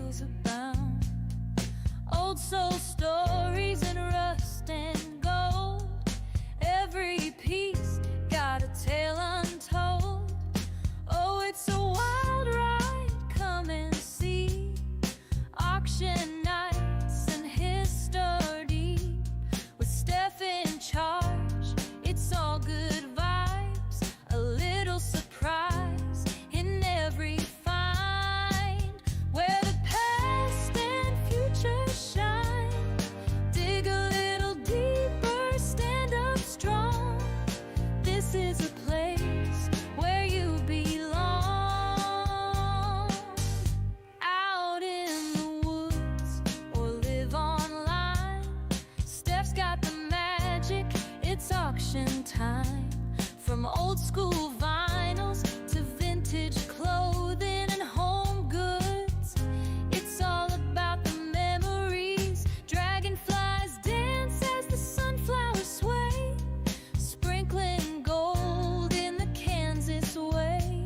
hills abound. Old soul stories in rust and gold. Every piece got a tale untold. Oh, it's a wild ride, come and see. Auction nights and history with Steph in charge. It's all good vibes, a little surprise in every find. Where the past and future shine. Dig a little deeper, stand up strong. This is a place where you belong. Out in the woods or live online. Steph's got the magic, it's auction time. From old school vinyls to vintage clothing and home goods, it's all about the memories. Dragonflies dance as the sunflowers sway, sprinkling gold in the Kansas way.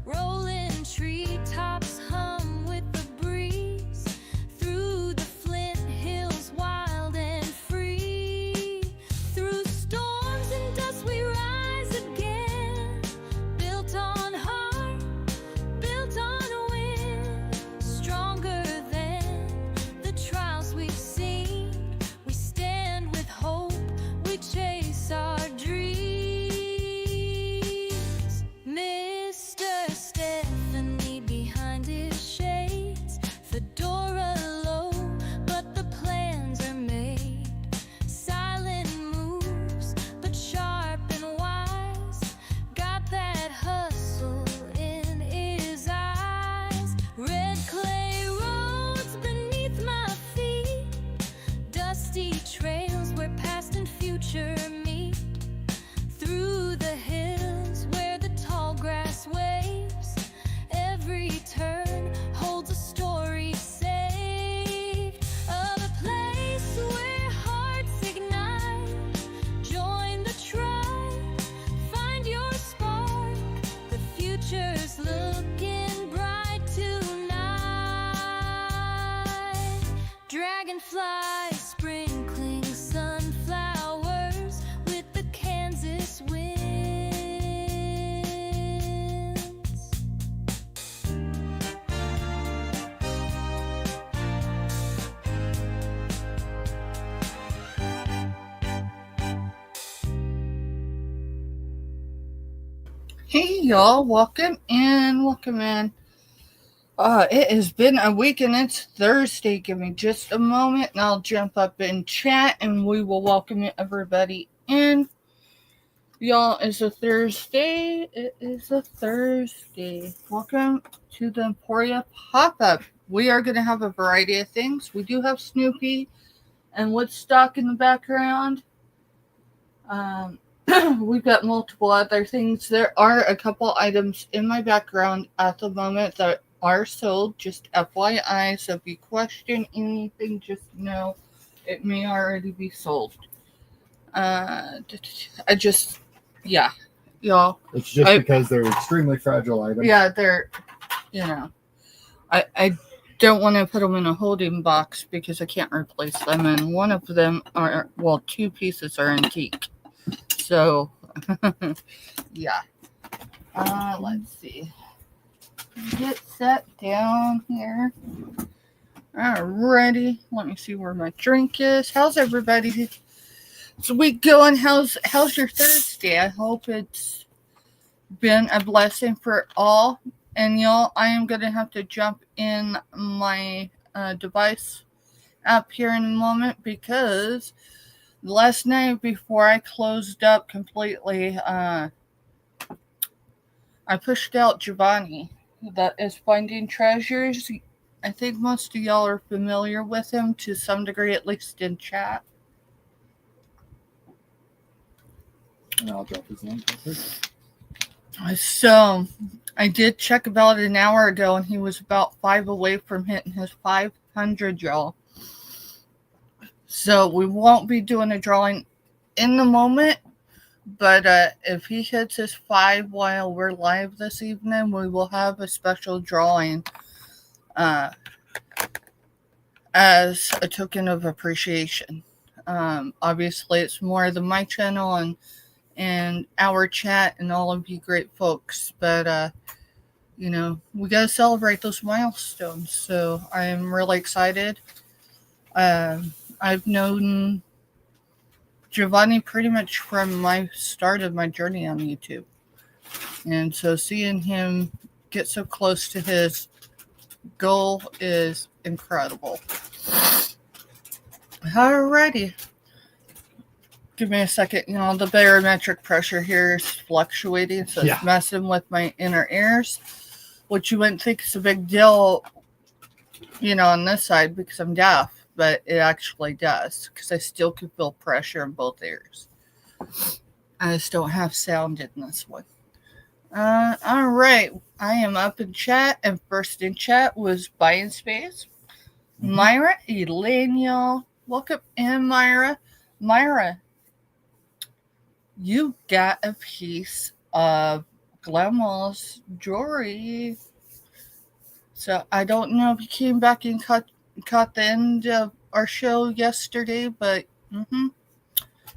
Rolling treetops hum with the breeze, through the Flint Hills wild and free. Through storms and dust we rise again, built on heart, built on wind. Stronger than the trials we've seen, we stand with hope, we chase our dreams. Mr. Stephanie behind his shades, fedora low, but the plans are made. Silent moves, but sharp and wise. Got that hustle in his eyes. Red clay roads beneath my feet, dusty trails where past and future meet. Through the hills where the tall grass waves, every turn holds a story saved. Of a place where hearts ignite. Join the tribe, find your spark. The future's looking bright tonight. Dragonflies sprinkling sunflowers with the Kansas winds. Hey y'all, welcome in. It has been a week and it's Thursday. Give me just a moment and I'll jump up in chat and we will welcome everybody in. Y'all, it's a Thursday. It is a Thursday. Welcome to the Emporia pop-up. We are going to have a variety of things. We do have Snoopy and Woodstock in the background. We've got multiple other things. There are a couple items in my background at the moment that are sold, just FYI. So if you question anything, just know it may already be sold. Y'all. It's just because they're extremely fragile items. Yeah, they're, I don't want to put them in a holding box because I can't replace them. And one of them two pieces are antique. So, yeah. Let's see. Get set down here. Alrighty. Let me see where my drink is. How's everybody? So week going? How's your Thursday? I hope it's been a blessing for all. And y'all, I am going to have to jump in my device app here in a moment because last night before I closed up completely, I pushed out Giovanni. That is Finding Treasures. I think most of y'all are familiar with him to some degree, at least in chat. And I'll drop his link. So, I did check about an hour ago, and he was about 5 away from hitting his 500, y'all. So, we won't be doing a drawing in the moment, but if he hits his 5 while we're live this evening, we will have a special drawing as a token of appreciation. Obviously, it's more than my channel and our chat and all of you great folks, but we got to celebrate those milestones. So I am really excited. I've known Giovanni pretty much from my start of my journey on YouTube. And so seeing him get so close to his goal is incredible. Alrighty. Give me a second. The barometric pressure here is fluctuating, so it's messing with my inner ears, which you wouldn't think is a big deal, on this side because I'm deaf, but it actually does because I still can feel pressure in both ears. I just don't have sound in this one. All right. I am up in chat, and first in chat was Buying Space. Myra Elaine, y'all. Welcome in, Myra. Myra, you got a piece of Glamwell's jewelry. So I don't know if you came back and caught the end of our show yesterday, but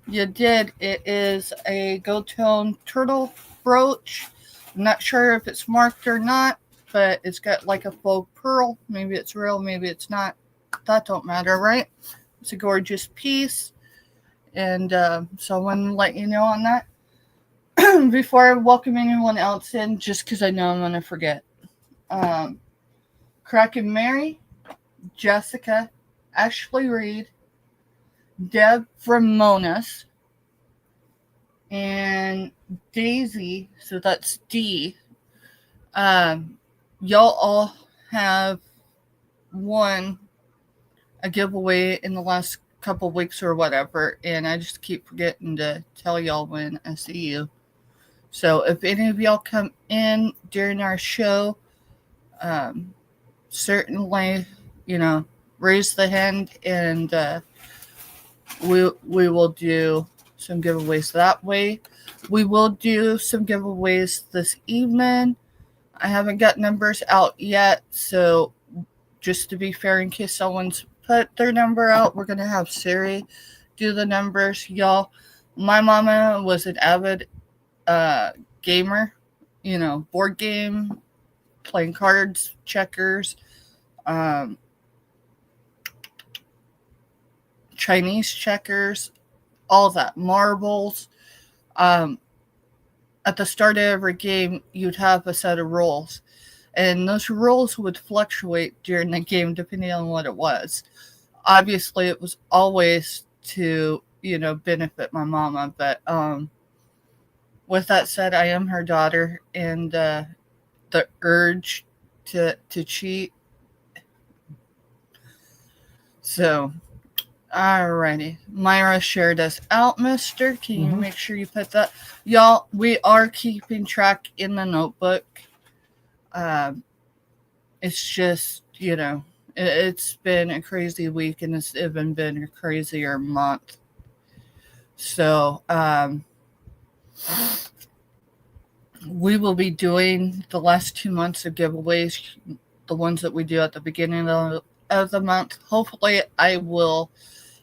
you did. It is a gold tone turtle brooch. I'm not sure if it's marked or not, but it's got like a faux pearl. Maybe it's real, maybe it's not. That don't matter, right? It's a gorgeous piece. And so I want to let you know on that before I welcome anyone else in, just because I know I'm going to forget. Kraken Mary, Jessica, Ashley Reed, Deb from Monas, and Daisy, so that's D. Y'all all have won a giveaway in the last couple weeks or whatever, and I just keep forgetting to tell y'all when I see you. So if any of y'all come in during our show, certainly, raise the hand, and we will do some giveaways that way. We will do some giveaways this evening. I haven't got numbers out yet, so just to be fair, in case someone's put their number out, we're going to have Siri do the numbers. Y'all, my mama was an avid gamer, board game, playing cards, checkers, Chinese checkers, all that, marbles. At the start of every game, you'd have a set of rules, and those rules would fluctuate during the game depending on what it was. Obviously, it was always to, benefit my mama, but with that said, I am her daughter, and the urge to cheat. So, alrighty. Myra shared us out, mister. Can you make sure you put that? Y'all, we are keeping track in the notebook. It's just, it's been a crazy week, and it's even been a crazier month. So, we will be doing the last 2 months of giveaways, the ones that we do at the beginning of the month. Hopefully, I will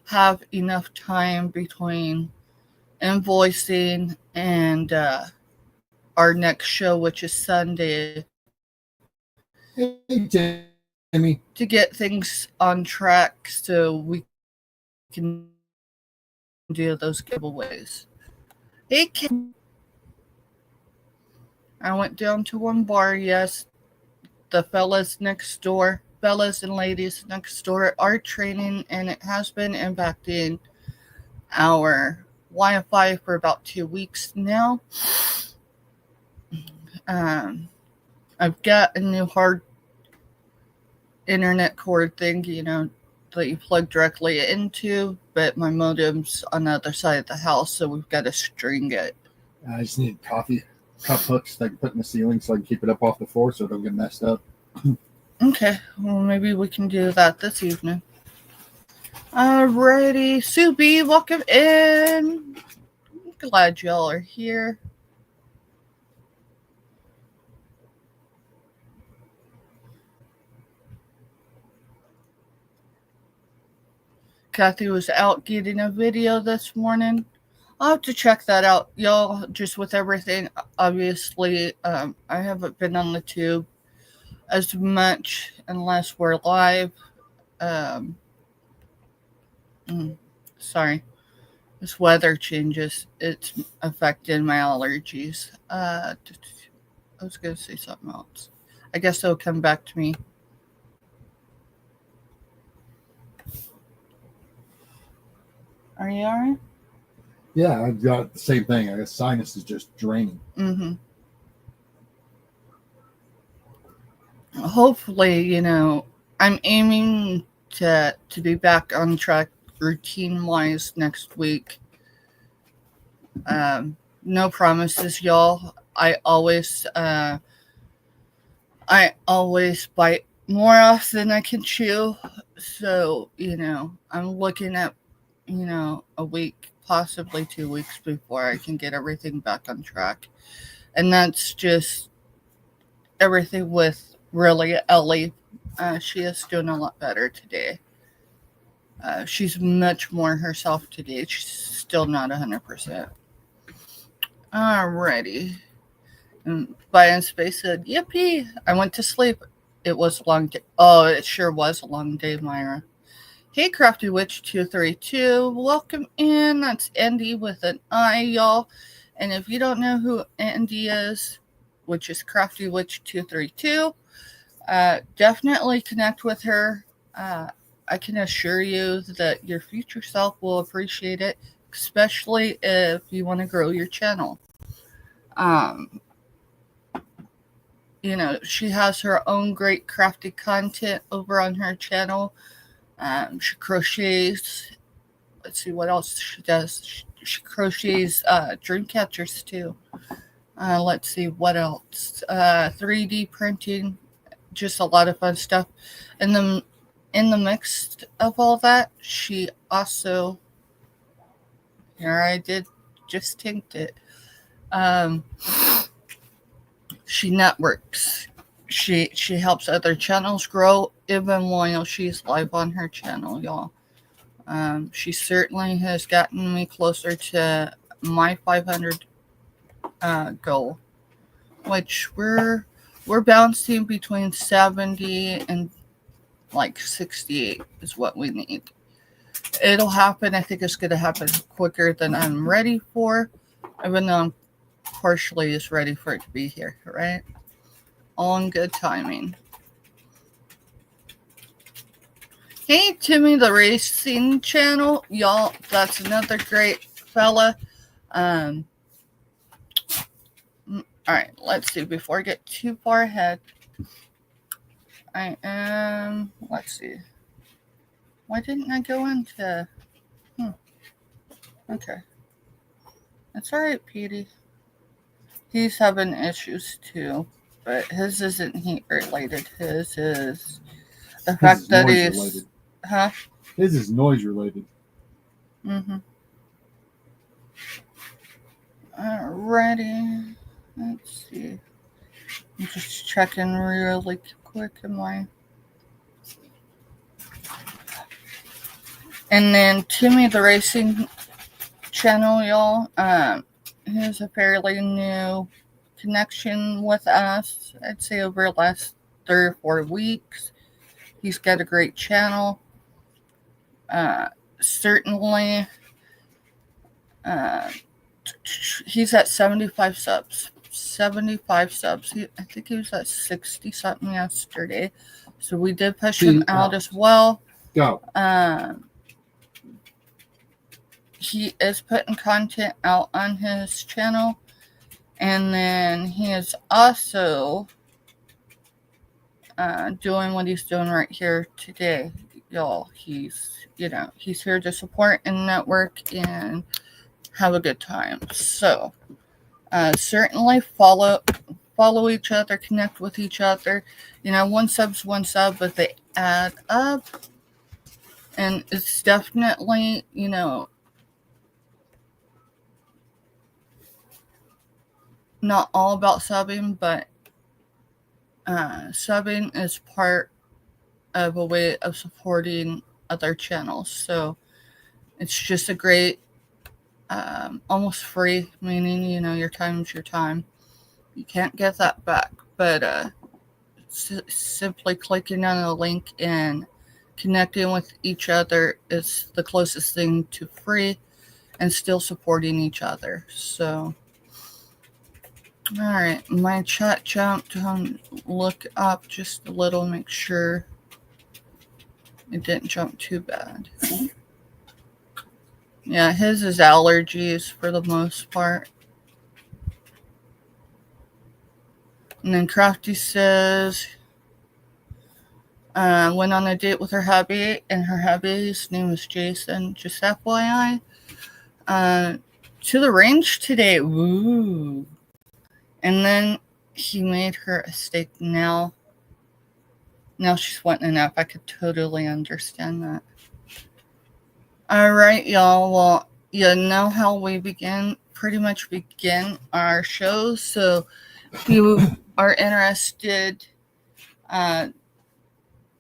have enough time between invoicing and our next show, which is Sunday, Hey, Timmy. to get things on track so we can do those giveaways. Hey, Kim. I went down to one bar, yes. The fellas and ladies next door are training, and it has been impacting our Wi-Fi for about 2 weeks now. I've got a new hard internet cord thing, that you plug directly into, but my modem's on the other side of the house, so we've got to string it. I just need coffee cup hooks that I can put in the ceiling so I can keep it up off the floor so it don't get messed up. Okay, well, maybe we can do that this evening. Alrighty, Sue B, welcome in. Glad y'all are here. Kathy was out getting a video this morning. I'll have to check that out, y'all. Just with everything, obviously, I haven't been on the tube as much unless we're live. Um, Sorry, this weather changes. It's affecting my allergies. I was gonna say something else. I guess it'll come back to me. Are you alright? Yeah, I've got the same thing. I guess sinus is just draining. Mm-hmm. Hopefully, I'm aiming to be back on track routine-wise next week. No promises, y'all. I always bite more off than I can chew. So, I'm looking at, a week, possibly 2 weeks before I can get everything back on track. And that's just everything with really Ellie. She is doing a lot better today. She's much more herself today. She's still not 100%. Alrighty. And By Space said, yippee, I went to sleep. It was a long day. Oh, it sure was a long day, Myra. Hey, Crafty Witch 232, welcome in. That's Andy with an I, y'all. And if you don't know who Andy is, which is Crafty Witch 232, definitely connect with her. I can assure you that your future self will appreciate it, especially if you want to grow your channel. She has her own great crafty content over on her channel. She crochets. Let's see what else she does. She crochets dream catchers too. Let's see what else. 3D printing, just a lot of fun stuff. And then in the mix of all that, she also, here I did just tinked it. She networks. She helps other channels grow even while she's live on her channel, y'all. She certainly has gotten me closer to my 500 goal, which we're bouncing between 70 and like 68 is what we need. It'll happen. I think it's going to happen quicker than I'm ready for, even though I'm partially is ready for it to be here, right? All in good timing. Hey, Timmy the Racing Channel, y'all. That's another great fella. All right, let's see. Before I get too far ahead, let's see. Why didn't I go into? Okay. That's all right, Petey. He's having issues too, but his isn't heat related. His is the fact that he's related. Huh? His is noise related. Mm-hmm. Alrighty. Let's see. I'm just checking really quick in my. And then Timmy the Racing Channel, y'all. He's a fairly new connection with us. I'd say over the last 3 or 4 weeks. He's got a great channel. Certainly, he's at 75 subs. 75 subs. I think he was at 60 something yesterday. So we did push him out as well. Go. He is putting content out on his channel. And then he is also doing what he's doing right here today, y'all. He's here to support and network and have a good time. So certainly follow each other, connect with each other. One sub's one sub, but they add up. And it's definitely, not all about subbing, but subbing is part of a way of supporting other channels. So It's just a great, almost free, meaning, your time's your time. You can't get that back. But simply clicking on a link and connecting with each other is the closest thing to free and still supporting each other. So, all right, my chat jumped. Look up just a little, make sure it didn't jump too bad. Yeah, his is allergies for the most part. And then Crafty says, went on a date with her hubby, and her hubby's name is Jason. Just FYI. To the range today. Ooh. And then he made her a steak. Now she's wanting a nap. I could totally understand that. All right, y'all. Well, you know how we pretty much begin our show. So if you are interested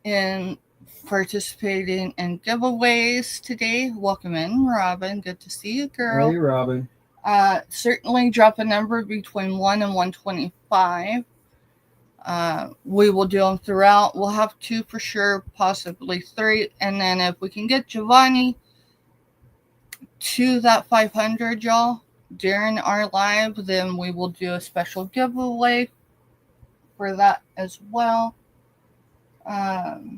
in participating in giveaways today, welcome in, Robin. Good to see you, girl. Hey, Robin. Certainly drop a number between 1 and 125. We will do them throughout. We'll have 2 for sure, possibly 3. And then if we can get Giovanni to that 500, y'all, during our live, then we will do a special giveaway for that as well. All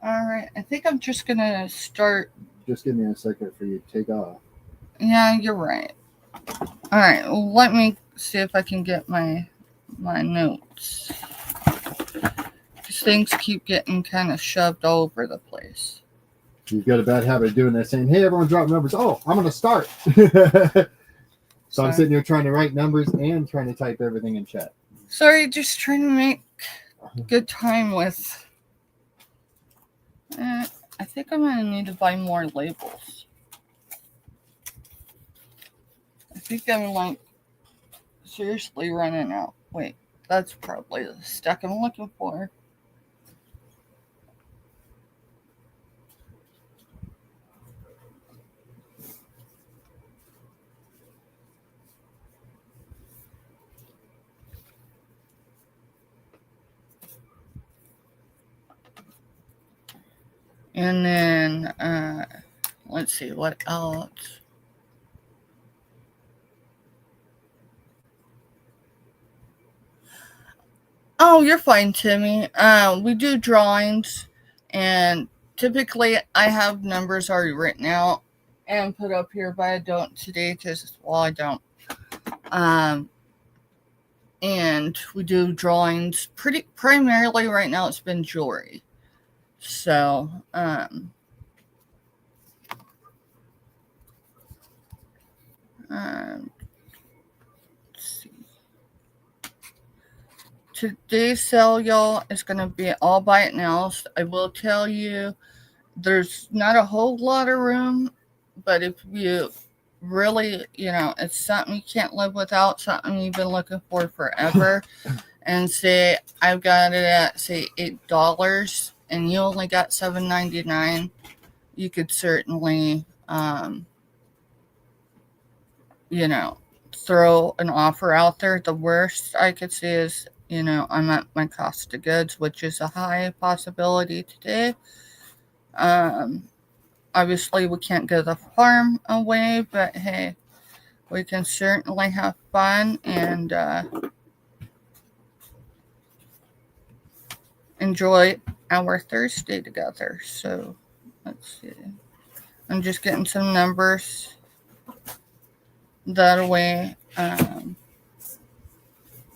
right. I think I'm just going to start. Just give me a second for you to take off. Yeah, you're right. All right. Let me see if I can get my notes. These things keep getting kind of shoved all over the place. You've got a bad habit of doing that, saying, hey, everyone drop numbers. Oh, I'm going to start. So I'm sitting here trying to write numbers and trying to type everything in chat. Sorry, just trying to make good time with... I think I'm going to need to buy more labels. I think I'm seriously running out. Wait, that's probably the stack I'm looking for. And then, let's see, what else? Oh, you're fine, Timmy. We do drawings, and typically I have numbers already written out and put up here, but I don't today because, well, I don't. And we do drawings primarily right now. It's been jewelry. So, let's see. Today's sale, y'all, is going to be all buy it now. I will tell you, there's not a whole lot of room, but if you really, it's something you can't live without, something you've been looking for forever, and say, I've got it at, say, $8, and you only got $7.99, you could certainly, throw an offer out there. The worst I could say is, I'm at my cost of goods, which is a high possibility today. Obviously, we can't give the farm away, but hey, we can certainly have fun and enjoy our Thursday together. So, let's see. I'm just getting some numbers. That way,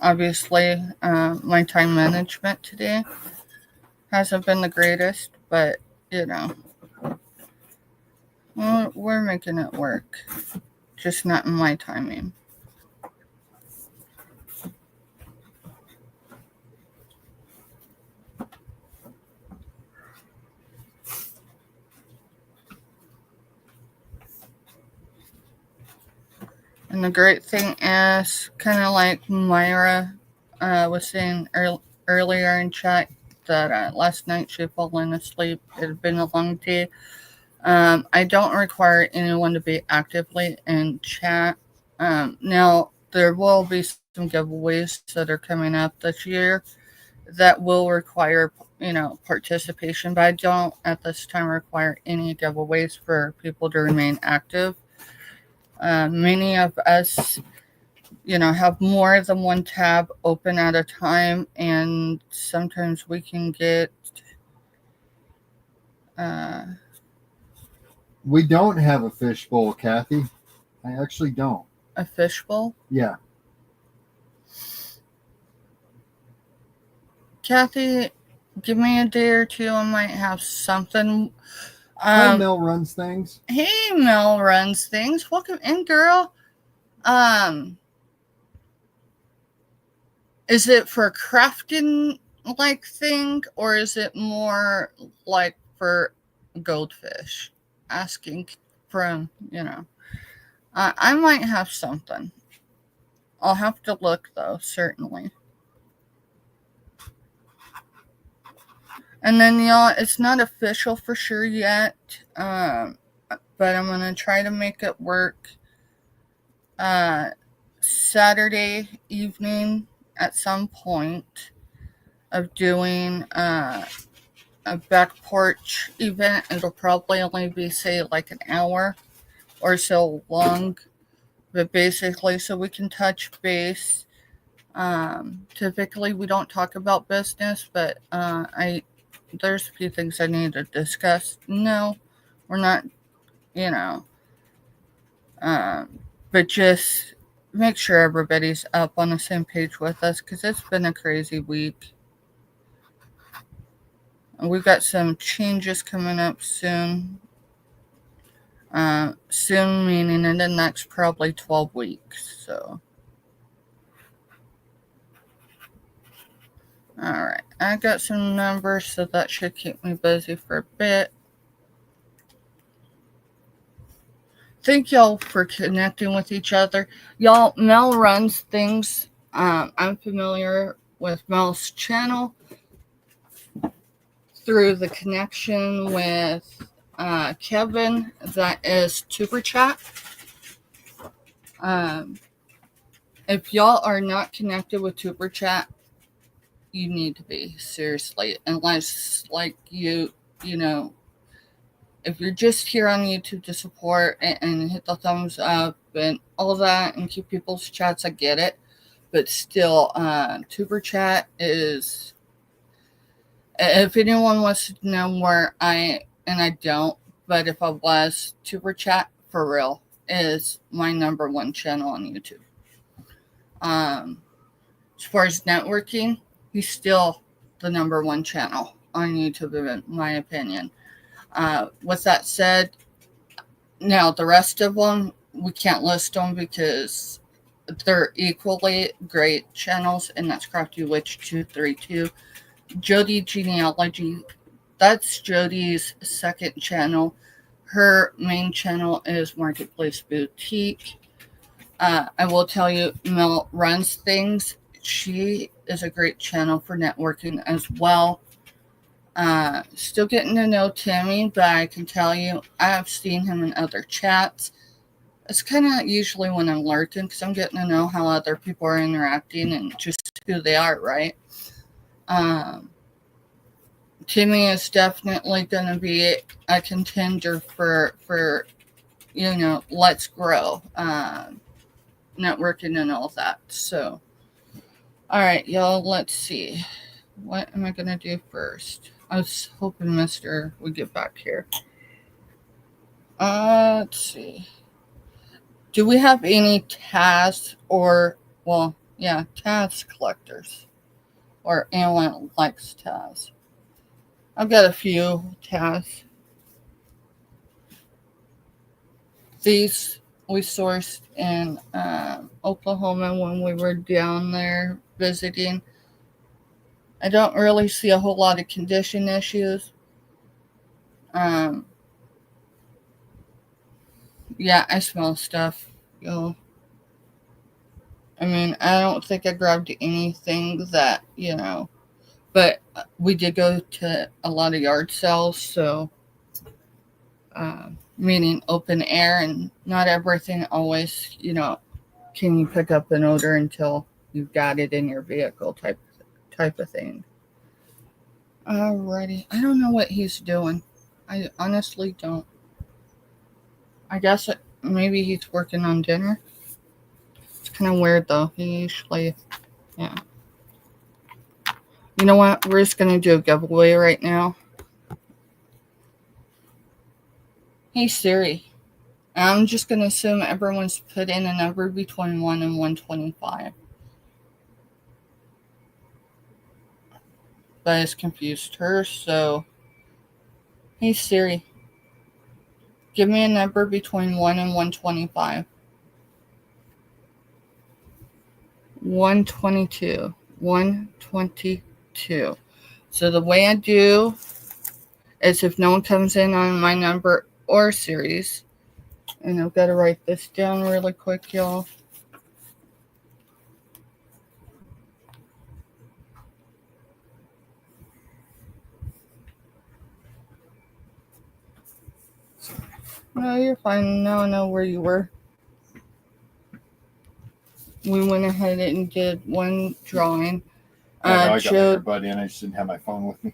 obviously, my time management today hasn't been the greatest, but, we're making it work. Just not in my timing. And the great thing is, kind of like Myra was saying earlier in chat, that last night she had fallen asleep. It had been a long day. I don't require anyone to be actively in chat. Now, there will be some giveaways that are coming up this year that will require, participation, but I don't at this time require any giveaways for people to remain active. Many of us, have more than one tab open at a time, and sometimes we can get We don't have a fishbowl, Kathy. I actually don't. a fishbowl. Yeah. Kathy, give me a day or two. I might have something. Hi, Mel runs things. Hey, Mel runs things. Welcome in, girl. Is it for crafting like thing, or is it more like for goldfish? Asking from, I might have something. I'll have to look though, certainly. And then, y'all, it's not official for sure yet, but I'm gonna try to make it work. Saturday evening at some point of doing a back porch event. It'll probably only be, say, like an hour or so long, but basically so we can touch base. Typically we don't talk about business, but there's a few things I need to discuss. No, we're not, but just make sure everybody's up on the same page with us, because it's been a crazy week. We've got some changes coming up soon. Soon meaning in the next probably 12 weeks. So, alright. I got some numbers, so that should keep me busy for a bit. Thank y'all for connecting with each other. Y'all, Mel runs things. I'm familiar with Mel's channel through the connection with Kevin, that is Tuber Chat. If y'all are not connected with Tuber Chat, you need to be, seriously. Unless, like, if you're just here on YouTube to support and hit the thumbs up and all that and keep people's chats, I get it. But still, Tuber Chat is, if anyone wants to know where and I don't, but if I was, Tuber Chat, for real, is my number one channel on YouTube. As far as networking, he's still the number one channel on YouTube, in my opinion. With that said, now the rest of them, we can't list them because they're equally great channels, and that's Crafty Witch 232. Jody Genealogy, that's Jody's second channel. Her main channel is Marketplace Boutique. I will tell you, Mel runs things. She is a great channel for networking as well. Still getting to know Timmy, but I can tell you, I have seen him in other chats. It's kind of usually when I'm lurking, because I'm getting to know how other people are interacting and just who they are, right? Timmy is definitely going to be a contender for let's grow, networking and all that. So, all right, y'all, let's see. What am I going to do first? I was hoping Mr. would get back here. Let's see. Do we have any Taz Taz collectors? Or anyone that likes Taz? I've got a few Taz. These we sourced in Oklahoma when we were down there visiting. I don't really see a whole lot of condition issues. Yeah, I smell stuff. I mean, I don't think I grabbed anything that, but we did go to a lot of yard sales, so meaning open air, and not everything always, can you pick up an odor until you've got it in your vehicle type of thing. Alrighty. I don't know what he's doing. I honestly don't. I guess maybe he's working on dinner. It's kind of weird though. He usually, yeah. You know what? We're just going to do a giveaway right now. Hey Siri. I'm just going to assume everyone's put in a number between 1 and 125. But it's confused her, so... Hey Siri. Give me a number between 1 and 125. 122. 122. So the way I do is if no one comes in on my number or series, and I've got to write this down really quick, y'all. No, you're fine. Now I know where you were. We went ahead and did one drawing. I got my buddy in. I just didn't have my phone with me.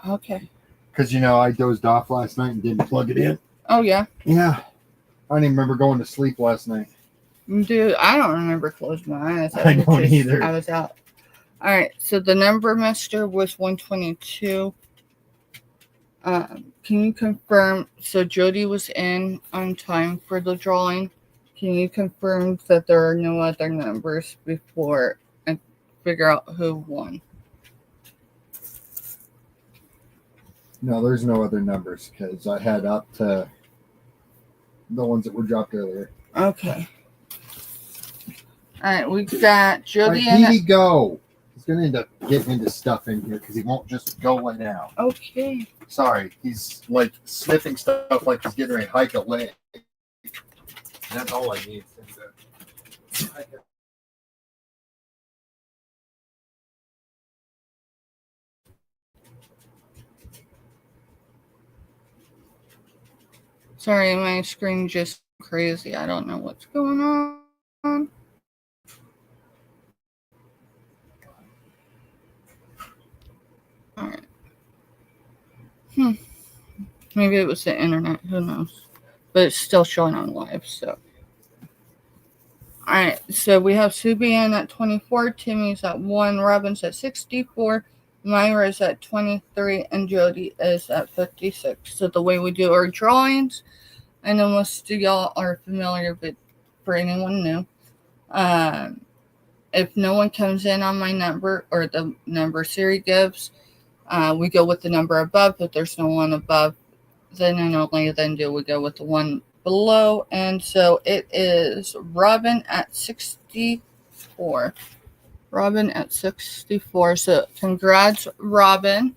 Okay. Because, I dozed off last night and didn't plug it in. Oh, yeah? Yeah. I don't even remember going to sleep last night. Dude, I don't remember closing my eyes. I don't either. I was out. All right. So the number, mister, was 122. Can you confirm? So Jody was in on time for the drawing. Can you confirm that there are no other numbers before I figure out who won? No, there's no other numbers because I had up to the ones that were dropped earlier. Okay. All right, we got Jody and... Here we go. He's going to end up getting into stuff in here because he won't just go lay down. Okay. Sorry, he's like sniffing stuff like he's getting ready to hike a leg. That's all I need. Sorry, my screen just crazy. I don't know what's going on. All right. Maybe it was the internet. Who knows? But it's still showing on live, so. Alright, so we have Subian at 24, Timmy's at 1, Robin's at 64, Myra's at 23, and Jody is at 56. So the way we do our drawings, I know most of y'all are familiar, but for anyone new, if no one comes in on my number or the number Siri gives, we go with the number above. If there's no one above, then and only then do we go with the one below. And so it is Robin at 64. Robin at 64. So congrats, Robin.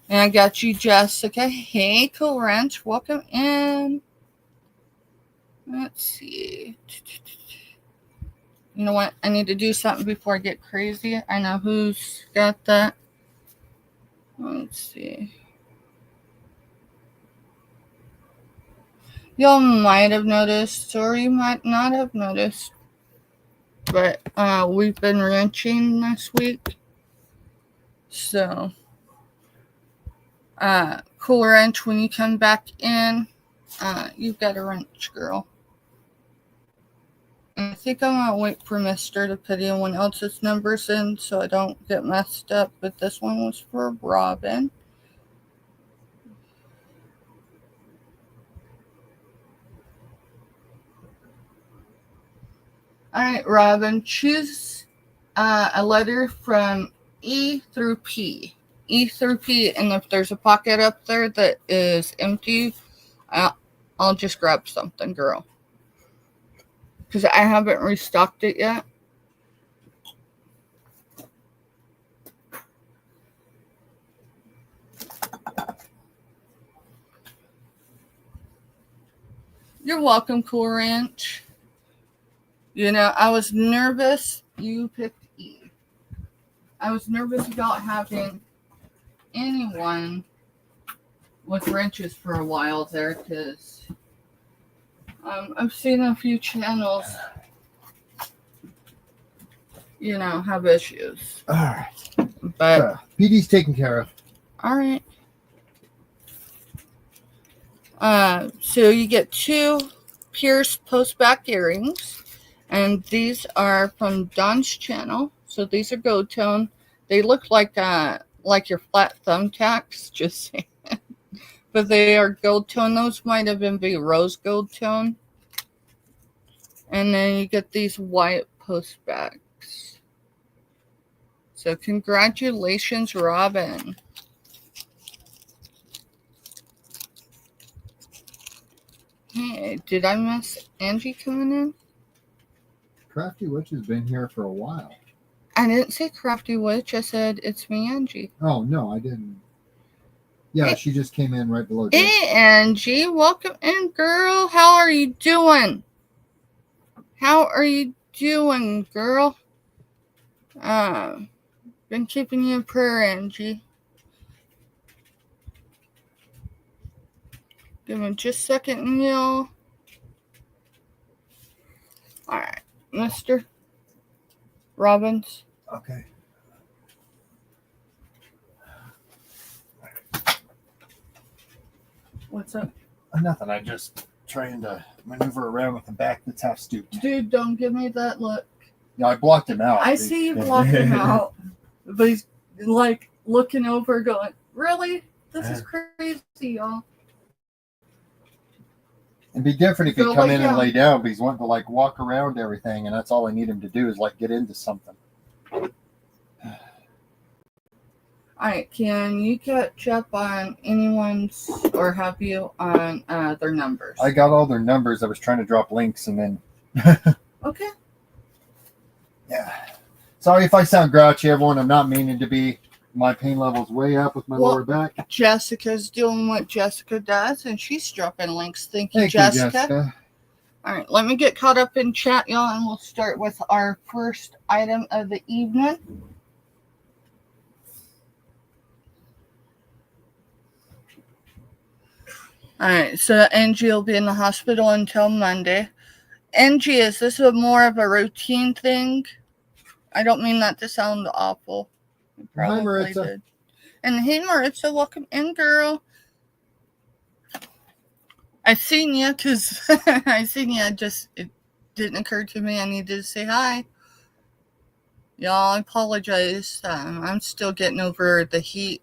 And I got you, Jessica. Hey, Cool Ranch. Welcome in. Let's see. You know what? I need to do something before I get crazy. I know who's got that. Let's see. Y'all might have noticed, or you might not have noticed, but we've been wrenching this week. So, Cool Wrench, when you come back in, you've got a wrench, girl. And I think I'm going to wait for Mister to put anyone else's numbers in so I don't get messed up, but this one was for Robin. All right, Robin, choose a letter from E through P. E through P, and if there's a pocket up there that is empty, I'll just grab something, girl. Because I haven't restocked it yet. You're welcome, Cool Ranch. You know, I was nervous. You picked E. I was nervous about having anyone with wrenches for a while there because I've seen a few channels, have issues. All right. But So, PD's taken care of. all right. So you get 2 Pierce post-back earrings, and these are from Don's channel. So these are gold tone. They look like your flat thumbtacks, just saying. But they are gold tone. Those might have been rose gold tone. And then you get these white post-backs. So congratulations, Robin. Hey, did I miss Angie coming in? Crafty Witch has been here for a while. I didn't say Crafty Witch. I said it's me, Angie. Oh, no, I didn't. Yeah, Hey. she just came in right below. Hey, Angie. Welcome in, girl. How are you doing? How are you doing, girl? Been keeping you in prayer, Angie. Give me just a second, Neil. Alright, Mr. Robbins. Okay. What's up? Nothing. I just trying to maneuver around with the back that's half stooped. Dude, don't give me that look. Yeah, I blocked him out. I see you blocked him out. But he's like looking over going, really? This is crazy, y'all. It'd be different if he'd So, come like, in and lay down, but he's wanting to like walk around everything, and that's all I need him to do is like get into something. Alright, can you catch up on anyone's, or have you on their numbers? I got all their numbers. I was trying to drop links, and then Okay. yeah. Sorry if I sound grouchy, everyone. I'm not meaning to be. My pain level's way up with my lower back. Jessica's doing what Jessica does, and she's dropping links. Thank you, Thank Jessica. you, Jessica. All right, let me get caught up in chat, y'all, and we'll start with our first item of the evening. All right, so Angie will be in the hospital until Monday. Angie, is this more of a routine thing? I don't mean that to sound awful. It Hi, Maritza. did. And hey, Maritza, welcome in, girl. I seen you because it didn't occur to me I needed to say hi. Y'all, I apologize. I'm still getting over the heat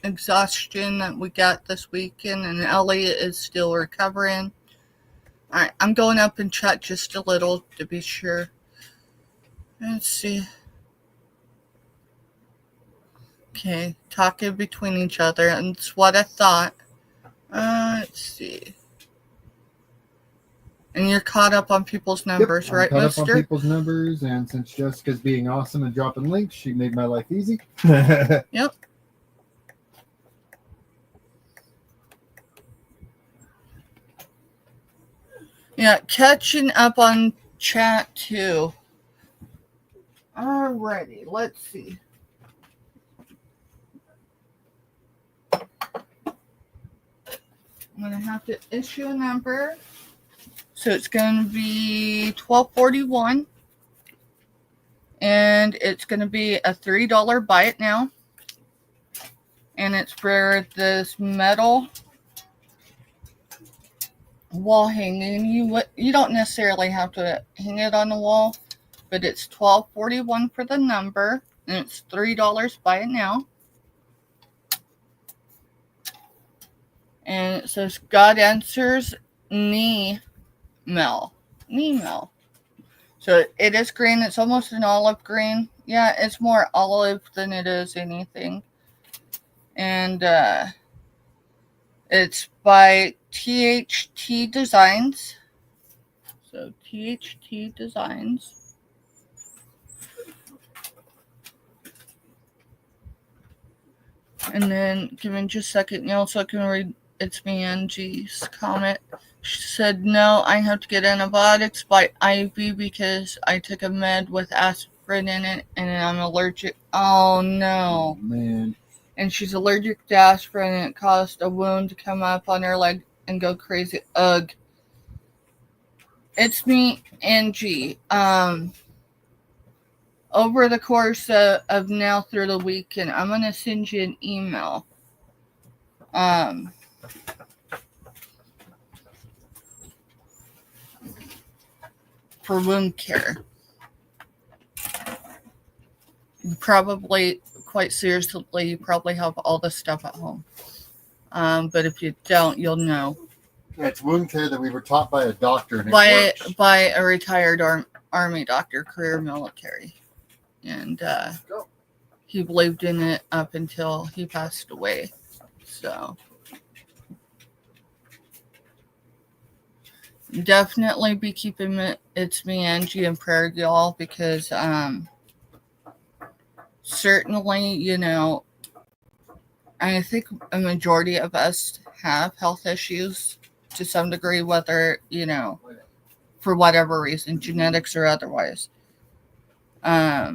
exhaustion that we got this weekend, and Ellie is still recovering. All right, I'm going up in chat just a little to be sure. Let's see. Okay, talking between each other, and it's what I thought. Let's see. And you're caught up on people's numbers, Yep, right, caught mister? up on people's numbers, and since Jessica's being awesome and dropping links, she made my life easy. Yep. Yeah, catching up on chat too. Alrighty, let's see. I'm going to have to issue a number. So it's going to be 1241. And it's going to be a $3 buy it now. And it's for this metal wall hanging. You don't necessarily have to hang it on the wall, but it's $12.41 for the number, and it's $3 buy it now. And it says God answers knee mel. So it is green. It's almost an olive green. Yeah, it's more olive than it is anything. And it's by THT Designs. So THT Designs. And then give me just a second, Neil, so I can read It's Me Angie's comment. She said, no, I have to get antibiotics by IV because I took a med with aspirin in it and I'm allergic. Oh, no. Man. and she's allergic to aspirin, and it caused a wound to come up on her leg and go crazy. Ugh. It's me, Angie. Over the course of now through the weekend, I'm going to send you an email. For wound care. You probably, quite seriously, you probably have all this stuff at home. But if you don't, you'll know. It's wound care that we were taught by a doctor. And By a retired Army doctor, career military. And he believed in it up until he passed away. So definitely be keeping It's Me, Angie, in prayer, y'all, because certainly, you know, I think a majority of us have health issues to some degree, whether, you know, for whatever reason, genetics or otherwise. But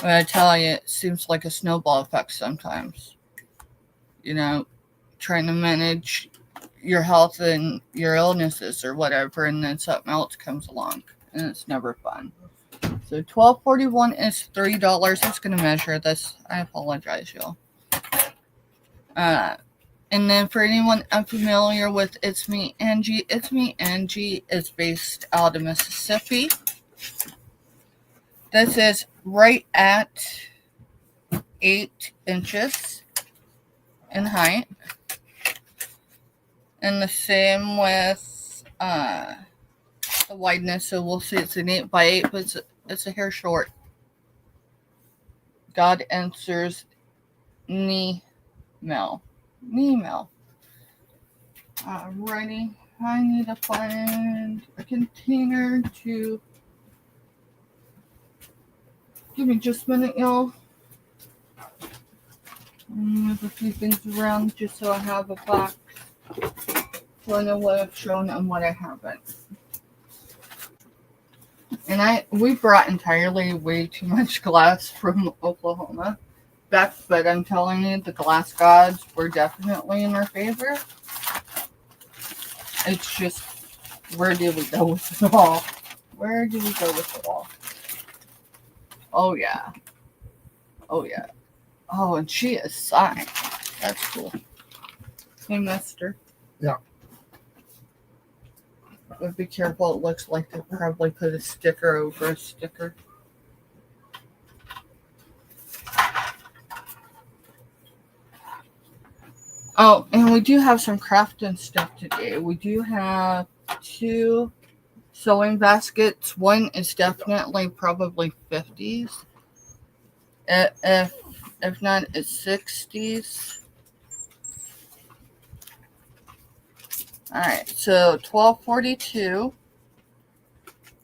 I tell you, it seems like a snowball effect sometimes. You know, trying to manage your health and your illnesses or whatever, and then something else comes along, and it's never fun. So $12.41 is $3. I was going to measure this. I apologize, y'all. And then for anyone unfamiliar with It's Me, Angie is based out of Mississippi. This is right at 8 inches in height. And the same with the wideness. So we'll see it's an 8 by 8, but it's a hair short. God answers Mel. Alrighty. I need to find a container to... Give me just a minute, y'all. Move a few things around just so I have a box. So I know what I've shown and what I haven't. And we brought entirely way too much glass from Oklahoma back, but I'm telling you, the glass gods were definitely in our favor. It's just, where do we go with it all? Where do we go with it all? Oh, yeah. Oh, yeah. Oh, and she is signed. That's cool. Hey, mister. Yeah. But be careful. It looks like they probably put a sticker over a sticker. Oh, and we do have some crafting stuff today. We do have 2 sewing baskets. One is definitely probably 50s. If not, it's 60s. Alright, so $12.42.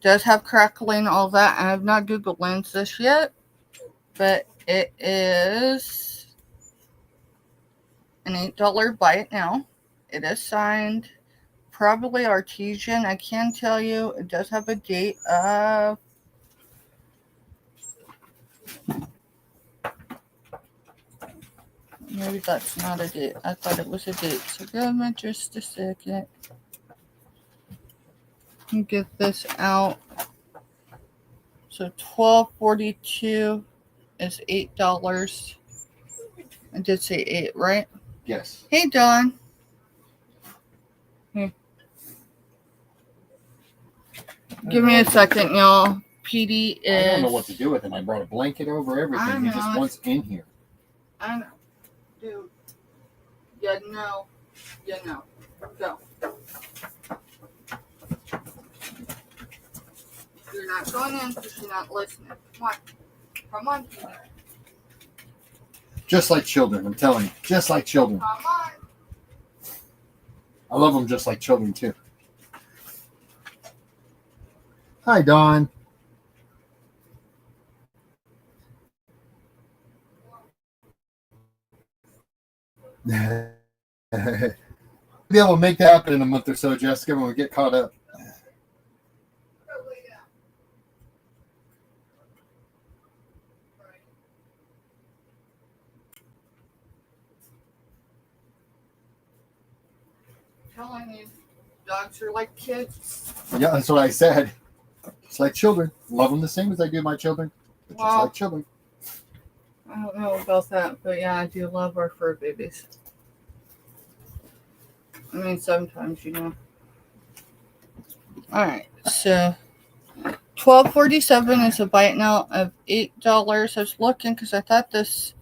Does have crackling, all that. I have not Google Lens this yet, but it is an $8 buy it now. It is signed, probably artesian. I can tell you it does have a date of maybe that's not a date. I thought it was a date. So give me just a second. Get this out. So $12.42 is $8. I did say 8, right? Yes. Hey, Dawn. Here. Give me a second, y'all. PD is... I don't know what to do with him. I brought a blanket over everything. He just wants in here. I know. Dude. You know. Go. You're not going in because you're not listening. Come on. Just like children, I'm telling you. Just like children. Come on. I love them just like children, too. Hi, Dawn. Be able to make that happen in a month or so, Jessica, when we get caught up. telling you, dogs are like kids. Yeah, that's what I said. It's like children. Love them the same as I do my children. They're just Wow. like children. I don't know about that, but yeah, I do love our fur babies. I mean, sometimes, you know. All right, so $12.47 is a bite now of $8. I was looking because I thought this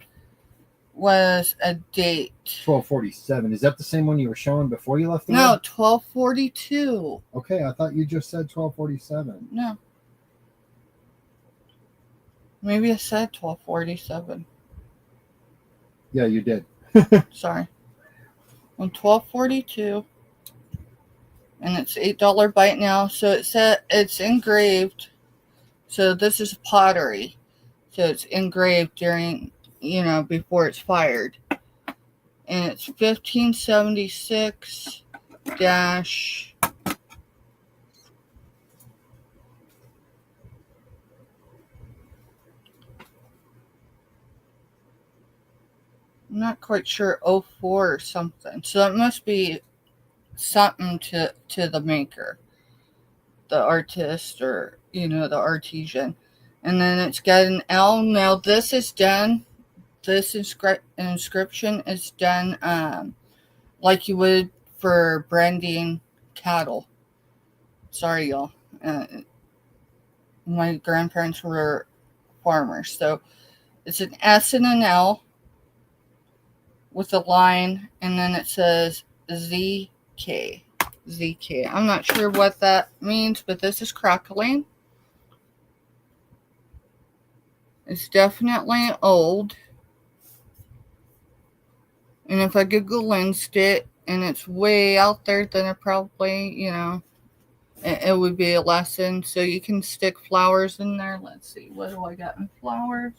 was a date. 1247. Is that the same one you were showing before you left the No, room? 12.42. Okay, I thought you just said 1247. No. Maybe I said 12.47. Yeah, you did. Sorry. On 12.42. And it's $8 bite now. So it said it's engraved. So this is pottery. So it's engraved during, you know, before it's fired. And it's 1576 dash. I'm not quite sure, 04 or something. So it must be something to the maker, the artist, or, you know, the artisan. And then it's got an L. Now this is done, this inscription is done like you would for branding cattle. Sorry, y'all. My grandparents were farmers. So it's an S and an L with a line, and then it says ZK. ZK. I'm not sure what that means, but this is crackling. It's definitely old. And if I Google Lensed it, and it's way out there, then it probably, you know, it would be a lesson. So you can stick flowers in there. Let's see. What do I got in flowers?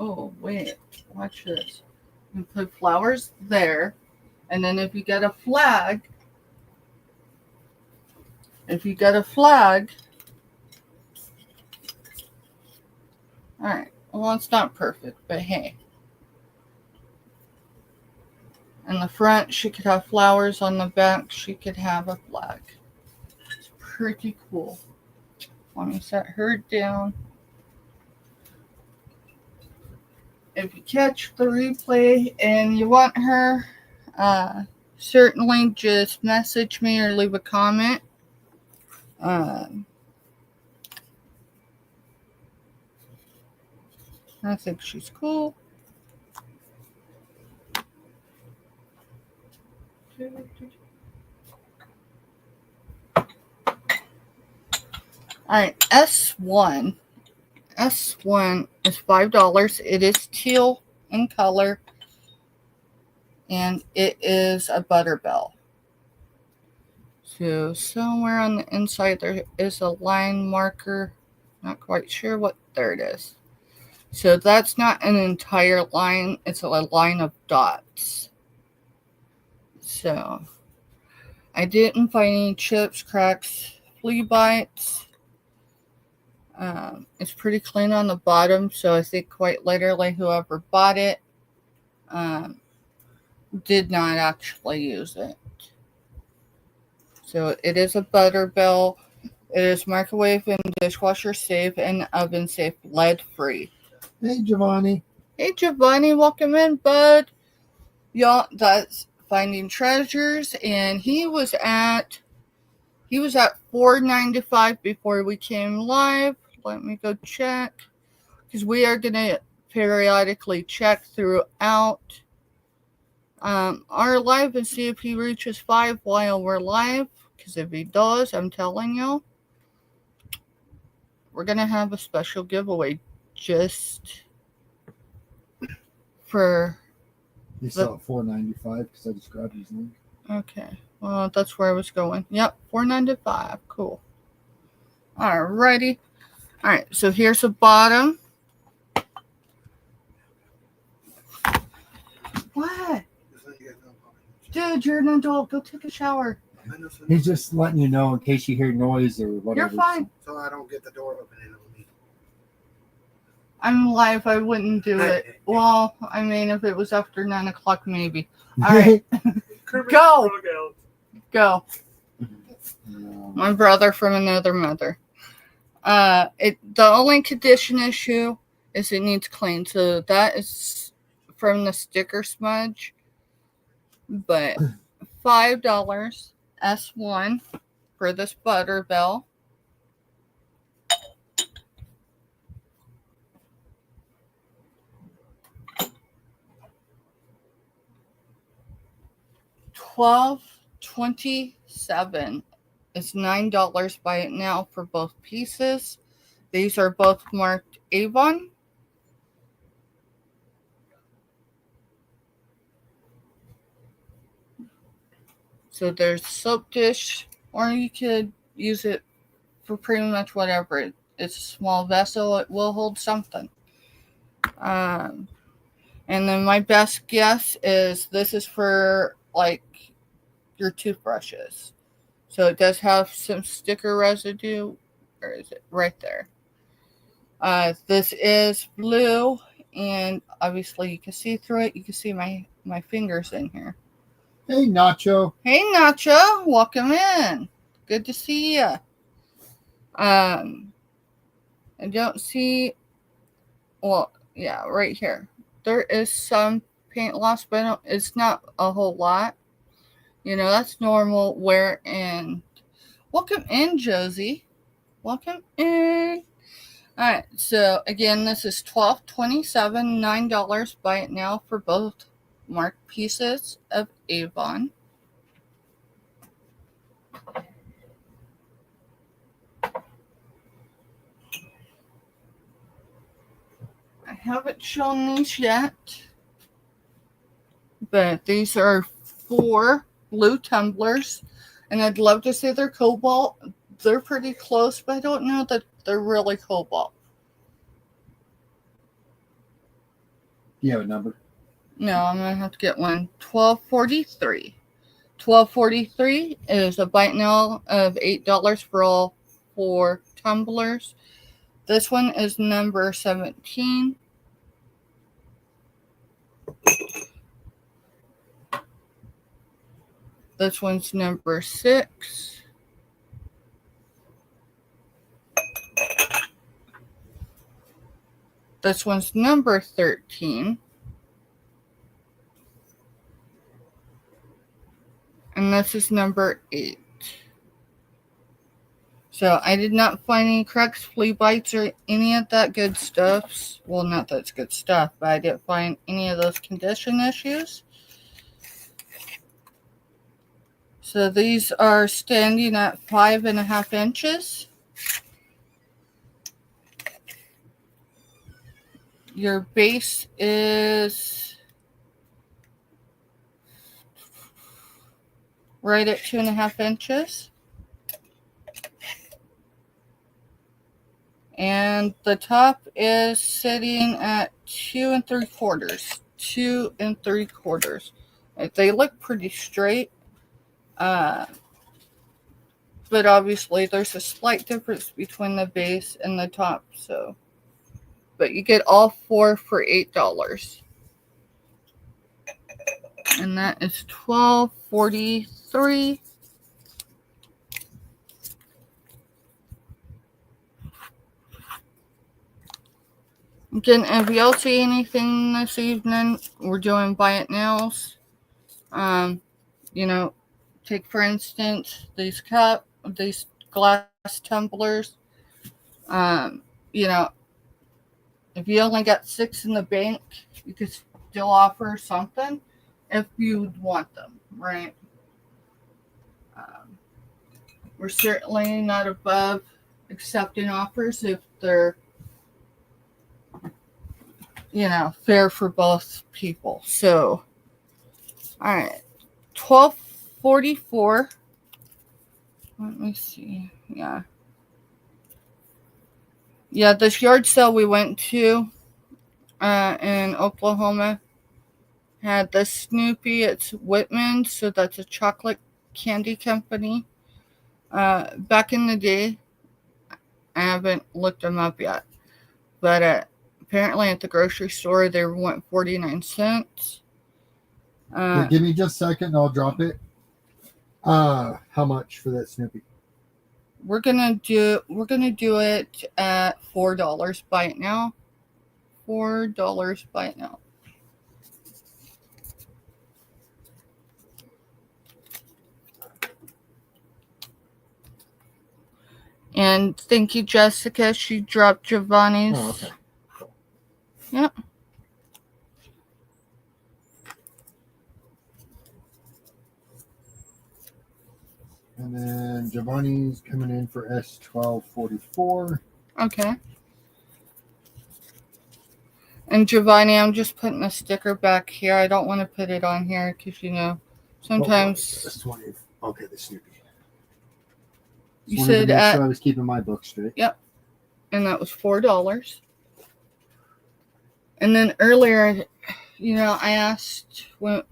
Oh, wait. Watch this. You put flowers there. And then if you get a flag, all right. Well, it's not perfect, but hey. In the front, she could have flowers. On the back, she could have a flag. It's pretty cool. Let me set her down. If you catch the replay and you want her, certainly just message me or leave a comment. I think she's cool. Alright, S1. S1 is $5. It is teal in color. And it is a butterbell. So somewhere on the inside there is a line marker. Not quite sure what. There it is. So that's not an entire line. It's a line of dots. So I didn't find any chips, cracks, flea bites. It's pretty clean on the bottom. So I think quite literally whoever bought it did not actually use it. So it is a butterbell. It is microwave and dishwasher safe and oven safe, lead free. Hey, Giovanni. Hey, Giovanni, welcome in, bud. Y'all, that's Finding Treasures, and he was at $4.95 before we came live. Let me go check, because we are gonna periodically check throughout our live and see if he reaches 5 while we're live. Because if he does, I'm telling you, we're gonna have a special giveaway just for. You saw it $4.95 because I just grabbed his link. Okay, well, that's where I was going. Yep, $4.95. Cool. Alrighty. Alright, so here's the bottom. What? Dude, you're an adult. Go take a shower. He's just letting you know in case you hear noise or whatever. You're fine. So I don't get the door opening on me. I'm live. I wouldn't do it. Well, I mean, if it was after 9 o'clock, maybe. All right. Go. Go. My brother from another mother. The only condition issue is it needs clean. So that is from the sticker smudge. But $5 S1 for this butter bell. $12.27 is $9. Buy it now for both pieces. These are both marked Avon. So there's soap dish, or you could use it for pretty much whatever. It's a small vessel. It will hold something. And then my best guess is this is for like your toothbrushes. So it does have some sticker residue. Or is it right there? This is blue, and obviously you can see through it. You can see my fingers in here. Hey, Nacho. Hey, Nacho. Welcome in. Good to see you. I don't see... Well, yeah, right here. There is some paint loss, but it's not a whole lot. You know, that's normal wear. And welcome in, Josie. Welcome in. All right, so again, this is $12.27, $9. Buy it now for both marked pieces of Avon. I haven't shown these yet, but these are 4 blue tumblers, and I'd love to say they're cobalt. They're pretty close, but I don't know that they're really cobalt. Do you have a number? No, I'm going to have to get one. $12.43. $12.43 is a bite now of $8 for all 4 tumblers. This one is number 17. This one's number 6. This one's number 13. And this is number 8. So I did not find any cracks, flea bites, or any of that good stuff. Well, not that's good stuff, but I didn't find any of those condition issues. So these are standing at 5.5 inches. Your base is right at 2.5 inches. And the top is sitting at 2 3/4. 2 3/4. They look pretty straight. But obviously there's a slight difference between the base and the top. So, but you get all 4 for $8. And that is $12.43. Again, if y'all see anything this evening, we're doing buy it nows. You know, take for instance these glass tumblers. You know, if you only got 6 in the bank, you could still offer something if you want them, right? We're certainly not above accepting offers if they're, you know, fair for both people. So, all right, $12.44. Let me see. Yeah, this yard sale we went to in Oklahoma had the Snoopy. It's Whitman, so that's a chocolate candy company. Back in the day, I haven't looked them up yet, but apparently at the grocery store they went 49 cents. Here, give me just a second and I'll drop it. How much for that Snoopy? We're gonna do it at $4. Buy it now. $4. Buy it now. And thank you, Jessica. She dropped Giovanni's. Oh, okay. Cool. Yep. And then Giovanni's coming in for S1244. Okay. And Giovanni, I'm just putting a sticker back here. I don't want to put it on here because, you know, sometimes. S20. Okay, the Snoopy. You Just wanted said to make at. sure I was keeping my book straight. Yep. And that was $4. And then earlier, you know, I asked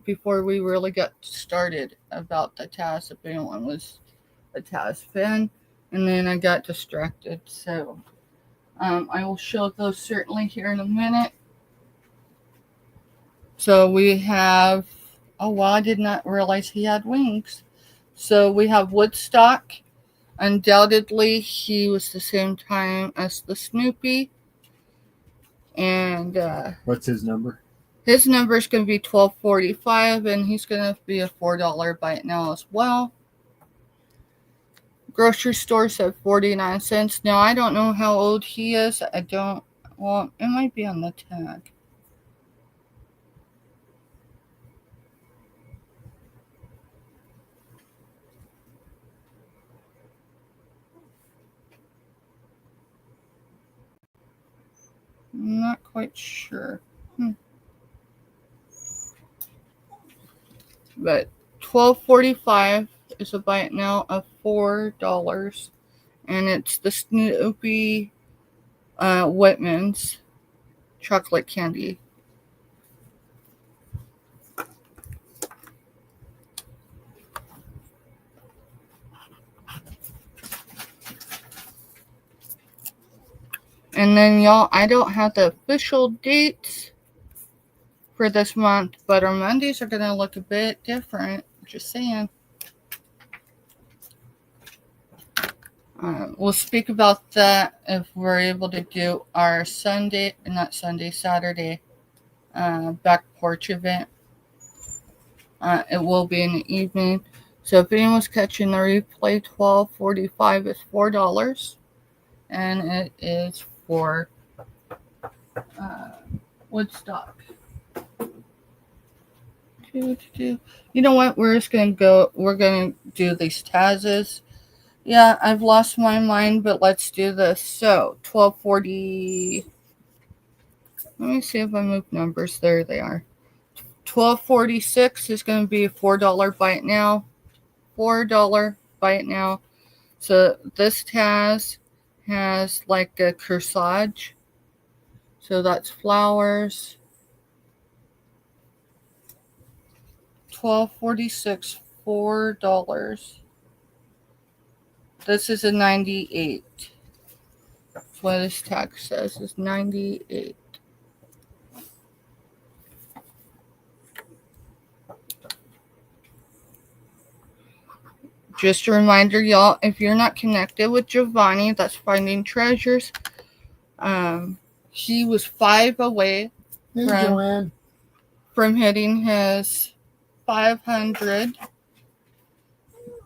before we really got started about the Taz, if anyone was a Taz fan. And then I got distracted. So I will show those certainly here in a minute. So we have, oh wow, I did not realize he had wings. So we have Woodstock. Undoubtedly, he was the same time as the Snoopy. And What's his number? his number is going to be $12.45, and he's going to be a $4 buy it now as well. Grocery store said 49 cents. Now, I don't know how old he is. Well, it might be on the tag. I'm not quite sure. But $12.45 is a buy it now of $4. And it's the Snoopy Whitman's chocolate candy. And then, y'all, I don't have the official dates for this month, but our Mondays are going to look a bit different. Just saying. We'll speak about that if we're able to do our Saturday back porch event. It will be in the evening. So if anyone's catching the replay, $12.45 is $4. And it is for Woodstock. You know what? We're just going to go. We're going to do these Tazes. Yeah, I've lost my mind, but let's do this. So, 1240. Let me see if I move numbers. There they are. 1246 is going to be a $4 buy it now. $4 buy it now. So, this Taz has like a corsage. So, that's flowers. 1246, $4. This is a 98. That's what this tag says, is 98. Just a reminder, y'all, if you're not connected with Giovanni, that's Finding Treasures. He was 5 away from hitting his 500.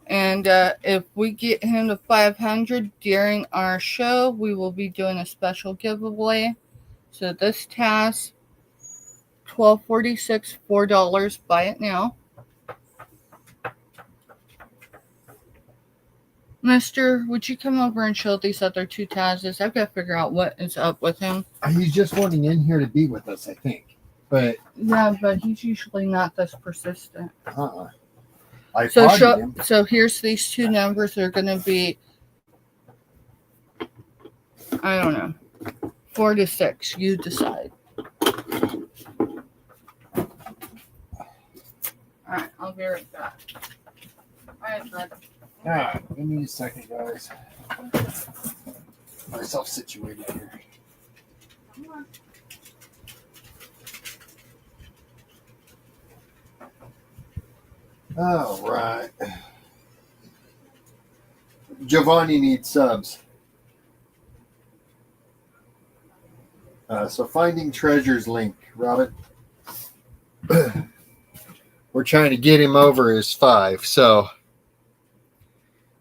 And if we get him to 500 during our show, we will be doing a special giveaway. So this Taz, $12.46, $4. Buy it now. Mister, would you come over and show these other two Tazes? I've got to figure out what is up with him. He's just wanting in here to be with us, I think. But yeah, but he's usually not this persistent. So here's these two numbers. They're going to be, I don't know, 4 to 6. You decide. All right, I'll be right back. All right, bud. All right, give me a second, guys. Myself situated here. Come on. All right. Giovanni needs subs. So finding treasures link, Robin. We're trying to get him over his 5. So,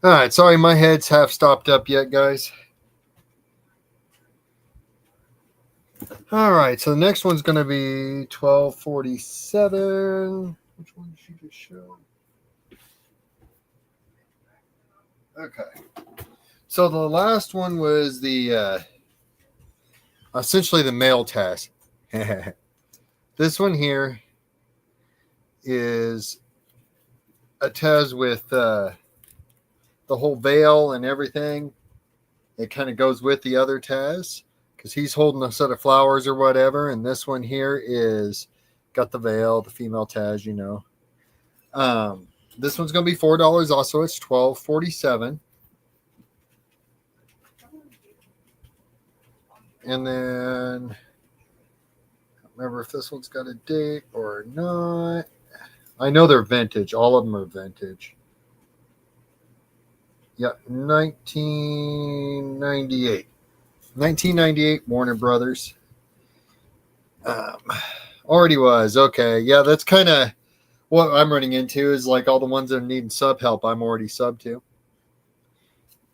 all right. Sorry, my head's half stopped up yet, guys. All right. So the next one's going to be 1247. Which one did she just show? Okay. So the last one was the essentially the male task. This one here is a Taz with the whole veil and everything. It kind of goes with the other Taz because he's holding a set of flowers or whatever. And this one here is got the veil, the female Taz, you know. This one's going to be $4 also. It's $12.47. And then, I don't remember if this one's got a date or not. I know they're vintage. All of them are vintage. Yeah, 1998. 1998, Warner Brothers. Already was. Okay. Yeah, that's kind of what I'm running into is like all the ones that are needing sub help, I'm already sub to.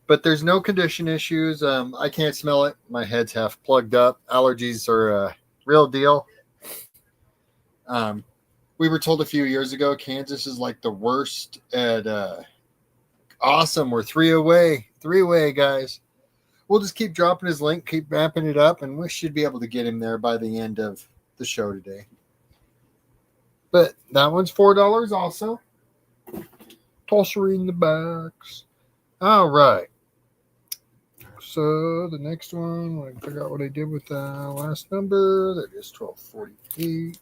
But there's no condition issues. I can't smell it. My head's half plugged up. Allergies are a real deal. We were told a few years ago Kansas is like the worst at awesome. We're 3 away. 3 away, guys. We'll just keep dropping his link, keep ramping it up, and we should be able to get him there by the end of the show today. But that one's $4 also. Tosser in the backs. All right. So the next one, I figure out what I did with the last number. That is 1248.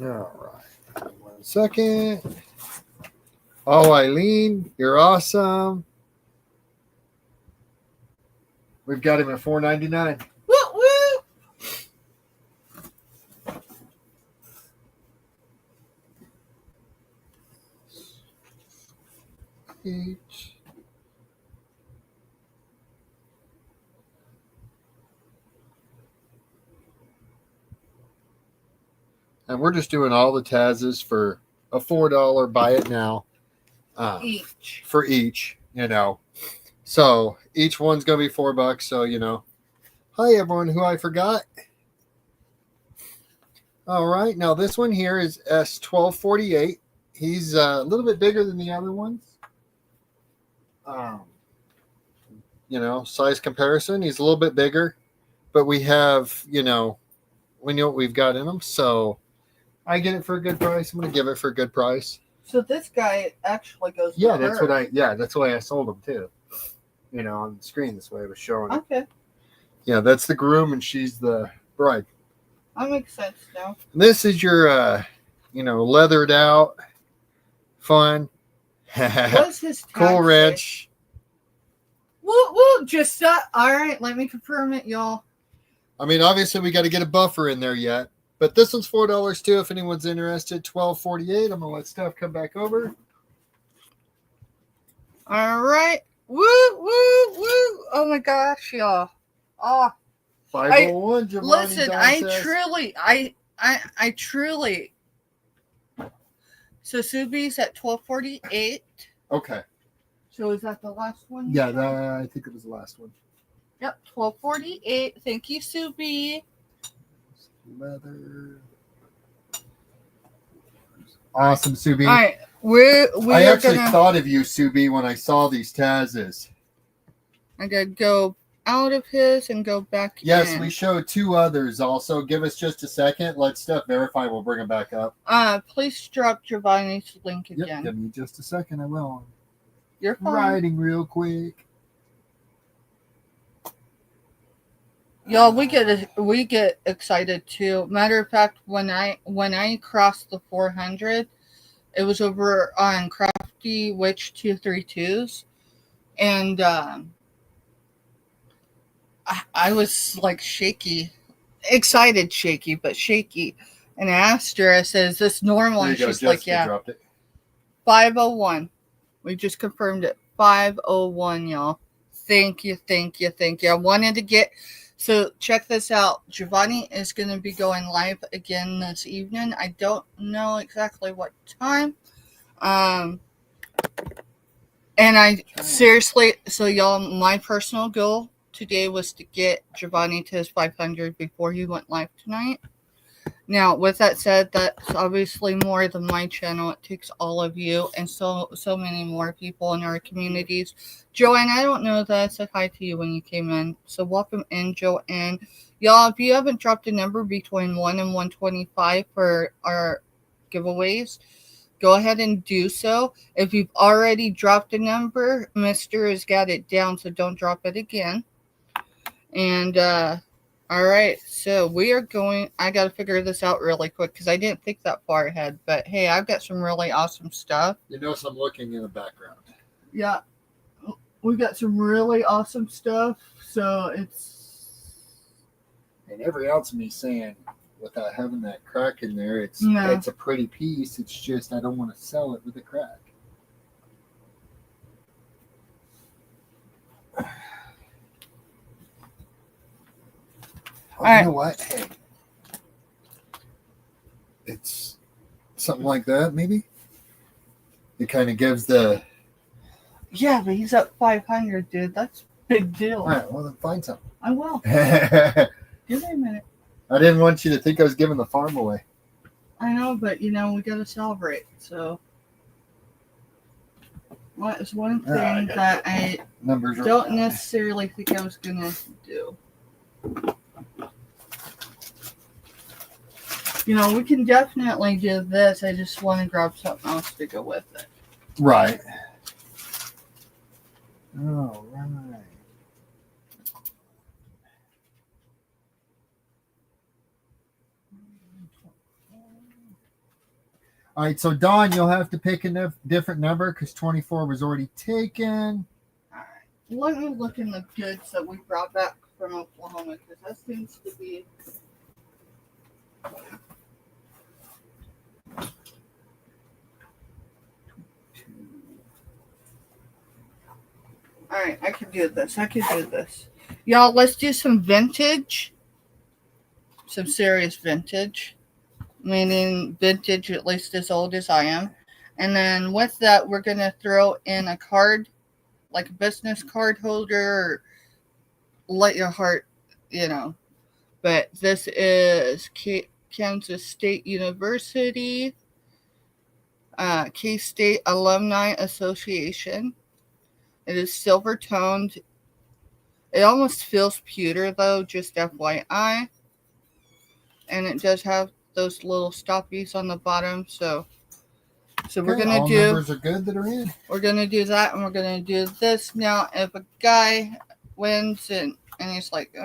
All right. 1 second. Oh, Eileen, you're awesome. We've got him at $4.99. Woo woo! H. And we're just doing all the Tazes for a $4 buy it now. Each. For each, you know. So each one's going to be $4. So, you know. Hi, everyone who I forgot. All right. Now, this one here is S1248. He's a little bit bigger than the other ones. You know, size comparison. He's a little bit bigger. But we have, you know, we know what we've got in them. So I get it for a good price. I'm going to give it for a good price. So this guy actually goes. Yeah, that's what I. Yeah, that's why I sold him too. You know, on the screen this way it was showing. Okay, Yeah, that's the groom and she's the bride. that makes sense now. This is your, you know, leathered out, fun, What's his tag cool, say? rich. Woo! Just all right. Let me confirm it, y'all. I mean, obviously we got to get a buffer in there yet, but this one's $4 too. If anyone's interested, $12.48. I'm gonna let Steph come back over. All right. Woo! Oh my gosh, y'all. Oh, 501. Giovanni listen. Don says. I truly. So Subi's at 1248. Okay. So is that the last one? Yeah, I think it was the last one. Yep, 1248. Thank you, Subi. Leather. Awesome, Subi. All right, I we're actually gonna. thought of you, Subi, when I saw these Tazes. I gotta go out of his and go back Yes, in. we showed 2 others also. Give us just a second. Let Steph verify. We'll bring them back up. Please drop Giovanni's link Yep, again. give me just a second. I will. You're fine. Writing real quick. Y'all, we get excited too. Matter of fact, when I crossed the 400, it was over on Crafty Witch 232s, and I was like shaky, excited, shaky, but shaky. And I asked her, I said, "Is this normal?" There you And go. she's like, Jessica "Yeah." dropped it. 501. We just confirmed it. 501, y'all. Thank you, thank you, thank you. I wanted to get. So check this out. Giovanni is going to be going live again this evening. I don't know exactly what time. And I seriously, so y'all, my personal goal today was to get Giovanni to his 500 before he went live tonight. Now, with that said, that's obviously more than my channel. It takes all of you and so many more people in our communities. Joanne, I don't know that I said hi to you when you came in, so welcome in, Joanne. Y'all, if you haven't dropped a number between 1 and 125 for our giveaways, go ahead and do so. If you've already dropped a number, Mr. has got it down, so don't drop it again. And, all right, so we are going. I got to figure this out really quick because I didn't think that far ahead. But hey, I've got some really awesome stuff. You notice I'm looking in the background. Yeah, we got some really awesome stuff. So it's. And every ounce of me saying, without having that crack in there, it's No. it's a pretty piece. It's just I don't want to sell it with a crack. Oh, All right. You know what? Hey, it's something like that, maybe. It kind of gives the. Yeah, but he's at 500, dude. That's a big deal. All right, well then find something. I will. I Give me a minute. didn't want you to think I was giving the farm away. I know, but we got to celebrate. So, what is one thing that I Numbers are don't necessarily think I was gonna do? We can definitely do this. I just want to grab something else to go with it. right. All right. All right, so Dawn, you'll have to pick a different number because 24 was already taken. Alright. Let me look in the goods that we brought back from Oklahoma because that seems to be. Alright, I can do this. Y'all, let's do some vintage. Some serious vintage. Meaning vintage at least as old as I am. And then with that, we're going to throw in a card, like a business card holder, or let your heart, But this is Kansas State University, K-State Alumni Association. It is silver toned. It almost feels pewter though, just FYI. And it does have those little stoppies on the bottom, so we're Okay, gonna all do. numbers are good that are in. We're gonna do that, and we're gonna do this now. If a guy wins and he's like,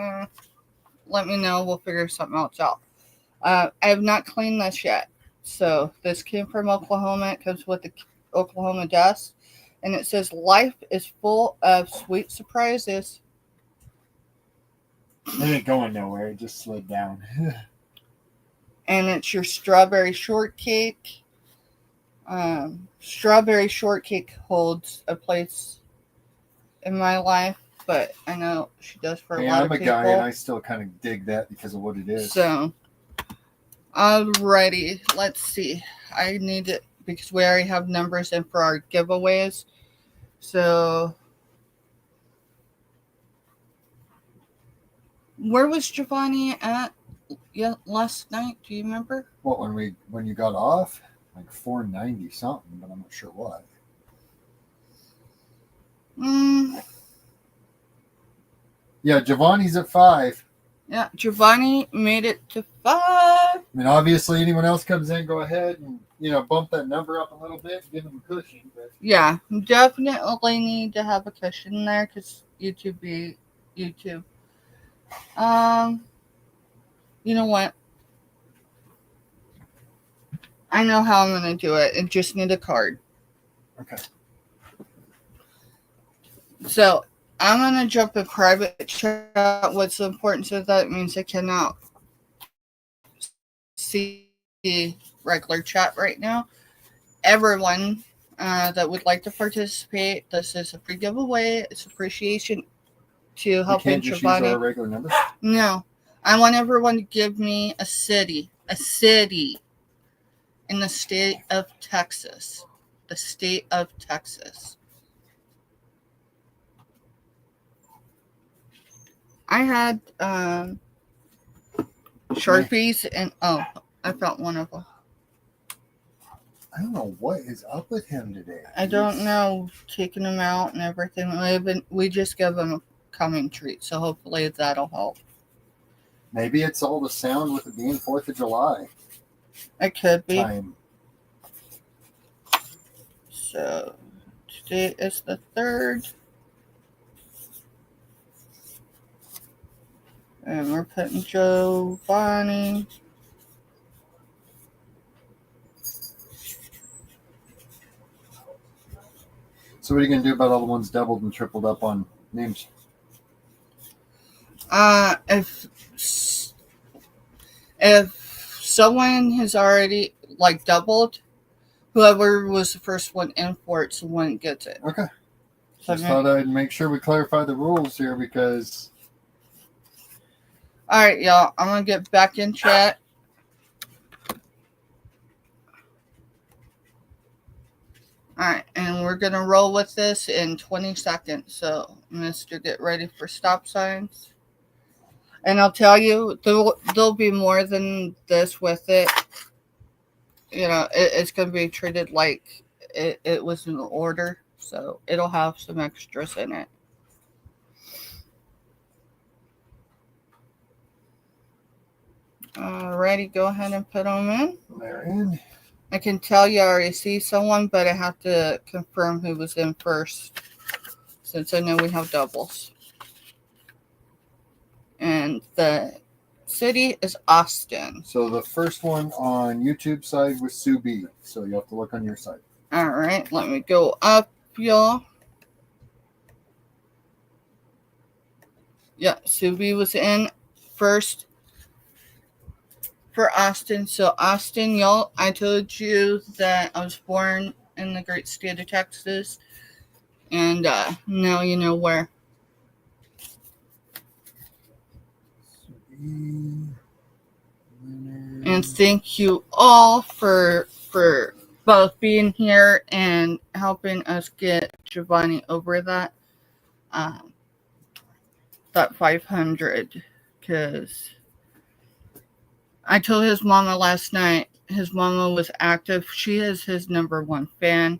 let me know. We'll figure something else out. I have not cleaned this yet, so this came from Oklahoma. It comes with the Oklahoma dust, and it says life is full of sweet surprises. It ain't going nowhere. It just slid down. And it's your strawberry shortcake. Strawberry shortcake holds a place in my life, but I know she does for a lot of people. I'm a guy, and I still kind of dig that because of what it is. So, alrighty, let's see. I need it because we already have numbers in for our giveaways. So, where was Giovanni at last night? Do you remember? What, when you got off? Like 490 something, but I'm not sure what. Yeah, Giovanni's at 5. Yeah, Giovanni made it to 5. I mean, obviously, anyone else comes in, go ahead and bump that number up a little bit, give them a cushion. But yeah, definitely need to have a cushion there because YouTube be YouTube. You know what? I know how I'm gonna do it. I just need a card. Okay. So I'm gonna jump in private chat. What's the importance of that? It means I cannot see regular chat right now. Everyone that would like to participate, this is a free giveaway. It's appreciation to We helping can't just use Giovanni. our regular number. No, I want everyone to give me a city in the state of Texas. The state of Texas. I had Sharpies and I found one of them. I don't know what is up with him today. I don't know, taking them out and everything. We just give them a coming treat, so hopefully that'll help. Maybe it's all the sound with it being 4th of July It could be. time. So today is the 3rd. And we're putting Giovanni. So what are you going to do about all the ones doubled and tripled up on names? If someone has already like doubled, whoever was the first one in for it's the one that gets it. Okay. So Just thought I'd make sure we clarify the rules here because... All right, y'all. I'm gonna get back in chat. All right, and we're gonna roll with this in 20 seconds. So, Mister, get ready for stop signs. And I'll tell you, there'll be more than this with it. You know, it's gonna be treated like it was an order, so it'll have some extras in it. Alrighty, go ahead and put them in. They're in. I can tell you I already see someone, but I have to confirm who was in first since I know we have doubles. And the city is Austin. So the first one on YouTube side was Sue B. So you have to look on your side. All right, let me go up, y'all. Yeah, Subi was in first for Austin. So Austin, y'all, I told you that I was born in the great state of Texas. And now you know where. And thank you all for both being here and helping us get Giovanni over that 500, because I told his mama last night. His mama was active. She is his number one fan.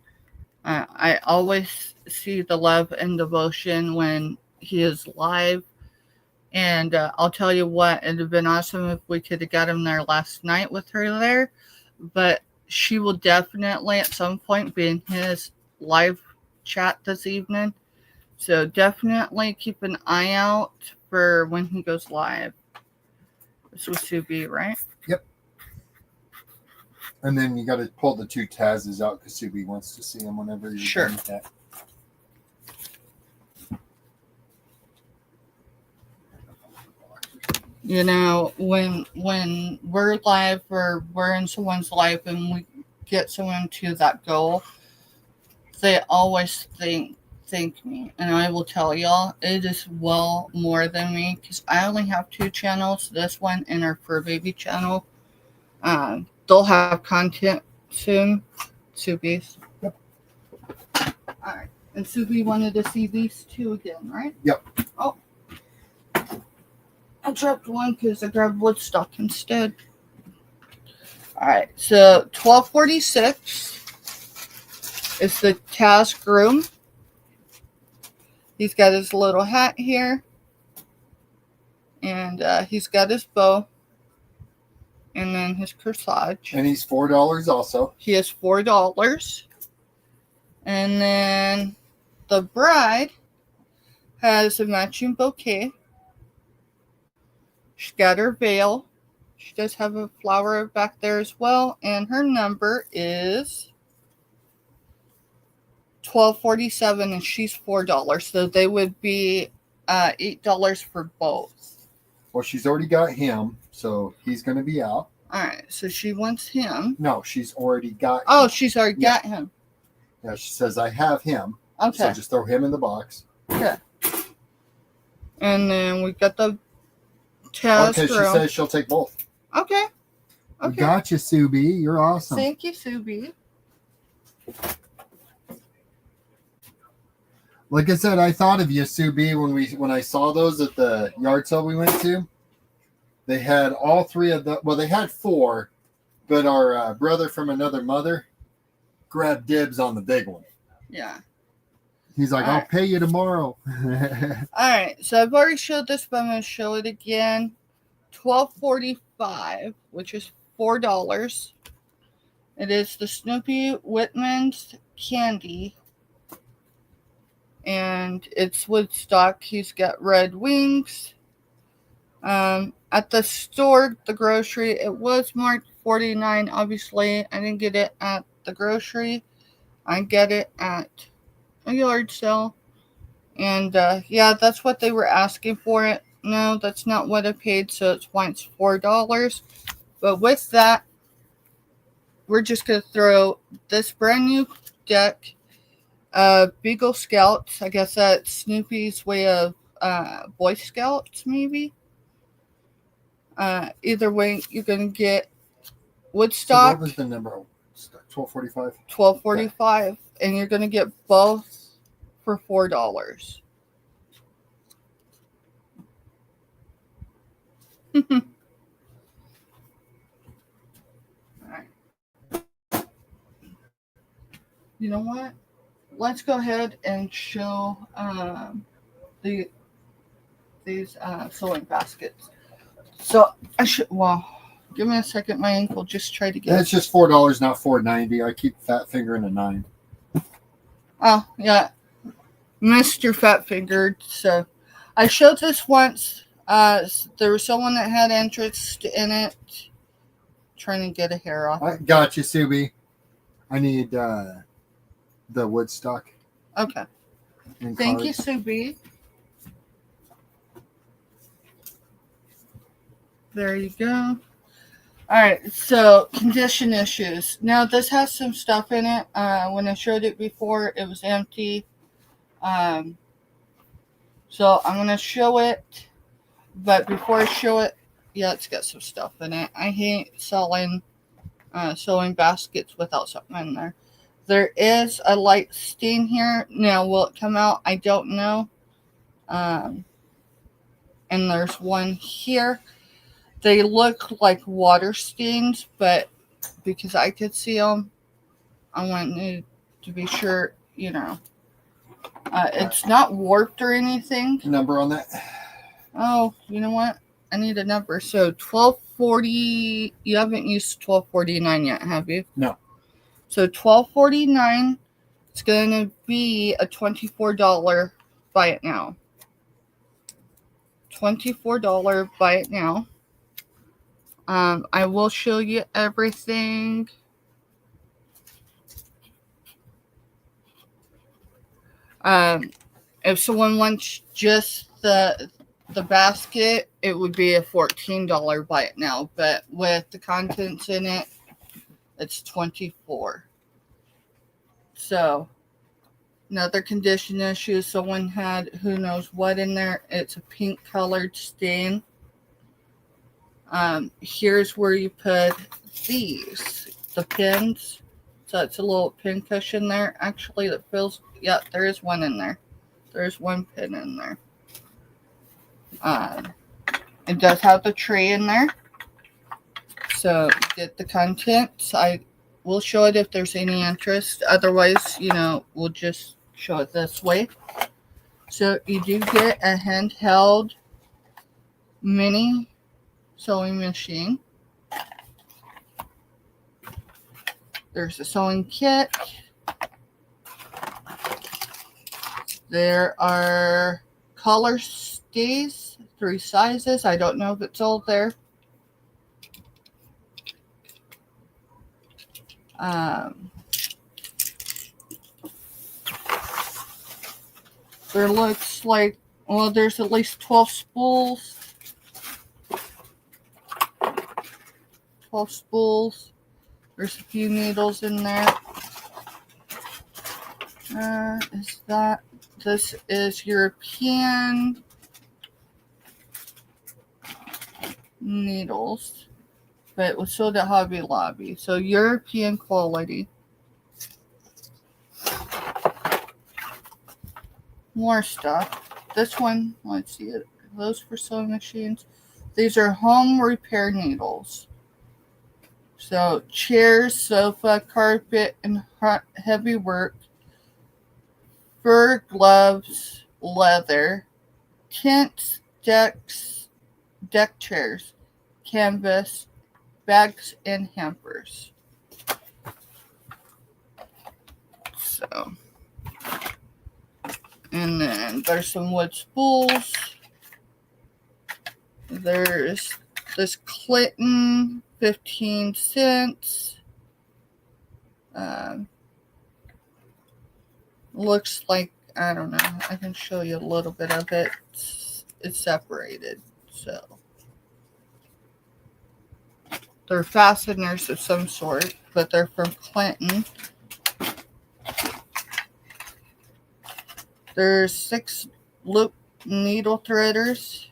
I always see the love and devotion when he is live. And I'll tell you what, it would have been awesome if we could have got him there last night with her there. But she will definitely at some point be in his live chat this evening. So definitely keep an eye out for when he goes live. This was Subi, right? Yep. And then you got to pull the two Tazes out because Subi wants to see them whenever you're Sure. done with that. You know, when we're live or we're in someone's life and we get someone to that goal, they always thank me. And I will tell y'all, it is well more than me because I only have 2 channels, this one and our fur baby channel. They'll have content soon. Subi's. Yep. Alright. And Subi wanted to see these 2 again, right? Yep. Oh. I dropped one because I grabbed Woodstock instead. Alright, so 1246 is the Taz groom. He's got his little hat here. And he's got his bow. And then his corsage. And he's $4 also. He is $4. And then the bride has a matching bouquet. She's got her veil. She does have a flower back there as well. And her number is $12.47 and she's $4. So they would be $8 for both. Well, she's already got him, so he's going to be out. All right, so she wants him. No, she's already got Oh, him. she's already got him. Yeah, she says, I have him. Okay. So just throw him in the box. Okay. And then we got the Taz Okay, she girl. says she'll take both. Okay. We Okay. got you, Subi. You're awesome. Thank you, Subi. Like I said, I thought of you, Subi, when I saw those at the yard sale we went to. They had all three of the. Well, they had four, but our brother from another mother grabbed dibs on the big one. Yeah. He's like, All I'll right. pay you tomorrow. All right. So I've already showed this, but I'm going to show it again. $12.45, which is $4. It is the Snoopy Whitman's candy. And it's Woodstock. He's got red wings. At the store, the grocery, it was marked $49. Obviously, I didn't get it at the grocery. I get it at a yard sale. And yeah, that's what they were asking for it. No, that's not what I paid, so it's why it's $4. But with that, we're just going to throw this brand new deck. Beagle Scouts. I guess that's Snoopy's way of Boy Scouts, maybe. Either way, you're going to get So Woodstock. what was the number? 1245? $12.45, and you're going to get both for $4. All right. You know what? Let's go ahead and show these sewing baskets. So I should. Well, give me a second. My ankle just tried to get. It's just $4, not $4.90. I keep fat fingering a 9. Oh yeah, Mr. Fat Fingered. So I showed this once. There was someone that had interest in it, trying to get a hair off. I got you, Subi. I need the Woodstock. Okay. And Thank you, cards. Subi. There you go. All right, so condition issues. Now, this has some stuff in it. When I showed it before, it was empty. So I'm going to show it. But before I show it, yeah, it's got some stuff in it. I hate selling sewing baskets without something in there. There is a light stain here. Now, will it come out? I don't know. And there's one here. They look like water stains, but because I could see them, I wanted to be sure, you know. It's not warped or anything. Number on that? Oh, you know what? I need a number. So 1240. You haven't used 1249 yet, have you? No. So 1249. It's going to be a $24 buy it now. $24 buy it now. I will show you everything. If someone wants just the basket, it would be a $14 buy it now. But with the contents in it, it's $24. So another condition issue. Someone had who knows what in there. It's a pink colored stain. Here's where you put these, the pins. So it's a little pin cushion there. Actually, that feels, yeah, there is one in there. There's one pin in there. It does have the tray in there. So get the contents. I will show it if there's any interest. Otherwise, you know, we'll just show it this way. So you do get a handheld mini sewing machine. There's a sewing kit. There are collar stays, 3 sizes. I don't know if it's all there. There looks like, well, there's at least 12 spools. 12 spools. There's a few needles in there. This is European needles, but it was sold at Hobby Lobby. So European quality. More stuff. This one, let's see it. Those for sewing machines. These are home repair needles. So chairs, sofa, carpet, and heavy work. Fur, gloves, leather, tents, decks, deck chairs, canvas, bags, and hampers. So, and then there's some wood spools. There's this Clinton, 15 cents. Looks like, I don't know, I can show you a little bit of it. It's separated, so. They're fasteners of some sort, but they're from Clinton. There's 6 loop needle threaders.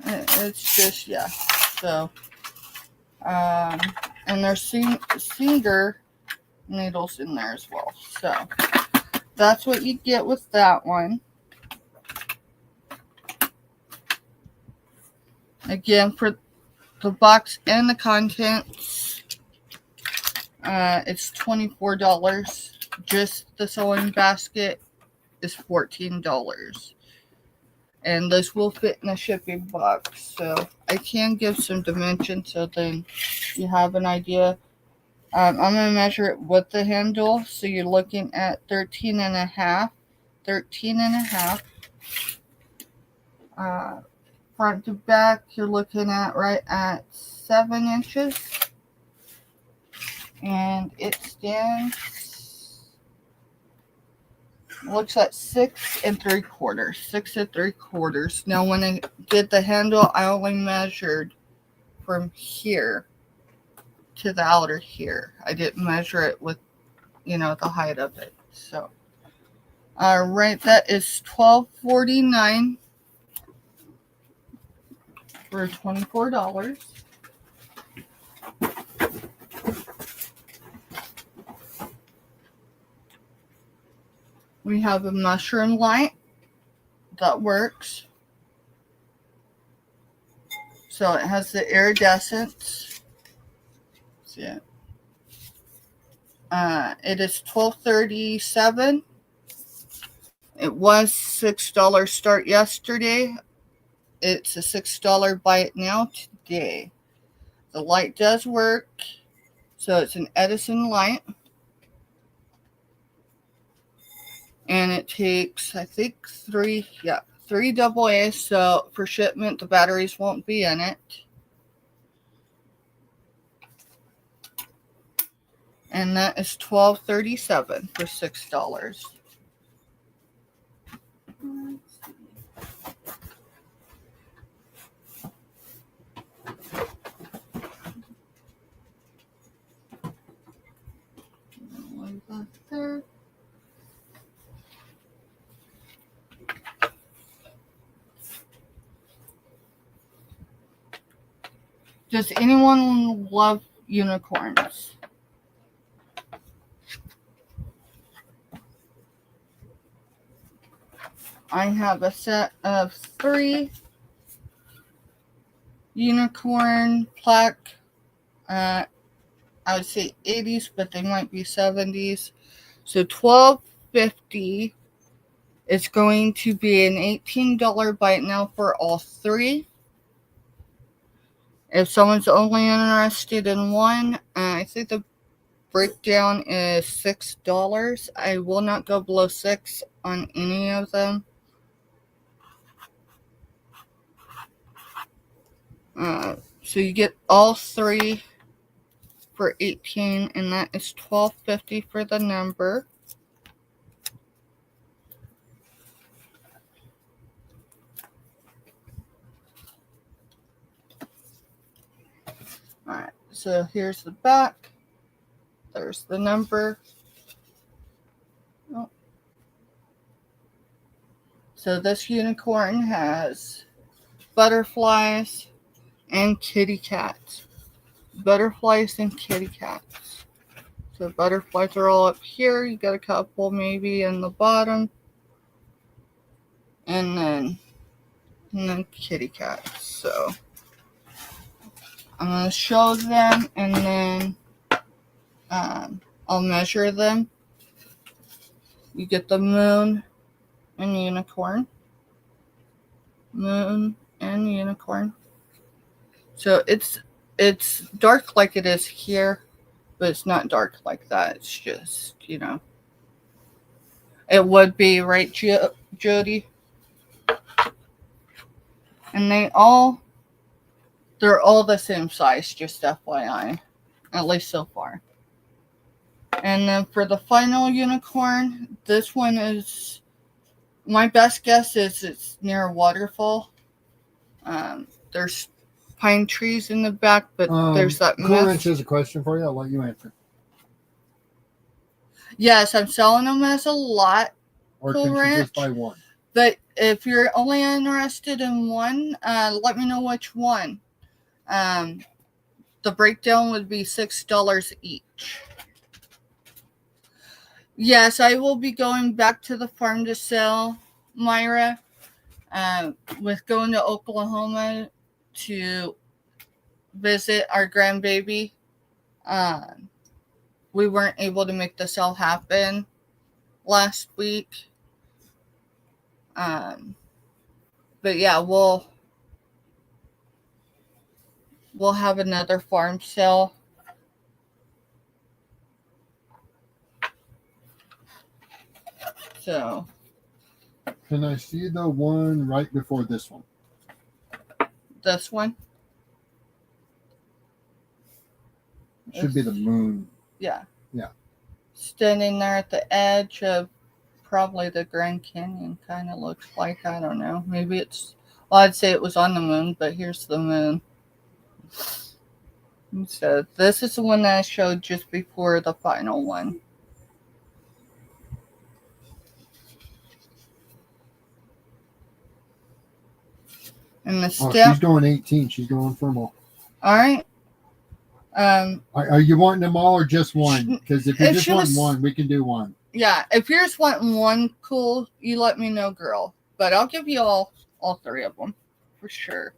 It's just, yeah. So, and there's Singer needles in there as well. So, that's what you get with that one. Again, for the box and the contents, it's $24. Just the sewing basket is $14. And this will fit in a shipping box. So I can give some dimensions so then you have an idea. I'm going to measure it with the handle. So you're looking at 13 and a half. 13 and a half. Front to back, you're looking at right at 7 inches. And it stands, looks at 6 3/4. 6 3/4. Now, when I did the handle, I only measured from here to the outer here. I didn't measure it with, the height of it. So, right, that is $12.49 for $24. We have a mushroom light that works. So it has the iridescence. See it? It is $12.37. It was $6 start yesterday. It's a $6 buy it now today. The light does work. So it's an Edison light. And it takes, I think, 3 AA. So for shipment, the batteries won't be in it. And that is $12.37 for $6. There. Does anyone love unicorns? I have a set of 3 unicorn plaque. I would say 80s, but they might be 70s. So $12.50 is going to be an $18 buy it now for all 3. If someone's only interested in one, I think the breakdown is $6. I will not go below 6 on any of them. So you get all 3 for 18, and that is $12.50 for the number. Alright, so here's the back. There's the number. Oh. So this unicorn has butterflies and kitty cats. Butterflies and kitty cats. So butterflies are all up here. You got a couple maybe in the bottom. And then kitty cats. So I'm going to show them, and then I'll measure them. You get the moon and unicorn. Moon and unicorn. So it's dark like it is here, but it's not dark like that. It's just, it would be, right, Jody? And they're all the same size, just FYI. At least so far. And then for the final unicorn, this one is, my best guess is it's near a waterfall. There's pine trees in the back, but there's that Cool Ranch has a question for you. I'll let you answer. Yes, I'm selling them as a lot. Or Cool can you Ranch. just buy one? But if you're only interested in one, let me know which one. The breakdown would be $6 each. Yes, I will be going back to the farm to sell, Myra. With going to Oklahoma to visit our grandbaby. We weren't able to make the sale happen last week. But yeah, we'll have another farm sale. So. Can I see the one right before this one? This one? It should be the moon. Yeah. Yeah. Standing there at the edge of probably the Grand Canyon, kind of looks like. I don't know. Maybe it's, well, I'd say it was on the moon, but here's the moon. So this is the one that I showed just before the final one. And the stem. She's going 18. She's going for them all. All right. Are you wanting them all or just one? Because if you if just she want was- one, we can do one. Yeah, if you're just wanting one, cool, you let me know, girl. But I'll give you all three of them for sure.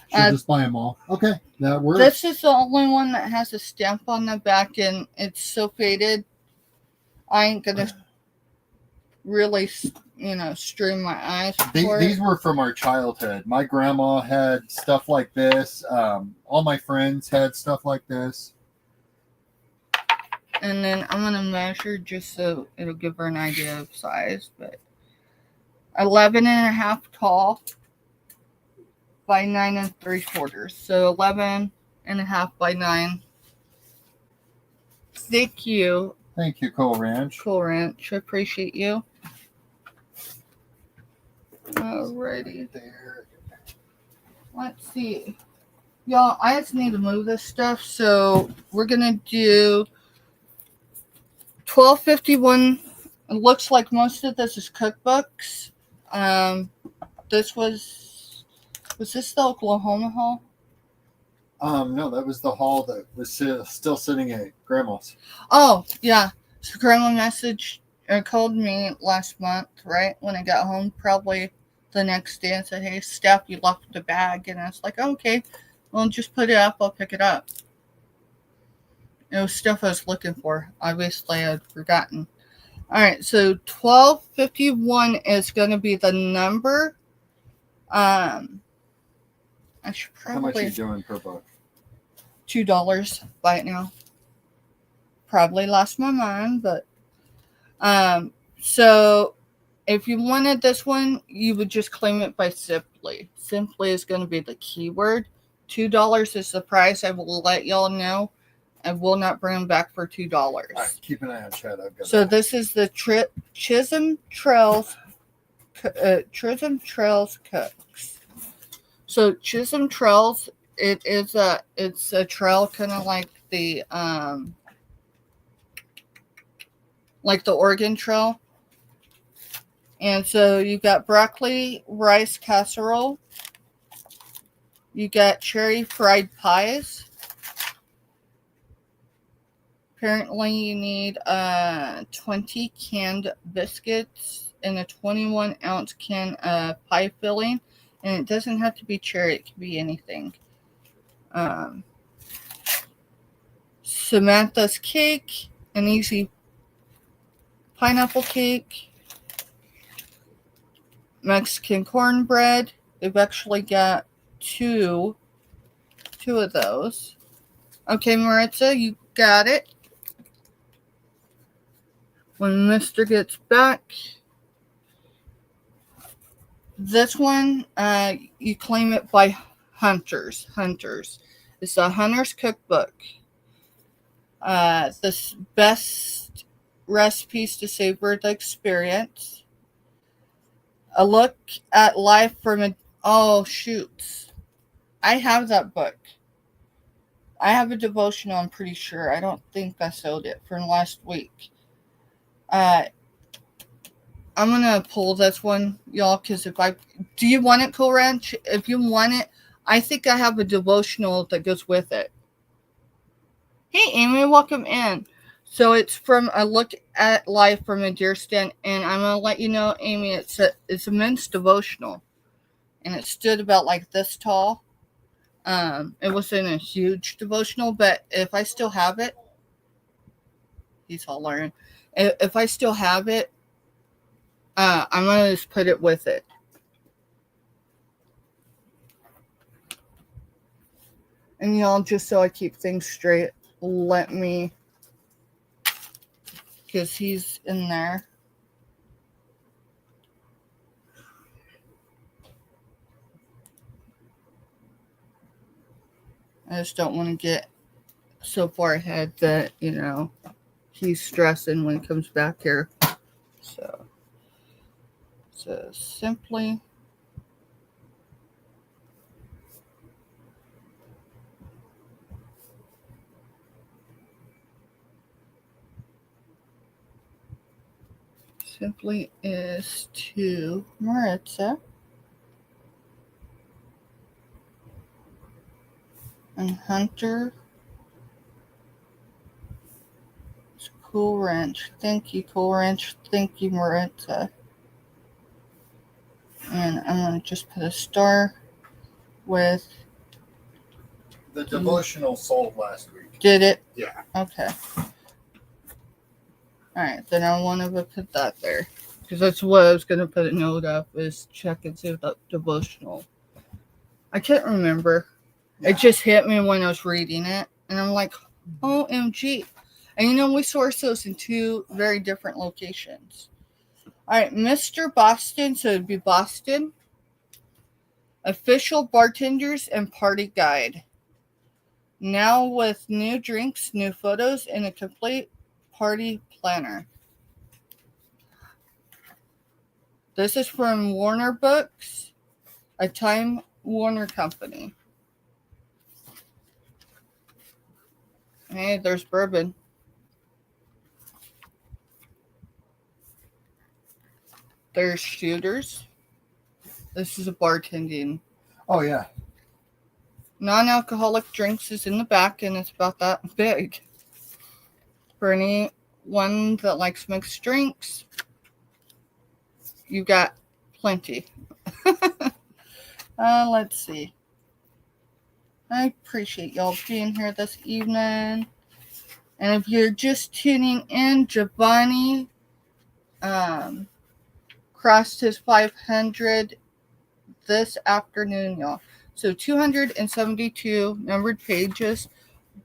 She'll just buy them all. Okay, that works. This is the only one that has a stamp on the back, and it's so faded. I ain't gonna really, strain my eyes for These it. were from our childhood. My grandma had stuff like this. All my friends had stuff like this. And then I'm gonna measure just so it'll give her an idea of size. But 11.5 tall by 9 3/4. So 11.5 by 9. Thank you. Thank you, Cool Ranch. Cool Ranch. I appreciate you. Alrighty. There. Let's see. Y'all, I just need to move this stuff. So we're going to do $12.51. It looks like most of this is cookbooks. This was this the Oklahoma haul? No, that was the haul that was still sitting at Grandma's. Oh, yeah. So Grandma called me last month, right? When I got home, probably the next day, and said, hey, Steph, you left the bag. And I was like, okay, well, just put it up. I'll pick it up. It was stuff I was looking for. Obviously, I'd forgotten. All right, so $12.51 is going to be the number. I should probably... How much are you doing per book? $2. Buy it now. Probably lost my mind, but... So... If you wanted this one, you would just claim it by Simply. Simply is going to be the keyword. $2 is the price. I will let y'all know I will not bring them back for $2. All right, keep an eye on chat. I've got So this is the Chisholm Trails Cooks. So Chisholm Trails, it's a trail kind of like the Oregon Trail. And so you got broccoli rice casserole. You got cherry fried pies. Apparently you need 20 canned biscuits and a 21-ounce can of pie filling. And it doesn't have to be cherry. It can be anything. Samantha's cake. An easy pineapple cake. Mexican cornbread. They've actually got two of those. Okay, Maritza, you got it. When Mr. gets back, this one, you claim it by Hunters. It's a Hunter's Cookbook. The best recipes to savor the experience. A look at life from a... Oh, shoots. I have that book. I have a devotional, I'm pretty sure. I don't think I sold it from last week. I'm going to pull this one, y'all, because do you want it, Cool Ranch? If you want it, I think I have a devotional that goes with it. Hey, Amy, welcome in. So it's from A Look at Life from a Deer Stand, and I'm going to let you know, Amy, it's a men's devotional, and it stood about like this tall. It wasn't a huge devotional, but if I still have it, he's all learning. If I still have it, I'm going to just put it with it. And y'all, just so I keep things straight, let me, because he's in there. I just don't want to get so far ahead that, he's stressing when he comes back here. So simply is to Maritza and Hunter. It's Cool Ranch. Thank you, Cool Ranch. Thank you, Maritza. And I'm going to just put a star with... The devotional sold last week. Did it? Yeah. Okay. Alright, then I want to put that there. Because that's what I was going to put a note of, is check and see about devotional. I can't remember. Yeah. It just hit me when I was reading it. And I'm like, OMG. And we source those in two very different locations. Alright, Mr. Boston, so it'd be Boston. Official Bartenders and Party Guide. Now with new drinks, new photos, and a complete party planner. This is from Warner Books, a Time Warner company. Hey, there's bourbon. There's shooters. This is a bartending. Oh, yeah. Non-alcoholic drinks is in the back, and it's about that big. For anyone that likes mixed drinks, you got plenty. Let's see. I appreciate y'all being here this evening. And if you're just tuning in, Giovanni crossed his 500 this afternoon, y'all. So 272 numbered pages.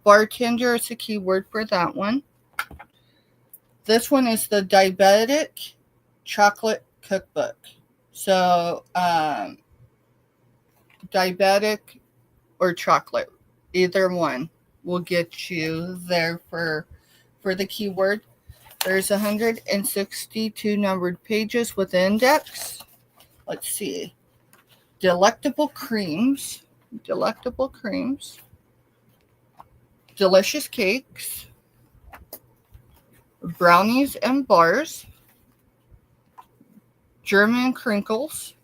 Bartender is the key word for that one. This one is the Diabetic Chocolate Cookbook. So, diabetic or chocolate, either one will get you there for the keyword. There's 162 numbered pages with the index. Let's see. Delectable creams. Delicious cakes. Brownies and bars. German crinkles.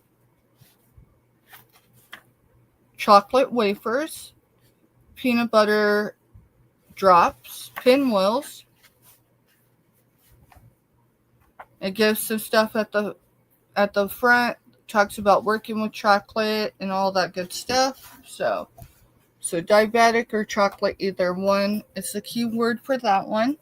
Chocolate wafers. Peanut butter drops. Pinwheels. It gives some stuff at the front. Talks about working with chocolate and all that good stuff. So diabetic or chocolate, either one is the keyword for that one.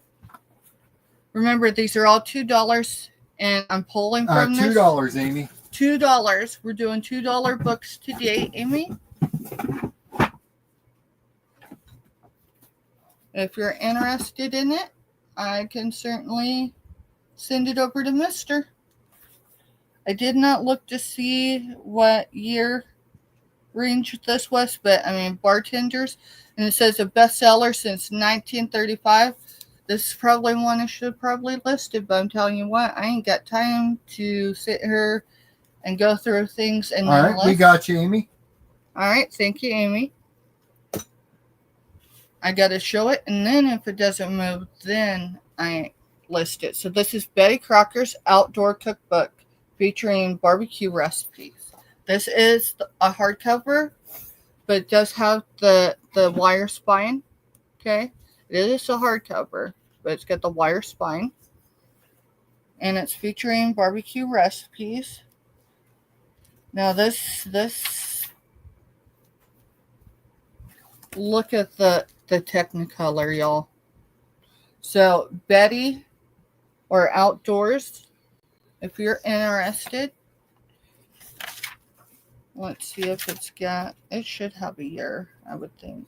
Remember, these are all $2, and I'm pulling from this. $2, Amy. $2. We're doing $2 books today, Amy. If you're interested in it, I can certainly send it over to Mister. I did not look to see what year range this was, but I mean, bartenders, and it says a bestseller since 1935. This is probably one I should have probably listed, but I'm telling you what, I ain't got time to sit here and go through things. And all right, we got you, Amy. All right, thank you, Amy. I got to show it, and then if it doesn't move, then I list it. So this is Betty Crocker's Outdoor Cookbook, featuring barbecue recipes. This is a hardcover, but it does have the wire spine. Okay, it is a hardcover, but it's got the wire spine, and it's featuring barbecue recipes. Now this look at the Technicolor, y'all. So Betty or Outdoors, if you're interested. Let's see if it's got, it should have a year, I would think.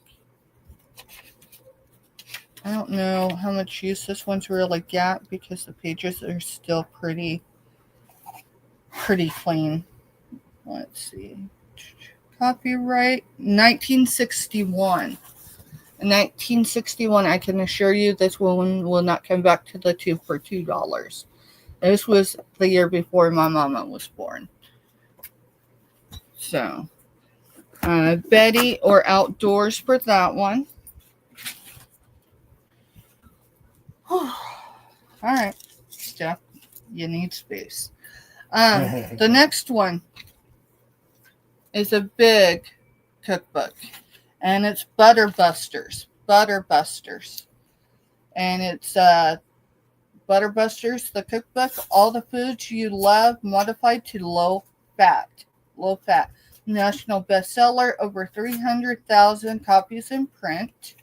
I don't know how much use this one's really got because the pages are still pretty clean. Let's see. Copyright 1961. In 1961, I can assure you this one will not come back to the tube for $2. This was the year before my mama was born. So, Betty or Outdoors for that one. All right, Steph, you need space. The next one is a big cookbook, and it's Butter Busters. And it's Butter Busters, the cookbook, all the foods you love modified to low fat. National bestseller, over 300,000 copies in print.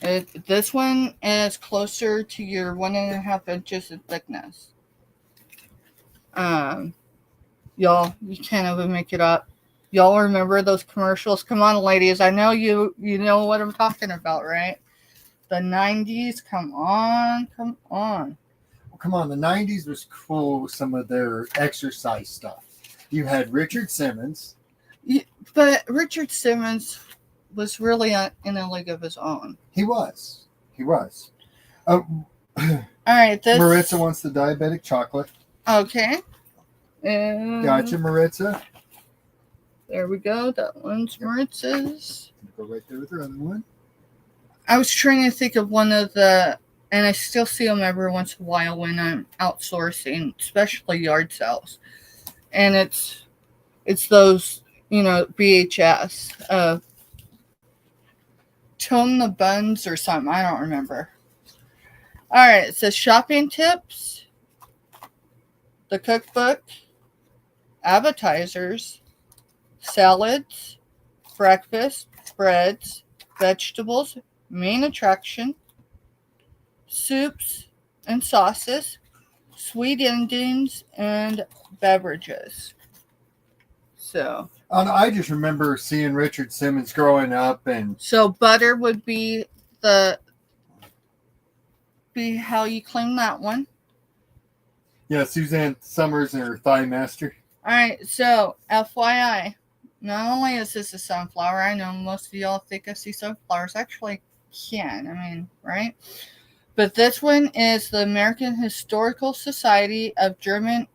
This one is closer to your 1.5 inches in thickness. Y'all, you can't even make it up. Y'all remember those commercials? Come on, ladies. I know you know what I'm talking about, right? The 90s. Come on. Well, come on. The 90s was cool with some of their exercise stuff. You had Richard Simmons. But Richard Simmons was really in a league of his own. He was. All right. Maritza wants the diabetic chocolate. Okay. And Gotcha, Maritza. There we go. That one's Maritza's. Go right there with her other one. I was trying to think of one of the, and I still see them every once in a while when I'm outsourcing, especially yard sales. And it's those, VHS. Tone the Buns or something. I don't remember. All right. It says shopping tips, the cookbook, appetizers, salads, breakfast, breads, vegetables, main attraction, soups and sauces, sweet endings, and beverages. So I just remember seeing Richard Simmons growing up, and so butter would be how you claim that one. Yeah, Suzanne Summers and her Thigh Master. All right, so FYI, Not only is this a sunflower, I know most of y'all think I see sunflowers. Actually, can. I mean, right? But this one is the American Historical Society of Germans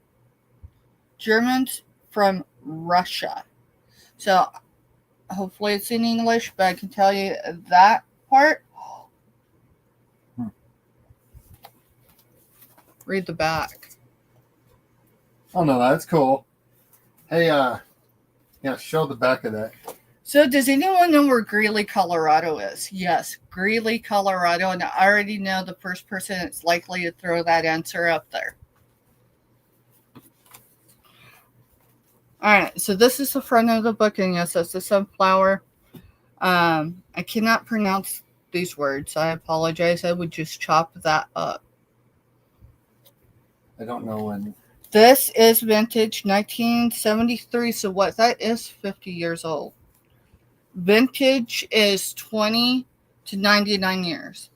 from Russia. So hopefully it's in English, but I can tell you that part. Read the back. Oh no, that's cool. Hey, yeah, show the back of that. So does anyone know where Greeley, Colorado is? Yes, Greeley, Colorado, and I already know the first person that's likely to throw that answer up there. All right, so this is the front of the book, and yes, that's the sunflower. I cannot pronounce these words. I apologize. I would just chop that up. I don't know when. This is vintage 1973, so what that is 50 years old. Vintage is 20 to 99 years.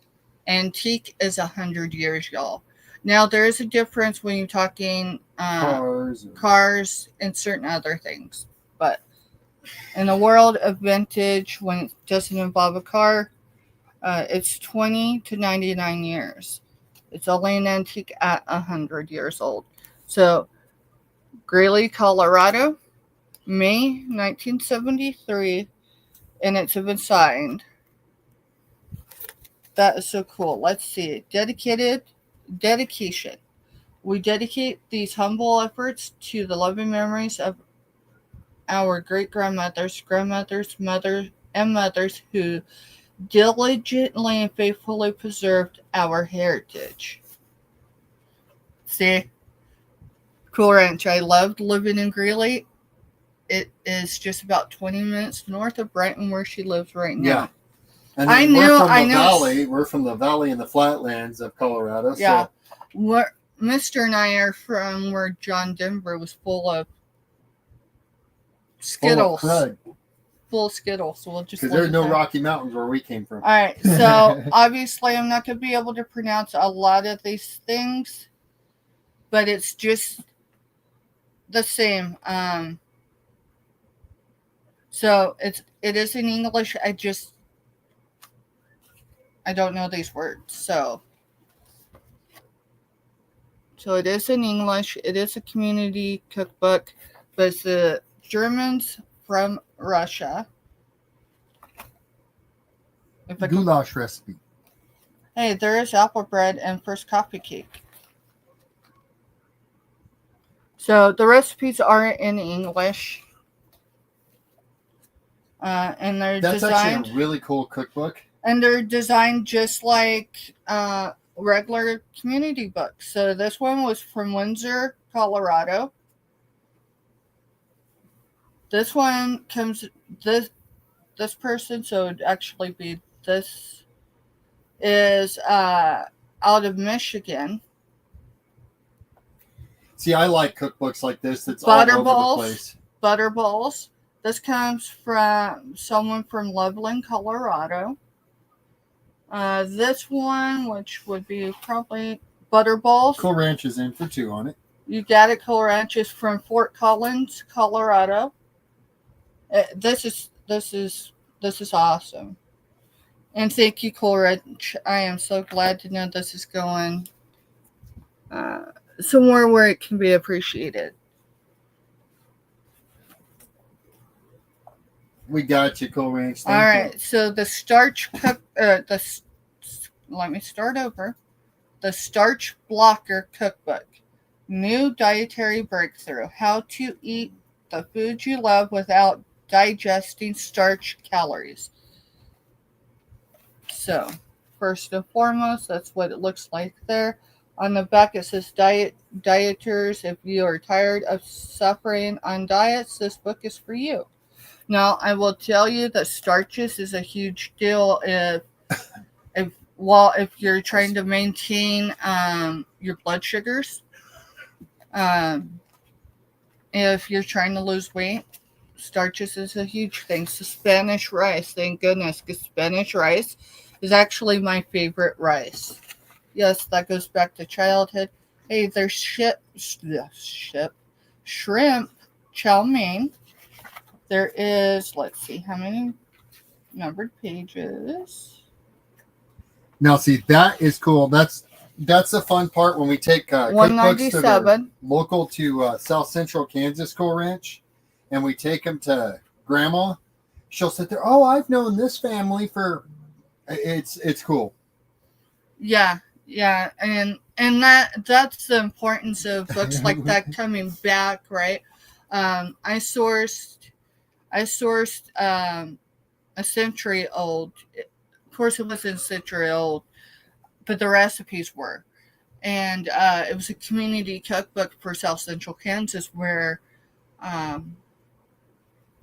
Antique is 100 years, y'all. Now, there is a difference when you're talking cars and certain other things. But in the world of vintage, when it doesn't involve a car, it's 20 to 99 years. It's only an antique at 100 years old. So, Greeley, Colorado, May 1973, and it's been signed. That is so cool. Let's see. Dedication. We dedicate these humble efforts to the loving memories of our great-grandmothers, grandmothers, mothers, and mothers who diligently and faithfully preserved our heritage. See? Cool Ranch. I loved living in Greeley. It is just about 20 minutes north of Brighton, where she lives right now. Yeah. And I we're from I the know. valley. We're from the valley and the flatlands of Colorado. Yeah. So. Mr. and I are from where John Denver was full of Skittles. Full of Skittles. So we'll just because there's no Rocky Mountains where we came from. All right. So obviously I'm not going to be able to pronounce a lot of these things, but it's just the same. So it is in English. I don't know these words. So it is in English. It is a community cookbook, but it's the Germans from Russia. Goulash recipe. Hey, there is apple bread and first coffee cake. So the recipes are in English. And That's actually a really cool cookbook. And they're designed just like regular community books. So this one was from Windsor, Colorado. This one comes this person, so it'd actually be this is out of Michigan. See, I like cookbooks like this. That's all over the place. Butterballs. This comes from someone from Loveland, Colorado. This one, which would be probably Butterballs. Cool Ranch is in for 2 on it. You got it. Cool Ranch is from Fort Collins, Colorado. This is awesome. And thank you, Cool Ranch. I am so glad to know this is going somewhere where it can be appreciated. We got you, Cool Ranch. All right. So the starch cook. Let me start over. The Starch Blocker Cookbook. New dietary breakthrough. How to eat the food you love without digesting starch calories. So, first and foremost, that's what it looks like there. On the back, it says dieters. If you are tired of suffering on diets, this book is for you. Now, I will tell you that starches is a huge deal if you're trying to maintain your blood sugars. If you're trying to lose weight, starches is a huge thing. So Spanish rice, thank goodness, because Spanish rice is actually my favorite rice. Yes, that goes back to childhood. Hey, there's shrimp chow mein. There is, let's see, how many numbered pages? Now, see, that is cool. That's the fun part when we take cookbooks that are 197. local to South Central Kansas Cool Ranch, and we take them to Grandma. She'll sit there. Oh, I've known this family for. It's cool. Yeah, and that's the importance of books like that coming back, right? I sourced a century old. Of course, it wasn't a century old, but the recipes were, and it was a community cookbook for South Central Kansas where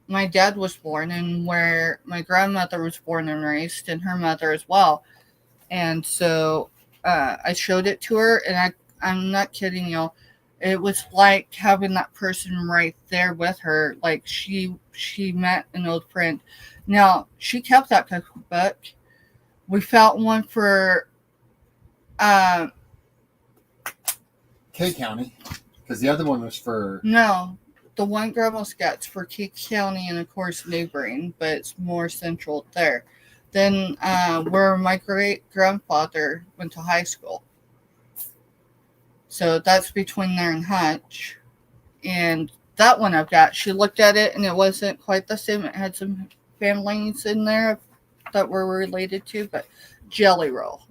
my dad was born and where my grandmother was born and raised, and her mother as well. And so I showed it to her, and I'm not kidding y'all. It was like having that person right there with her. Like she met an old friend. Now, she kept that cookbook. We found one for K County, because the other one was for. no, the one Grandma's gets for Key County and of course neighboring, but it's more central there. Then where my great grandfather went to high school. So that's between there and Hutch. And that one I've got, she looked at it and it wasn't quite the same. It had some families in there that were related to, but jelly roll,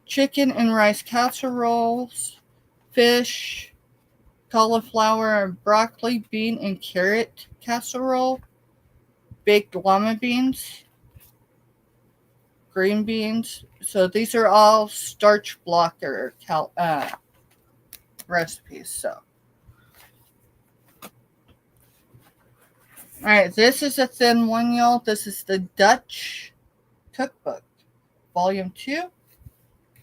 chicken and rice casseroles, fish, cauliflower and broccoli, bean and carrot casserole, baked llama beans, green beans. So these are all starch blocker recipes. So, all right, this is a thin one, y'all. This is the Dutch Cookbook, Volume 2.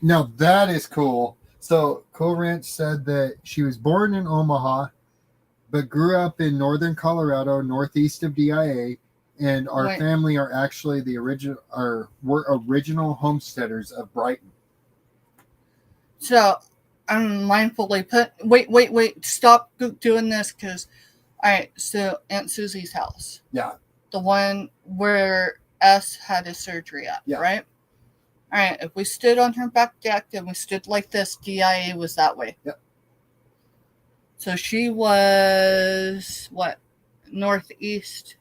Now that is cool. So Cool Ranch said that she was born in Omaha, but grew up in northern Colorado, northeast of DIA. And our family are actually we're original homesteaders of Brighton. So I'm mindfully wait, stop doing this because, all right, so Aunt Susie's house. Yeah. The one where S had his surgery at, right? All right, if we stood on her back deck and we stood like this, DIA was that way. Yep. So she was, northeast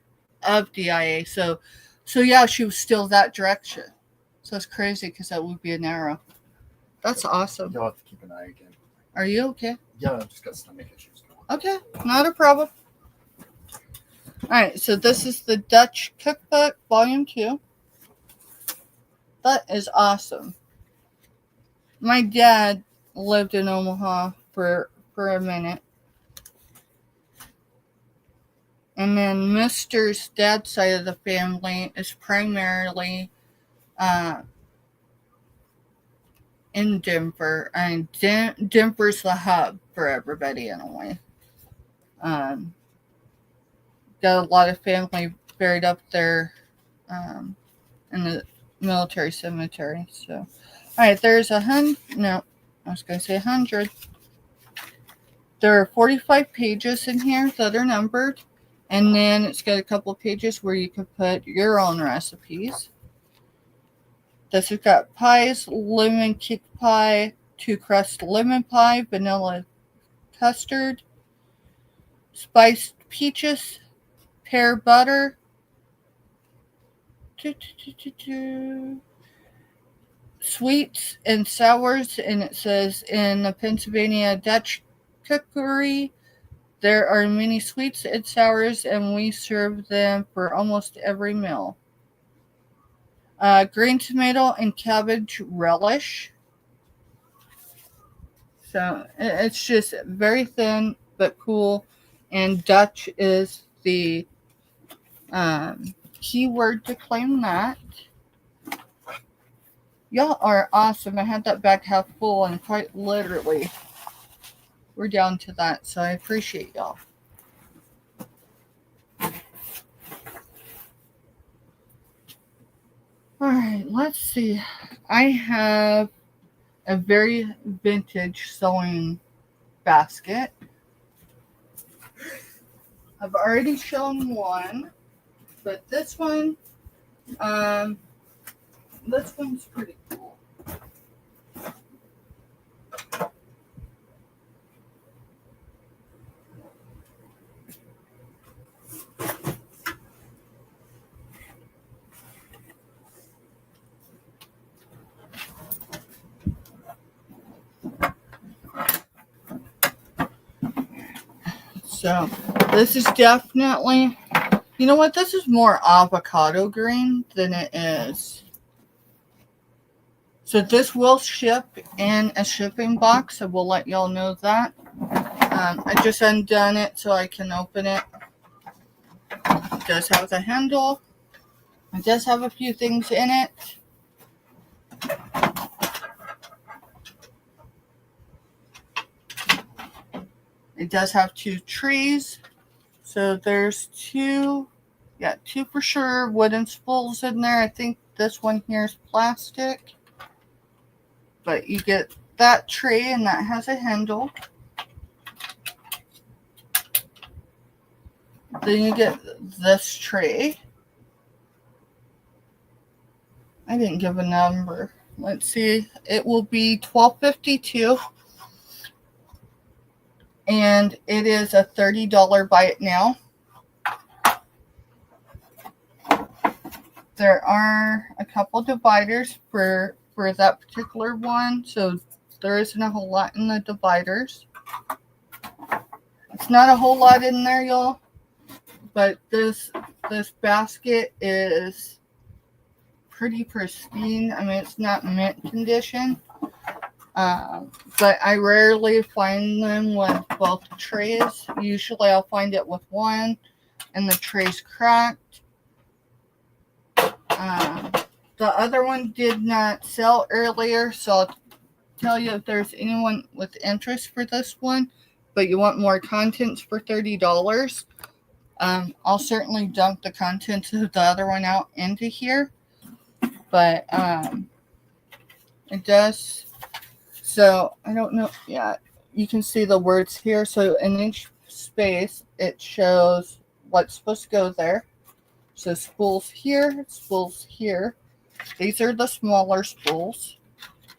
of DIA. So yeah, she was still that direction. So it's crazy because that would be an arrow. That's awesome. You'll have to keep an eye again. Are you okay? Yeah, I've just got stomach issues. Okay, not a problem. All right, so this is the Dutch Cookbook, Volume 2. That is awesome. My dad lived in Omaha for a minute. And then Mr.'s dad's side of the family is primarily in Denver. And Denver's the hub for everybody in a way. Got a lot of family buried up there in the military cemetery. So, all right, there's 100. No, I was going to say 100. There are 45 pages in here that are numbered. And then it's got a couple of pages where you can put your own recipes. This has got pies, lemon cake pie, 2-crust lemon pie, vanilla custard, spiced peaches, pear butter, sweets and sours. And it says in the Pennsylvania Dutch Cookery, there are many sweets and sours, and we serve them for almost every meal. Green tomato and cabbage relish. So it's just very thin but cool. And Dutch is the keyword to claim that. Y'all are awesome. I had that bag half full, and quite literally we're down to that, so I appreciate y'all. All right, let's see. I have a very vintage sewing basket. I've already shown one, but this one's pretty cool. So this is definitely, you know what, this is more avocado green than it is. So this will ship in a shipping box. I will let y'all know that. I just undone it so I can open it. It does have the handle. It does have a few things in it. It does have 2 trees. So there's 2 for sure wooden spools in there. I think this one here is plastic. But you get that tray, and that has a handle. Then you get this tray. I didn't give a number. Let's see. It will be $12.52. And it is a $30 buy it now. There are a couple dividers for that particular one, so there isn't a whole lot in the dividers. It's not a whole lot in there, y'all, but this basket is pretty pristine. I mean, it's not mint condition, but I rarely find them with both trays. Usually I'll find it with one and the tray's cracked. The other one did not sell earlier, so I'll tell you if there's anyone with interest for this one, but you want more contents for $30. I'll certainly dump the contents of the other one out into here, but it does. So I don't know. Yeah, you can see the words here. So in each space, it shows what's supposed to go there. So spools here, spools here. These are the smaller spools.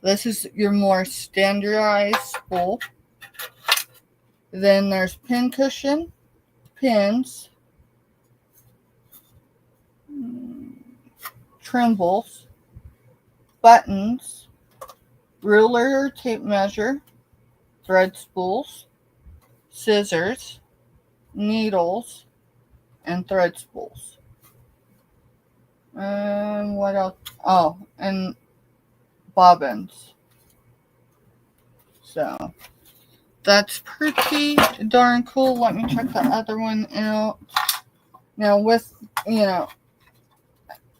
This is your more standardized spool. Then there's pin cushion, pins, trembles, buttons, ruler or tape measure, thread spools, scissors, needles, and thread spools. What else? Oh, and bobbins. So that's pretty darn cool. Let me check the other one out. Now with, I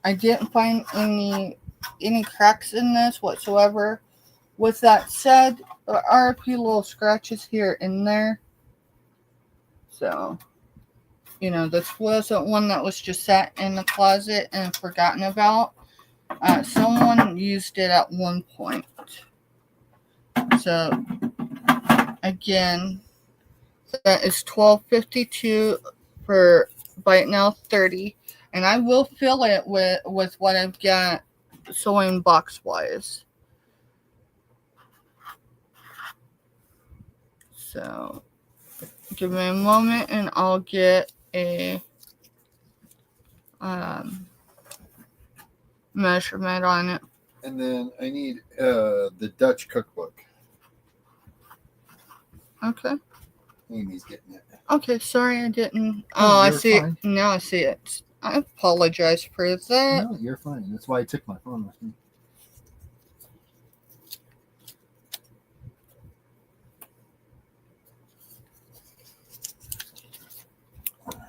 didn't find any cracks in this whatsoever. With that said, there are a few little scratches here and there. So, this wasn't one that was just sat in the closet and forgotten about. Someone used it at one point. So, again, that is $12.52 for Buy It Now 30. And I will fill it with what I've got sewing box wise. So, give me a moment and I'll get a measurement on it. And then I need the Dutch cookbook. Okay. Amy's getting it. Okay, sorry I didn't. Oh, I see fine. it. Now I see it. I apologize for that. No, you're fine. That's why I took my phone with me.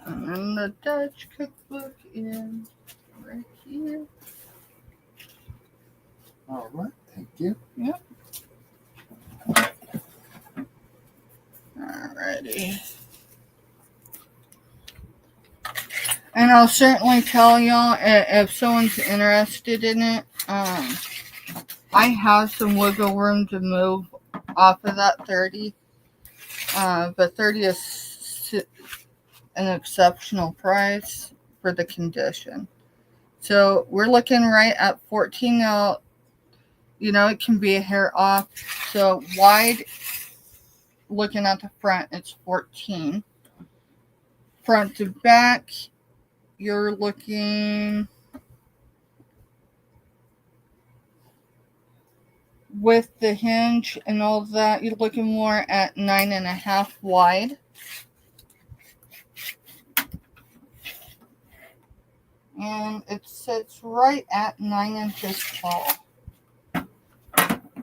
And then the Dutch cookbook is right here. All right. Thank you. Yep. Alrighty. And I'll certainly tell y'all if someone's interested in it. I have some wiggle room to move off of that 30. But 30 is an exceptional price for the condition. So we're looking right at 14 now. You know, it can be a hair off. So wide, looking at the front, it's 14. Front to back, you're looking with the hinge and all that, you're looking more at 9.5 wide. And it sits right at 9 inches tall.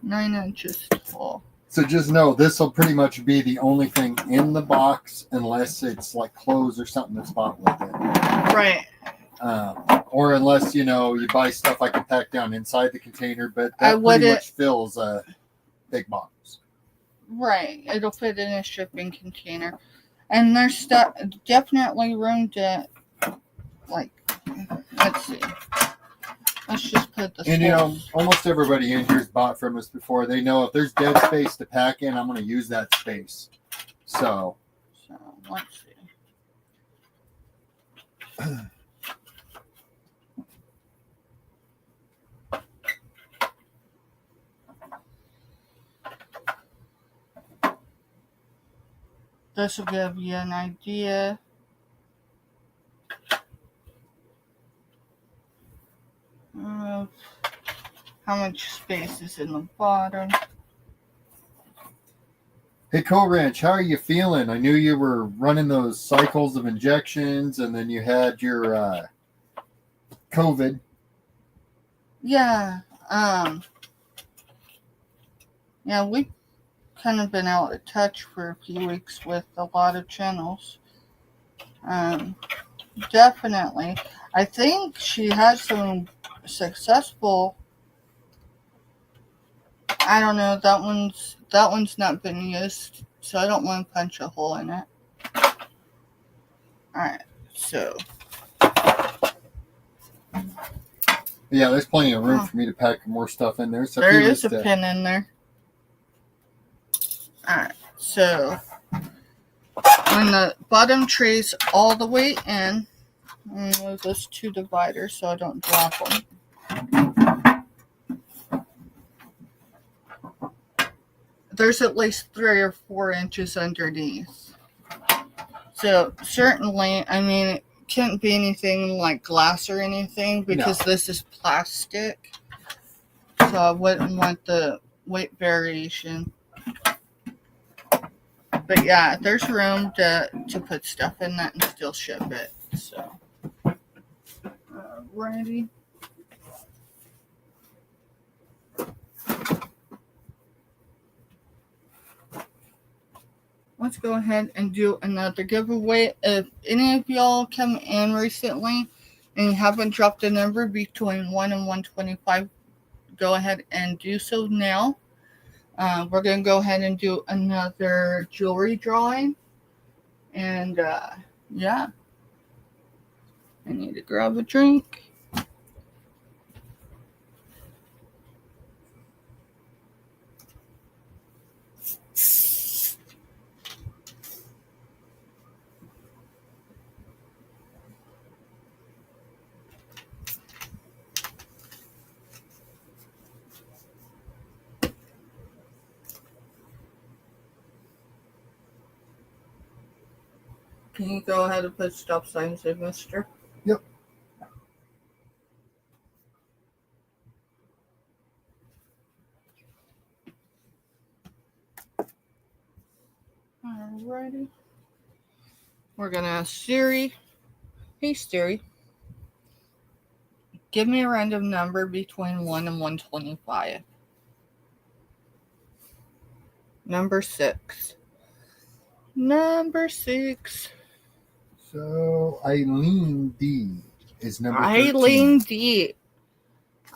9 inches tall. So just know this will pretty much be the only thing in the box unless it's like clothes or something that's bought with it. Right. Or unless, you know, you buy stuff I can pack down inside the container, but I that pretty wouldn't- much fills a big box. Right. It'll fit in a shipping container. And there's stuff, definitely room to, like, let's see. Let's just put the And, you know, spoons. almost everybody in here's bought from us before. They know if there's dead space to pack in, I'm going to use that space. So, Let's see. This will give you an idea. Of how much space is in the bottom. hey, Co-Ranch, how are you feeling? I knew you were running those cycles of injections and then you had your COVID. Yeah. Yeah, we've kind of been out of touch for a few weeks with a lot of channels. Definitely. I think she had some successful. I don't know. That one's not been used, so I don't want to punch a hole in it. All right. So. Yeah, there's plenty of room for me to pack more stuff in there. So There if you is a missed pin in there. Alright, so when the bottom trays all the way in, I'm going to move those two dividers so I don't drop them. There's at least 3 or 4 inches underneath. So certainly, I mean, it can't be anything like glass or anything because this is plastic. So I wouldn't want the weight variation. But yeah, there's room to put stuff in that and still ship it. So, alrighty. Let's go ahead and do another giveaway. If any of y'all come in recently and you haven't dropped a number between 1 and 125, go ahead and do so now. We're going to go ahead and do another jewelry drawing. And, yeah. I need to grab a drink. Can you go ahead and put stop signs in, mister? Yep. Alrighty. We're going to ask Siri. Hey, Siri. Give me a random number between 1 and 125. Number 6. Number 6. So Eileen D is number 13. Eileen D.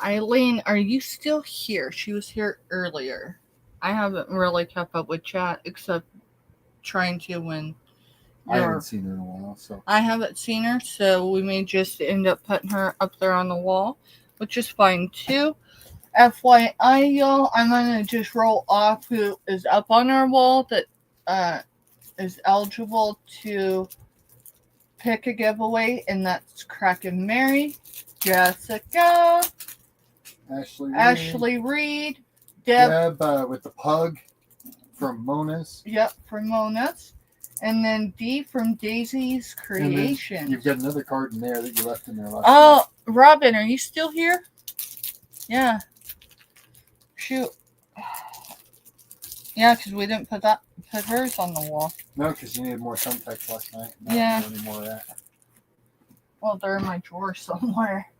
Eileen, are you still here? She was here earlier. I haven't really kept up with chat except trying to when I haven't seen her in a while, so I haven't seen her, so we may just end up putting her up there on the wall, which is fine too. FYI, y'all, I'm gonna just roll off who is up on our wall that is eligible to pick a giveaway, and that's Kraken Mary, Jessica, Ashley Reed, Deb, with the pug from Mona's. Yep, from Mona's. And then D from Daisy's Creation. You've got another card in there that you left in there last night. Robin, are you still here? Yeah. Shoot. Yeah, because we didn't put hers on the wall. No, because you needed more thumbtacks last night. Yeah. Any more of that. Well, they're in my drawer somewhere.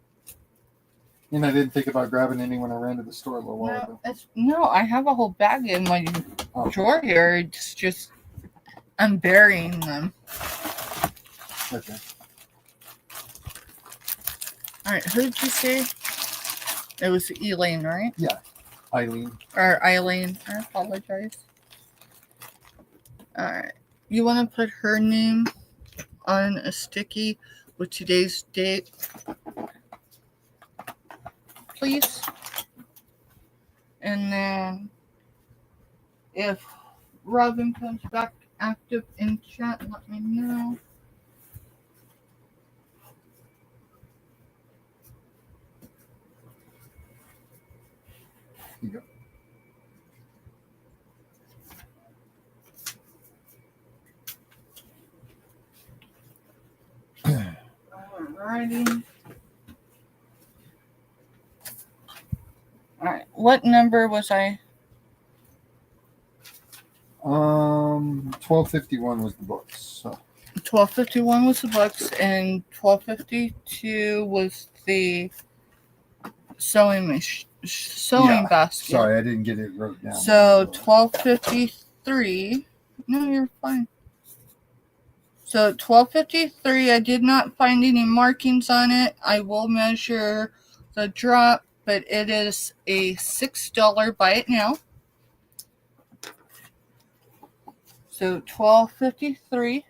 And I didn't think about grabbing any when I ran to the store a little while ago. No, I have a whole bag in my drawer here. It's just, I'm burying them. Okay. All right, who did you say? It was Elaine, right? Yeah, Eileen. Or Eileen. I apologize. All right. You want to put her name on a sticky with today's date, please? And then if Robin comes back active in chat, let me know. Here you go. Alrighty. Alright, what number was I? 1251 was the books. So 1251 was the books, and 1252 was the sewing basket. Sorry, I didn't get it wrote down. So 1253. No, you're fine. So 1253, I did not find any markings on it. I will measure the drop, but it is a $6 buy it now. So 1253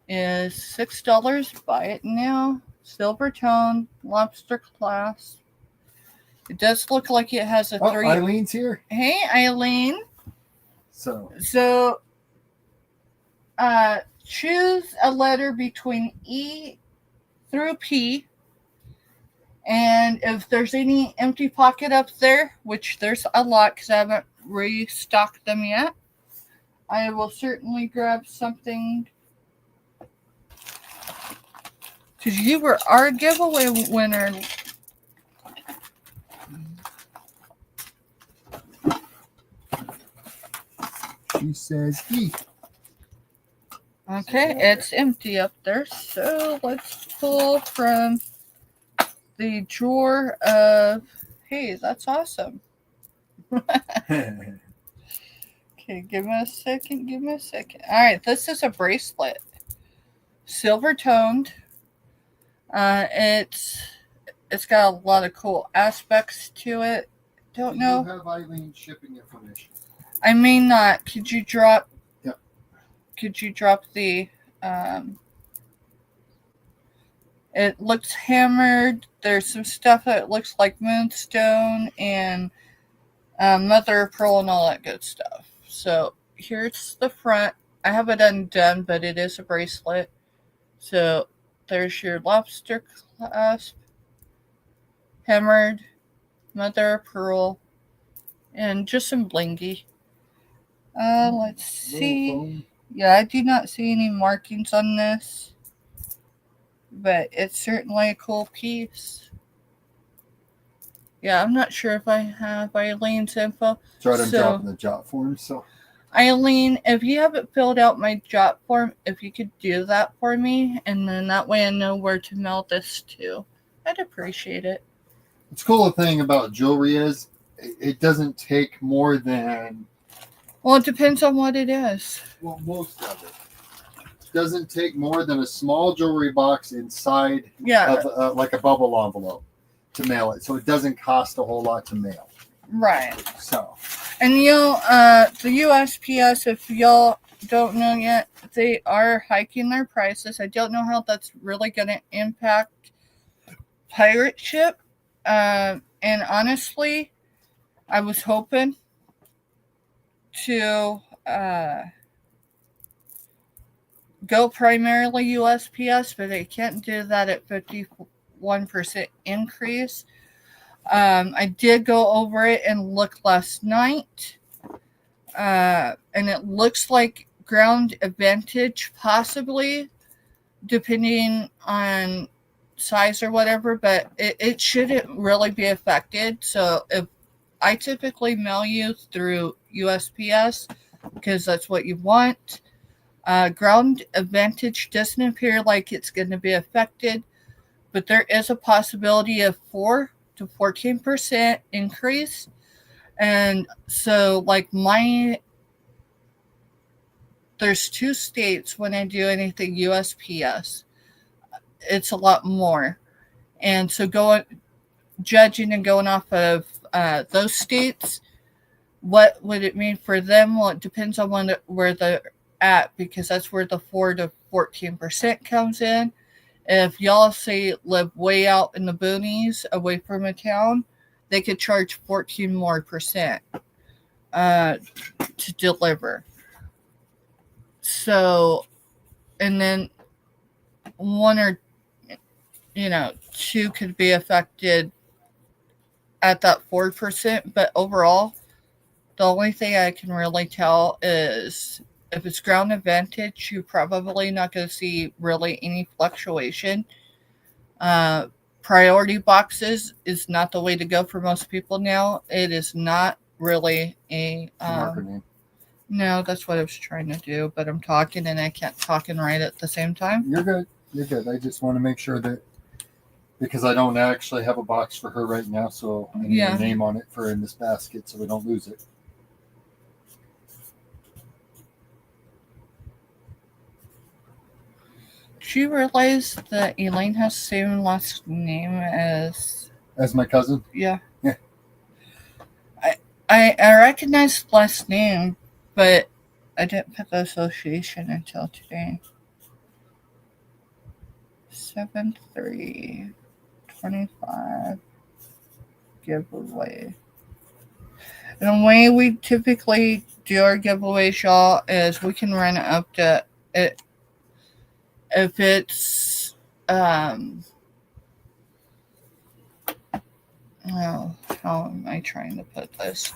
is $6 buy it now. Silver tone, lobster clasp. It does look like it has a 3. Eileen's here. Hey, Eileen. So choose a letter between E through P. And if there's any empty pocket up there, which there's a lot because I haven't restocked them yet, I will certainly grab something. Because you were our giveaway winner. She says E. Okay, it's empty up there. So let's pull from the drawer of, hey, that's awesome. Okay, give me a second. All right, this is a bracelet. Silver toned. It's got a lot of cool aspects to it. Don't know. You have Eileen's shipping information. I may not. Could you drop? Yep. Could you drop the? It looks hammered. There's some stuff that looks like moonstone and mother of pearl and all that good stuff. So here's the front. I have it undone, but it is a bracelet. So there's your lobster clasp, hammered, mother of pearl, and just some blingy. Let's see. Yeah, I do not see any markings on this, but it's certainly a cool piece. Yeah, I'm not sure if I have Eileen's info. Tried on dropping the jot form. So Eileen, if you haven't filled out my jot form, if you could do that for me, and then that way I know where to mail this to, I'd appreciate it. What's cool thing about jewelry is it doesn't take more than. Well, it depends on what it is. Well, most of it doesn't take more than a small jewelry box inside of like a bubble envelope to mail it. So it doesn't cost a whole lot to mail. Right. So. And the USPS, if y'all don't know yet, they are hiking their prices. I don't know how that's really going to impact pirate ship. And honestly, I was hoping go primarily USPS, but they can't do that at 51% increase. I did go over it and look last night, and it looks like ground advantage possibly, depending on size or whatever, but it shouldn't really be affected. So if I typically mail you through USPS because that's what you want. Ground advantage doesn't appear like it's going to be affected, but there is a possibility of 4 to 14% increase. And so, like, there's 2 states when I do anything USPS, it's a lot more. And so, judging and going off of those states, what would it mean for them? Well, it depends on where they're at, because that's where the 4 to 14% comes in. If y'all say live way out in the boonies away from a town, they could charge 14% more to deliver. So, and then 1 or 2 could be affected at that 4%, but overall, the only thing I can really tell is if it's ground advantage, you're probably not going to see really any fluctuation. Priority boxes is not the way to go for most people now. It is not really a Marketing. No, that's what I was trying to do, but I'm talking and I can't talk and write at the same time. You're good. You're good. I just want to make sure that, because I don't actually have a box for her right now, so I need a name on it for in this basket so we don't lose it. Do you realize that Elaine has the same last name as my cousin? Yeah. Yeah. I recognize the last name, but I didn't put the association until today. 7/3/25 giveaway. And the way we typically do our giveaways, y'all, is we can run it up to it. If it's how am I trying to put this?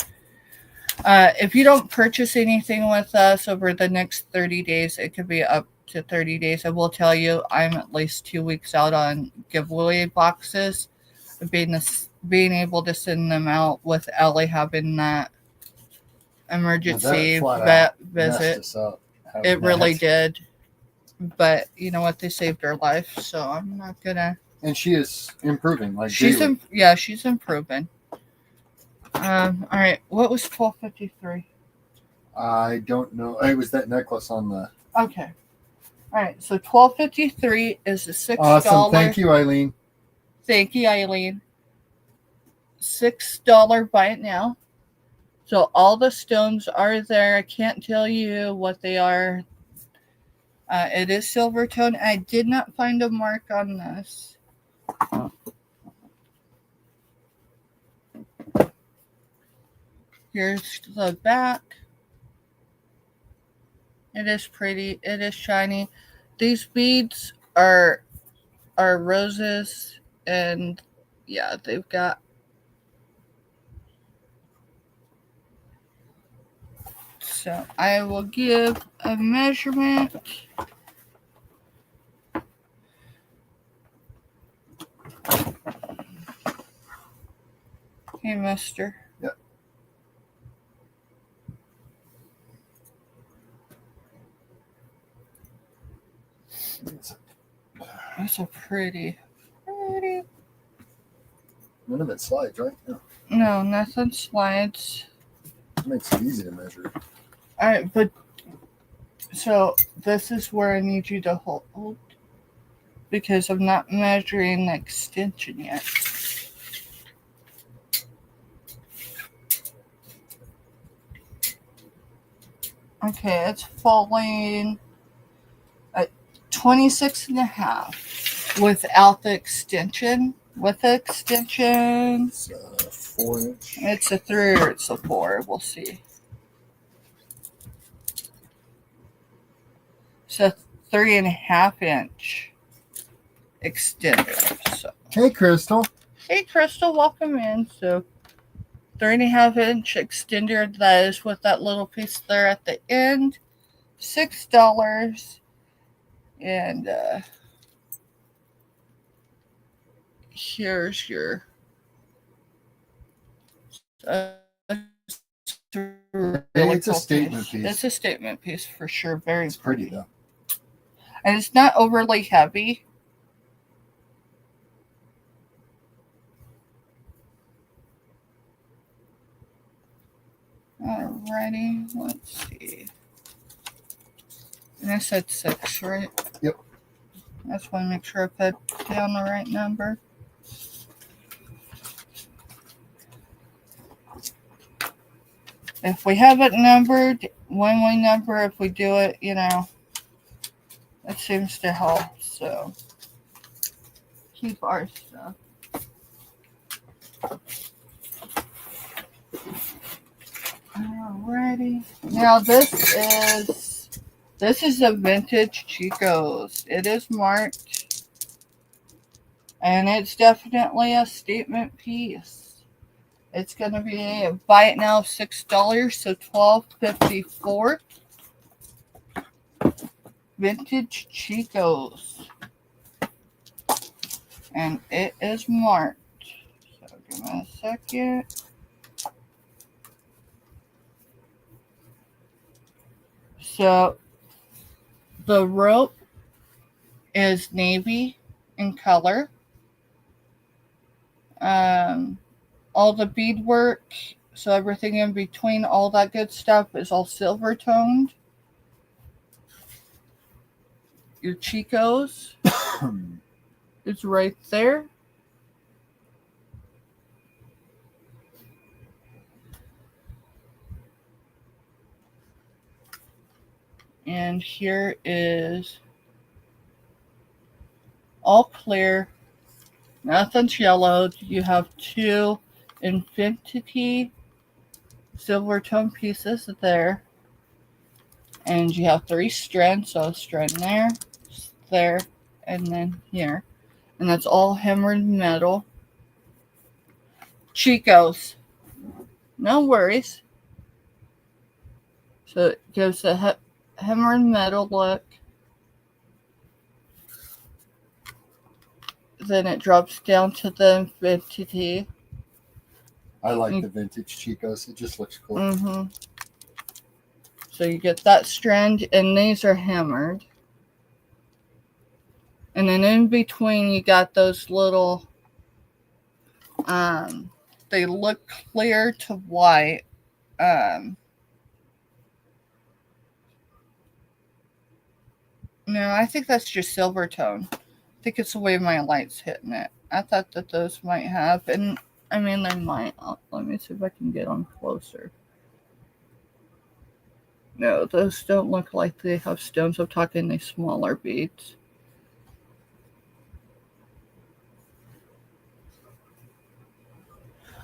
If you don't purchase anything with us over the next 30 days, it could be up to 30 days. I will tell you, I'm at least 2 weeks out on giveaway boxes. Being able to send them out with Ellie having that emergency vet visit. It really did. But you know what? They saved her life, so I'm not gonna. And she is improving. Like she's she's improving. All right. What was 1253? I don't know. It was that necklace on the. Okay. All right. So 1253 is a $6. Awesome. Thank you, Eileen. Thank you, Eileen. $6 buy it now. So all the stones are there. I can't tell you what they are. It is silver tone. I did not find a mark on this. Here's the back. It is pretty. It is shiny. These beads are roses, and yeah, they've got. So I will give a measurement. Hey, mister. Yep. That's a pretty. None of it slides, right? No, nothing slides. It makes it easy to measure. All right, but so this is where I need you to hold, because I'm not measuring the extension yet. Okay, it's falling at 26.5 without the extension. With the extension, it's 4 inch. It's a 3 or it's a 4. We'll see. So 3.5-inch extender. So, Hey, Crystal. hey, Crystal, welcome in. So, 3.5-inch extender that is with that little piece there at the end. $6. And here's your really It's a cool statement piece. piece. It's a statement piece for sure. Very It's pretty though. And it's not overly heavy. Alrighty, let's see. And I said 6, right? Yep. I just want to make sure I put down the right number. If we have it numbered, when we number, if we do it, it seems to help. So keep our stuff. Alrighty. Now this is a vintage Chico's. It is marked, and it's definitely a statement piece. It's gonna be buy it now $6, so $12.54. Vintage Chico's, and it is marked. So give me a second. So the rope is navy in color. All the beadwork, so everything in between, all that good stuff is all silver toned. Your Chico's is right there. And here is all clear. Nothing's yellowed. You have 2 infinity silver tone pieces there. And you have 3 strands. So a strand there, and then here. And that's all hammered metal. Chico's. No worries. So it gives a hammered metal look. Then it drops down to the infinity. I like the vintage Chico's. It just looks cool. Mm-hmm. So you get that strand, and these are hammered. And then in between, you got those little, they look clear to white. No, I think that's just silver tone. I think it's the way my light's hitting it. I thought that those might have, and I mean, they might. Let me see if I can get them closer. No, those don't look like they have stones. I'm talking the smaller beads.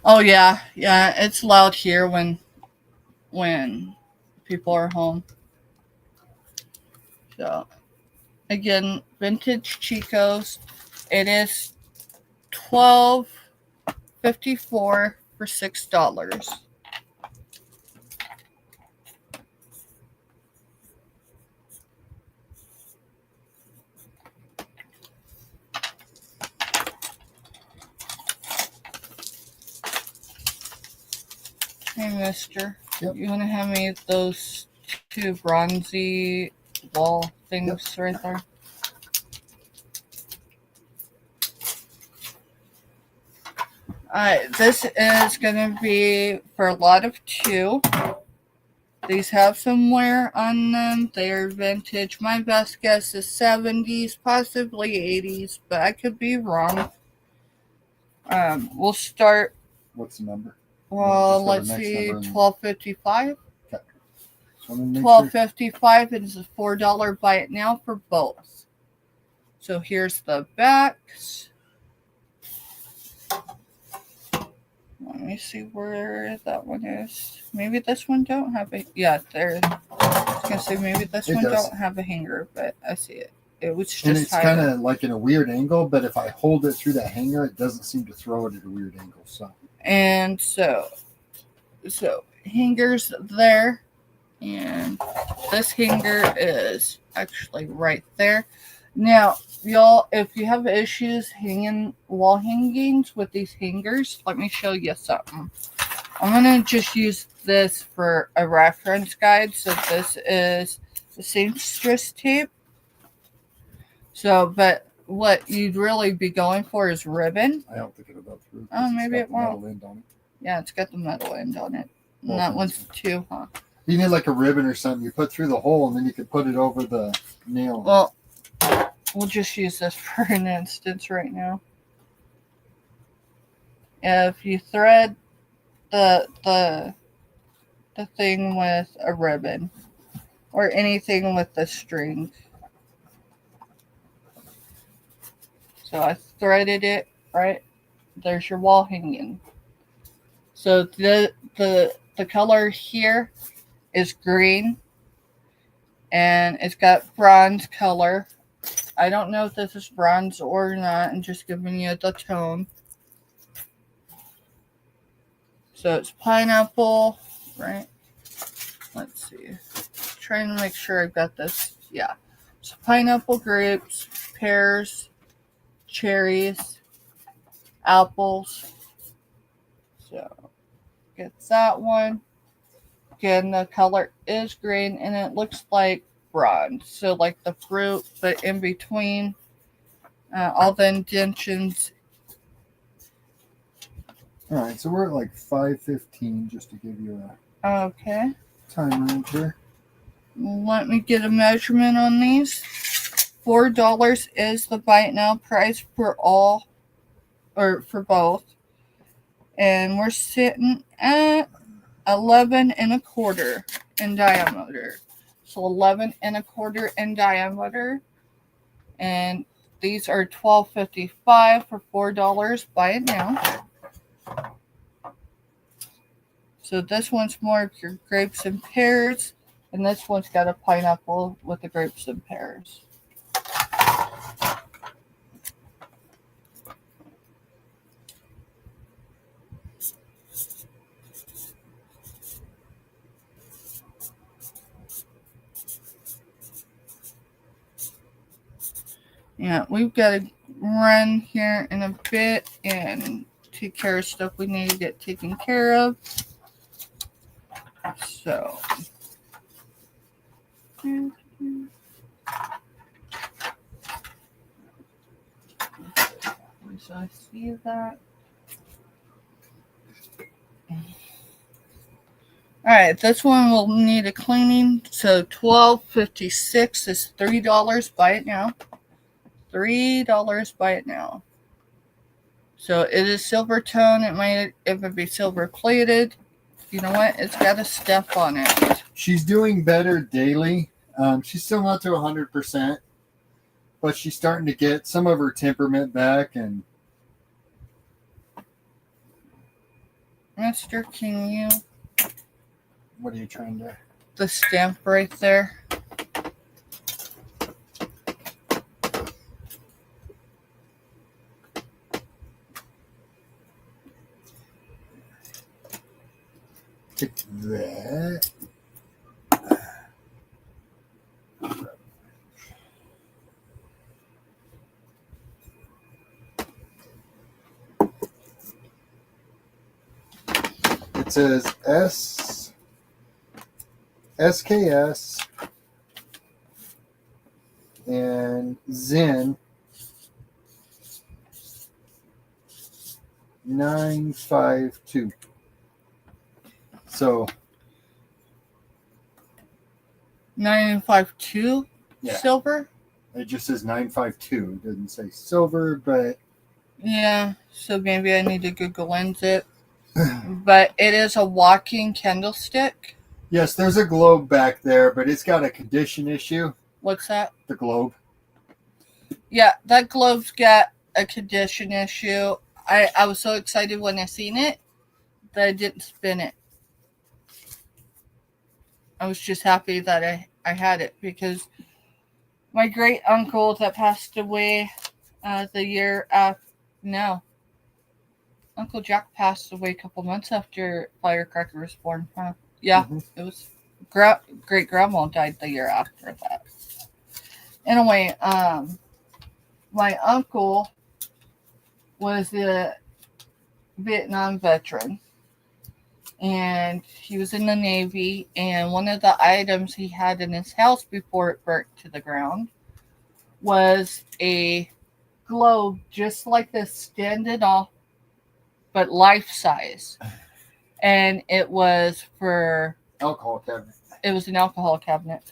Oh yeah, it's loud here when people are home. So again, vintage Chico's. It is $12.54 for $6. Hey, mister. Yep. You want to hand me those 2 bronzy wall things right there? This is going to be for a lot of 2. These have some wear on them. They're vintage. My best guess is 70s, possibly 80s, but I could be wrong. We'll start. What's the number? Well, let's see, $12.55. Okay. $12.55 is a $4 buy it now for both. So here's the backs. Let me see where that one is. Maybe this one don't have it. Yeah, there. was gonna say maybe this It one does. don't have a hanger, but I see it. It was just And it's higher. kind of like in a weird angle, but if I hold it through that hanger, it doesn't seem to throw it at a weird angle. So And so hangers there, and this hanger is actually right there. Now, y'all, if you have issues hanging wall hangings with these hangers, let me show you something. I'm gonna just use this for a reference guide. So this is the seamstress tape. So, but what you'd really be going for is ribbon. I don't think it'll go through. Oh, maybe it won't. Metal end on it. Yeah, it's got the metal end on it. And Both that ends. one's too, huh? You need like a ribbon or something. You put through the hole, and then you can put it over the nail. Well, we'll just use this for an instance right now. If you thread the thing with a ribbon or anything with the string. So I threaded it, right? There's your wall hanging. So the color here is green, and it's got bronze color. I don't know if this is bronze or not. I'm just giving you the tone. So it's pineapple, right? Let's see. Trying to make sure I've got this. Yeah. So pineapple, grapes, pears, cherries, apples. So get that one. Again, the color is green and it looks like bronze. So like the fruit, but in between all the indentions. All right, so we're at like 5:15, just to give you a Okay. time range here. Let me get a measurement on these. $4 is the buy it now price for all, or for both. And we're sitting at 11 1/4 in diameter. So 11 1/4 in diameter. And these are $12.55 for $4. Buy it now. So this one's more of your grapes and pears. And this one's got a pineapple with the grapes and pears. Yeah, we've got to run here in a bit and take care of stuff we need to get taken care of. So. So I see that. Alright, this one will need a cleaning. So $12.56 is $3. Buy it now. $3. Buy it now. So it is silver tone. It might even be silver plated. You know what? It's got a step on it. She's doing better daily. She's still not to 100%, but she's starting to get some of her temperament back. And Mister, can you? what are you trying to? The stamp right there. Take that. It says SKS and Zen 952. So 952 Yeah. silver. it just says 952. It doesn't say silver, but Yeah, so maybe I need to Google Lens it. But it is a walking candlestick. yes, there's a globe back there, but it's got a condition issue. What's that? The globe. Yeah, that globe's got a condition issue. I was so excited when I seen it that I didn't spin it. I was just happy that I had it because my great uncle that passed away the year after, no, Uncle Jack passed away a couple months after Firecracker was born. Huh? Yeah, Mhm. it was great grandma died the year after that. Anyway, my uncle was a Vietnam veteran, and he was in the Navy. And one of the items he had in his house before it burnt to the ground was a globe just like this, standing off, but life size. And it was for Alcohol cabinet. it was an alcohol cabinet.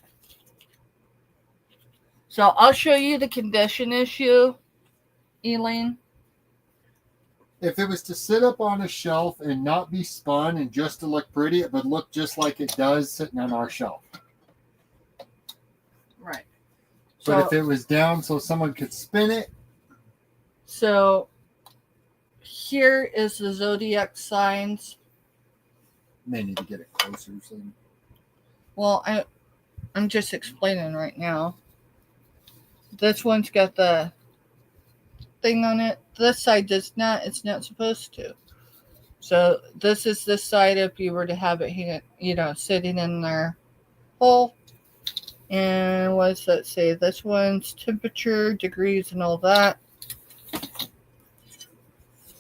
So I'll show you the condition issue, Elaine. If it was to sit up on a shelf and not be spun and just to look pretty, it would look just like it does sitting on our shelf. Right. But if it was down so someone could spin it, So here is the zodiac signs. they need to get it closer. So. Well, I'm just explaining right now. This one's got the thing on it. This side does not. It's not supposed to. So this is this side if you were to have it, sitting in their hole. And what does that say? This one's temperature, degrees, and all that.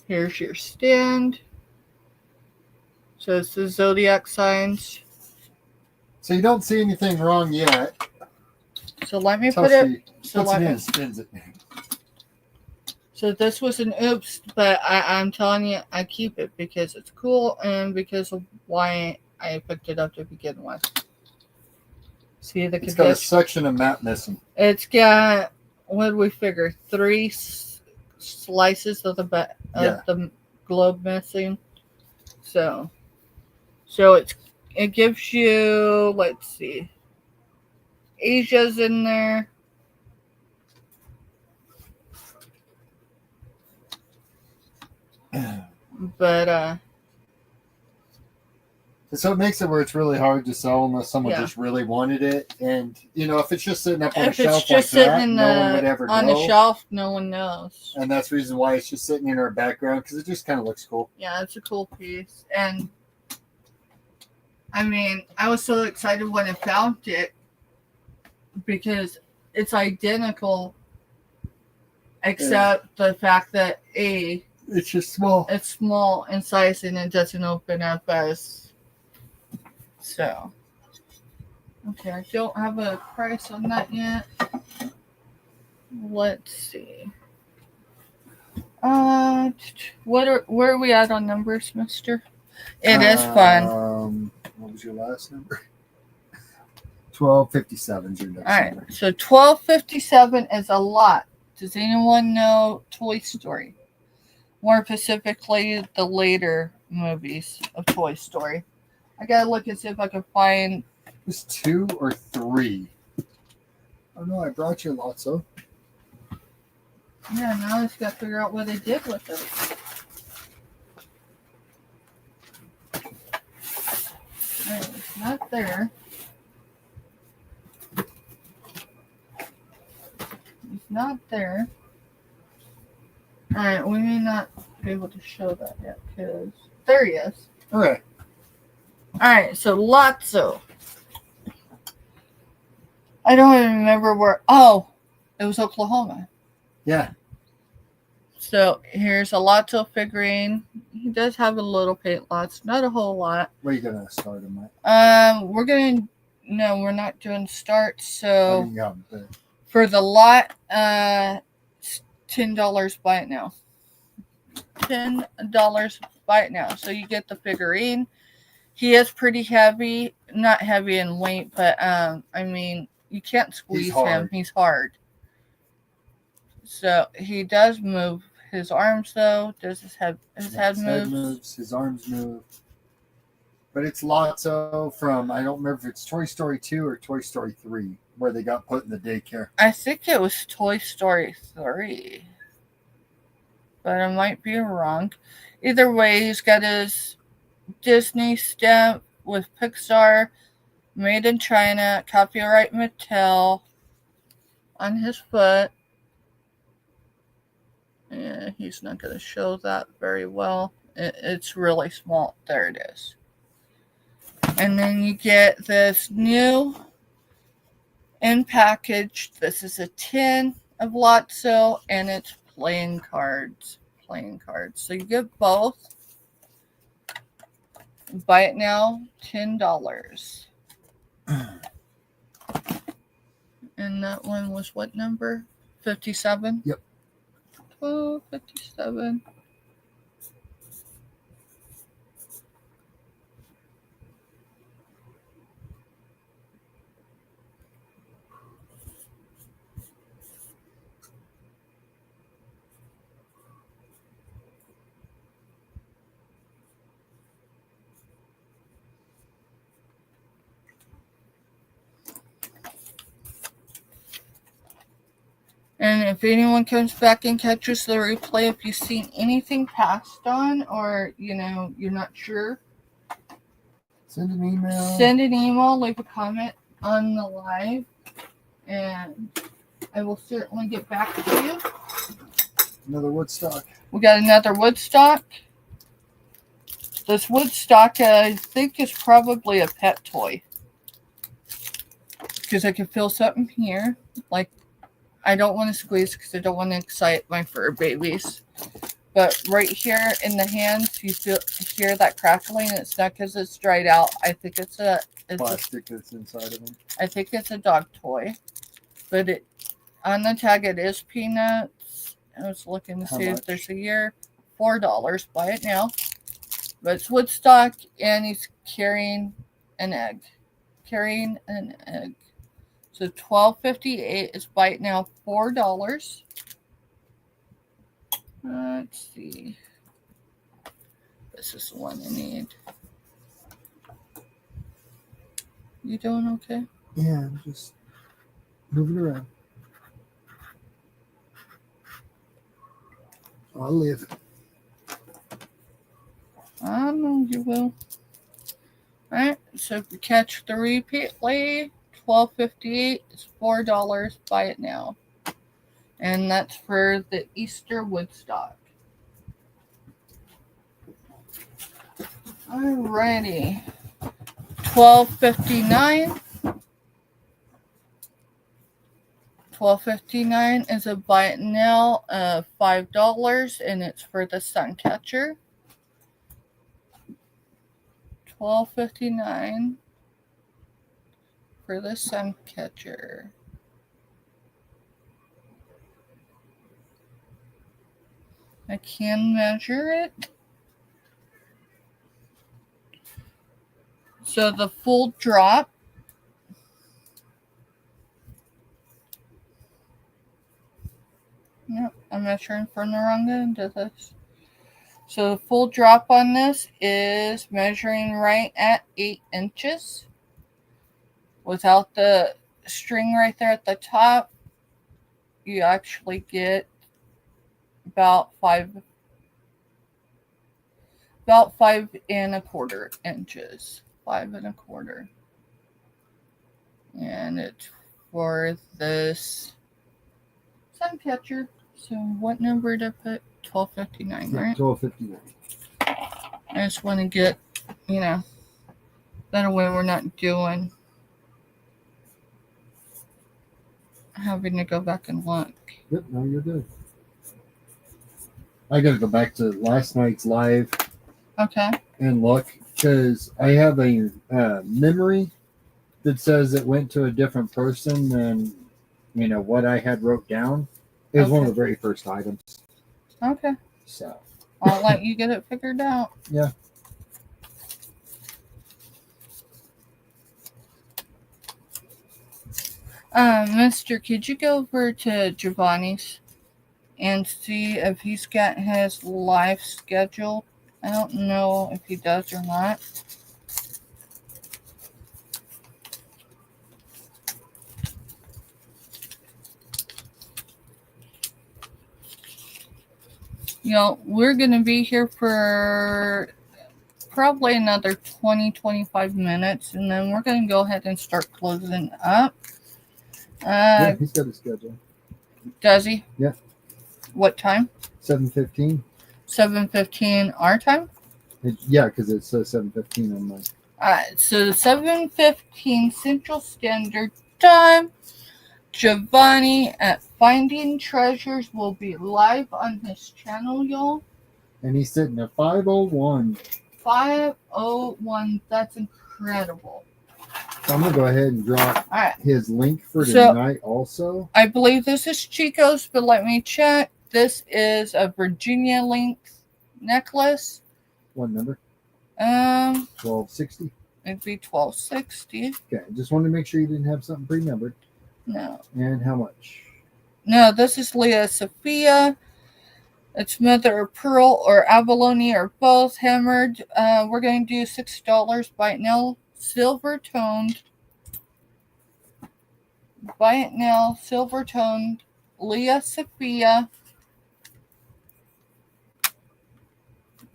Here's your stand. So it's the zodiac signs. So you don't see anything wrong yet. So let me Until put it. she So puts let it in me. and spins it. So this was an oops, but I'm telling you, I keep it because it's cool and because of why I picked it up to begin with. See the It's got a condition? section of map missing. It's got, what did we figure? 3 slices of the globe missing. So it gives you, let's see, Asia's in there. But So it makes it where it's really hard to sell unless someone Yeah. just really wanted it. And if it's just sitting up on a if it's shelf just like sitting that, in no one would ever on know. the shelf, no one knows. And that's the reason why it's just sitting in our background, because it just kind of looks cool. Yeah, it's a cool piece. And I mean, I was so excited when I found it because it's identical except the fact that It's just small. it's small in size and it doesn't open up as so. Okay, I don't have a price on that yet. Let's see. Where are we at on numbers, mister? It is fun. What was your last number? 1257 is your next All right, number. so 1257 is a lot. Does anyone know Toy Story? More specifically, the later movies of Toy Story. I gotta look and see if I can find. It was 2 or 3. Oh no, I brought you lots of. Yeah, now I just gotta figure out what they did with it. Alright, it's not there. It's not there. Alright, we may not be able to show that yet because there he is. Okay. Alright, so Lotso. I don't even remember where. Oh, it was Oklahoma. Yeah. So here's a Lotso figurine. He does have a little paint lots, not a whole lot. Where are you gonna start him at? We're not doing start. So Yeah, but for the lot, it's $10. Buy it now. $10. Buy it now. So you get the figurine. He is pretty heavy, not heavy in weight, but I mean, you can't squeeze him. He's hard. So he does move his arms though. Does his head moves? His arms move. But it's Lotso from, I don't remember if it's Toy Story 2 or Toy Story 3, where they got put in the daycare. I think it was Toy Story 3. But I might be wrong. Either way, he's got his Disney stamp with Pixar. Made in China, copyright Mattel on his foot. Yeah, he's not going to show that very well. It's really small. There it is. And then you get this new in package. This is a tin of Lotso, and it's playing cards. Playing cards. So you get both. Buy it now, $10. And that one was what number? 57? Yep. Oh, 57. And if anyone comes back and catches the replay, if you've seen anything passed on or, you're not sure, Send an email, leave a comment on the live, and I will certainly get back to you. Another Woodstock. We got another Woodstock. This Woodstock, I think, is probably a pet toy. Because I can feel something here. Like, I don't want to squeeze because I don't want to excite my fur babies. But right here in the hands, you hear that crackling. It's not because it's dried out. I think it's Plastic that's inside of them. I think it's a dog toy. But on the tag, it is peanuts. I was looking to see if there's a year. $4. Buy it now. But it's Woodstock, and he's carrying an egg. So $12.58 is buy it now, $4. Let's see. This is the one I need. You doing okay? Yeah, I'm just moving around. I'll live. I know you will. Alright, so if you catch the repeat, $12.58 is $4. Buy it now. And that's for the Easter Woodstock. Alrighty. $12.59. $12.59 is a buy it now of $5, and it's for the sun catcher. $12.59 for the sun catcher. I can measure it. So the full drop Yep, I'm measuring from the wrong end of this. So the full drop on this is measuring right at 8 inches. Without the string right there at the top, you actually get about 5 and a quarter inches. 5 and a quarter. And it's for this sun catcher. So what number did I put? 1259, right? 12.59. I just want to get, that way we're not doing having to go back and look. Yep, no, you're good. I gotta go back to last night's live. Okay. And look, because I have a memory that says it went to a different person than what I had wrote down. It was one of the very first items. Okay. So I'll let you get it figured out. Yeah. Mister, could you go over to Giovanni's and see if he's got his live schedule? I don't know if he does or not. We're going to be here for probably another 20-25 minutes, and then we're going to go ahead and start closing up. Yeah, he's got a schedule. Does he? Yeah. What time? 7:15. 7:15 our time? Yeah, because it says 7:15 on mine. Alright, so 7:15 Central Standard Time. Giovanni at Finding Treasures will be live on his channel, y'all. And he's sitting at 5:01. 5:01. That's incredible. So I'm going to go ahead and drop Alright. his link for So- tonight also. I believe this is Chico's, but let me check. This is a Virginia length necklace. What number? 1260. It'd be 1260. Okay, just wanted to make sure you didn't have something pre-numbered. No. And how much? No, this is Leah Sophia. It's mother of pearl or abalone or both hammered. We're going to do $6. Buy it now. Silver toned. Buy it now. Silver toned. Leah Sophia.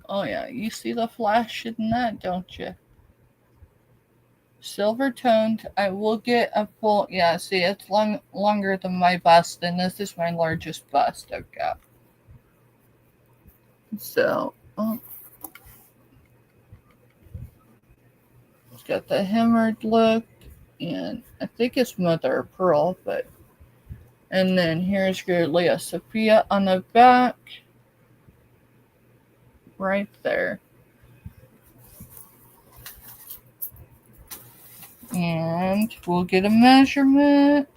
Oh yeah, you see the flash in that, don't you? Silver toned. I will get a full. Yeah, see, it's longer than my bust, and this is my largest bust I've got. So, it's got the hammered look, and I think it's mother of pearl, but. And then here's your Leah Sophia on the back. Right there. And we'll get a measurement.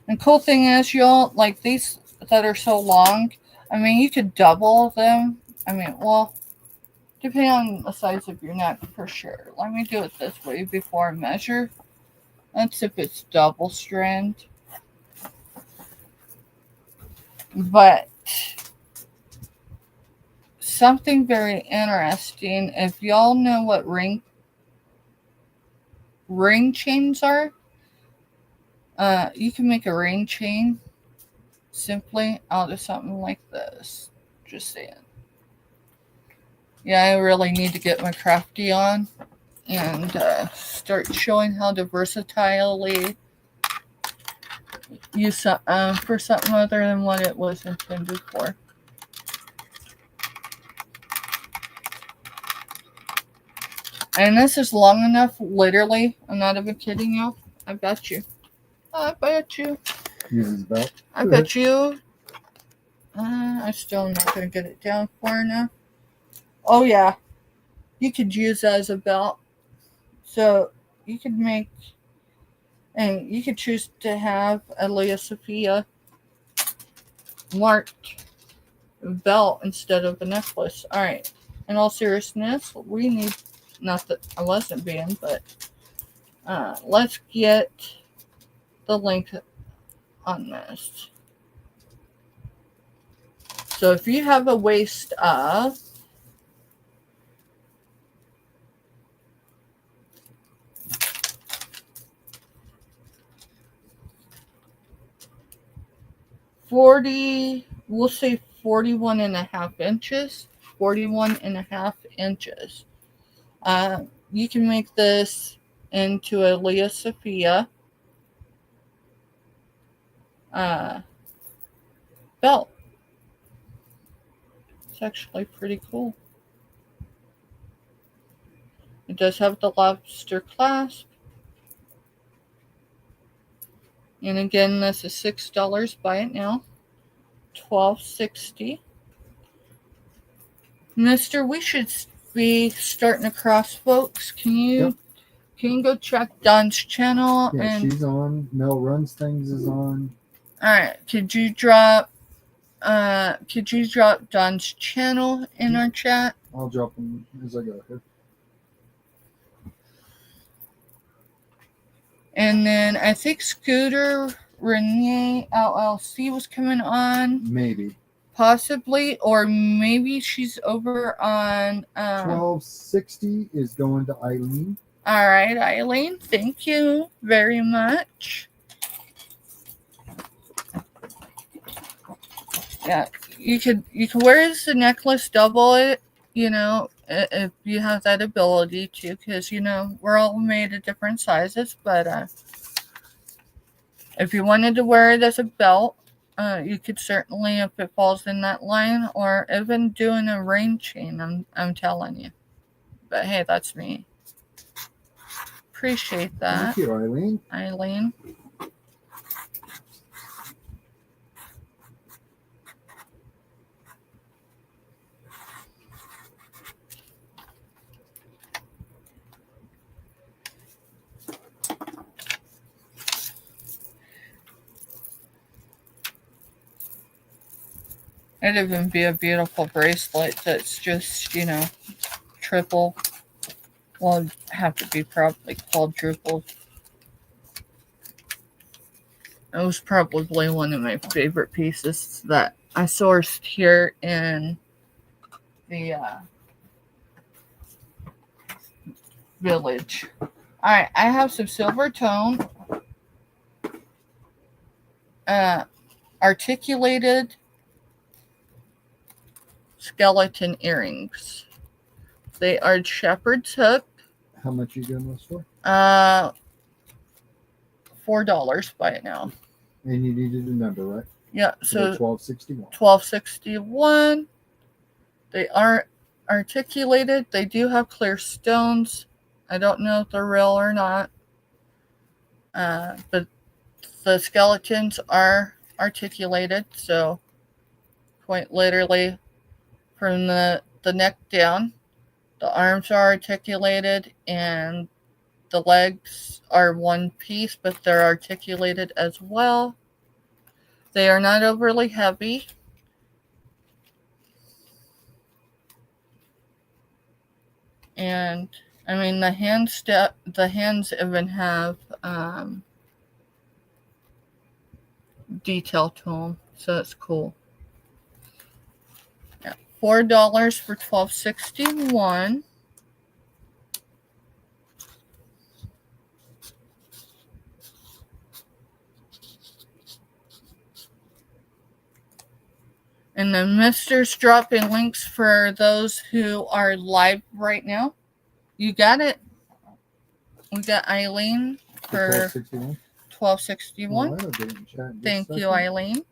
And cool thing is, y'all, like these that are so long, I mean, you could double them. I mean, well, depending on the size of your neck, for sure. Let me do it this way before I measure. That's if it's double strand. But something very interesting, if y'all know what ring chains are, you can make a ring chain simply out of something like this. Just saying. Yeah, I really need to get my crafty on and start showing how to versatilely use for something other than what it was intended for. And this is long enough, literally. I'm not even kidding you. I bet you. I bet you. Uses belt. I bet you. I still am not going to get it down far enough. Oh, yeah. You could use that as a belt. So, you could make, and you could choose to have a Leah Sophia marked belt instead of a necklace. All right. In all seriousness, we need, not that I wasn't being, but let's get the length on this. So if you have a waist of 40, we'll say 41 and a half inches. 41 and a half inches. You can make this into a Leah Sophia belt. It's actually pretty cool. It does have the lobster clasp. And again, this is $6. Buy it now. $12.60. Mister, we should be starting across, folks. Can you go check Don's channel? Yeah, and she's on. Mel Runs Things is on. all right, could you drop Don's channel in our chat? I'll drop them as I go here. And then I think Scooter Renee LLC was coming on. Maybe. Possibly, or maybe she's over on 1260 is going to Eileen. All right, Eileen, thank you very much. Yeah, you could wear this as a necklace, double it, if you have that ability to, because, we're all made of different sizes, but if you wanted to wear it as a belt, you could certainly, if it falls in that line, or even doing a rain chain, I'm telling you. But hey, that's me. Appreciate that. Thank you, Eileen. Eileen. It'd even be a beautiful bracelet that's just, triple. Well, it'd have to be probably quadruple. It was probably one of my favorite pieces that I sourced here in the village. Alright, I have some silver tone articulated skeleton earrings. They are shepherd's hook. How much are you doing those for? $4. Buy it now. And you needed a number, right? Yeah, so $12.61. $12.61. They are articulated. They do have clear stones. I don't know if they're real or not. But the skeletons are articulated, so quite literally from the neck down. The arms are articulated and the legs are one piece, but they're articulated as well. They are not overly heavy. And I mean the hands even have detail to them, so it's cool. Yeah, $4 for $12.61. And then Mister's dropping links for those who are live right now. You got it. We got Eileen for $12.61. Thank you, Eileen.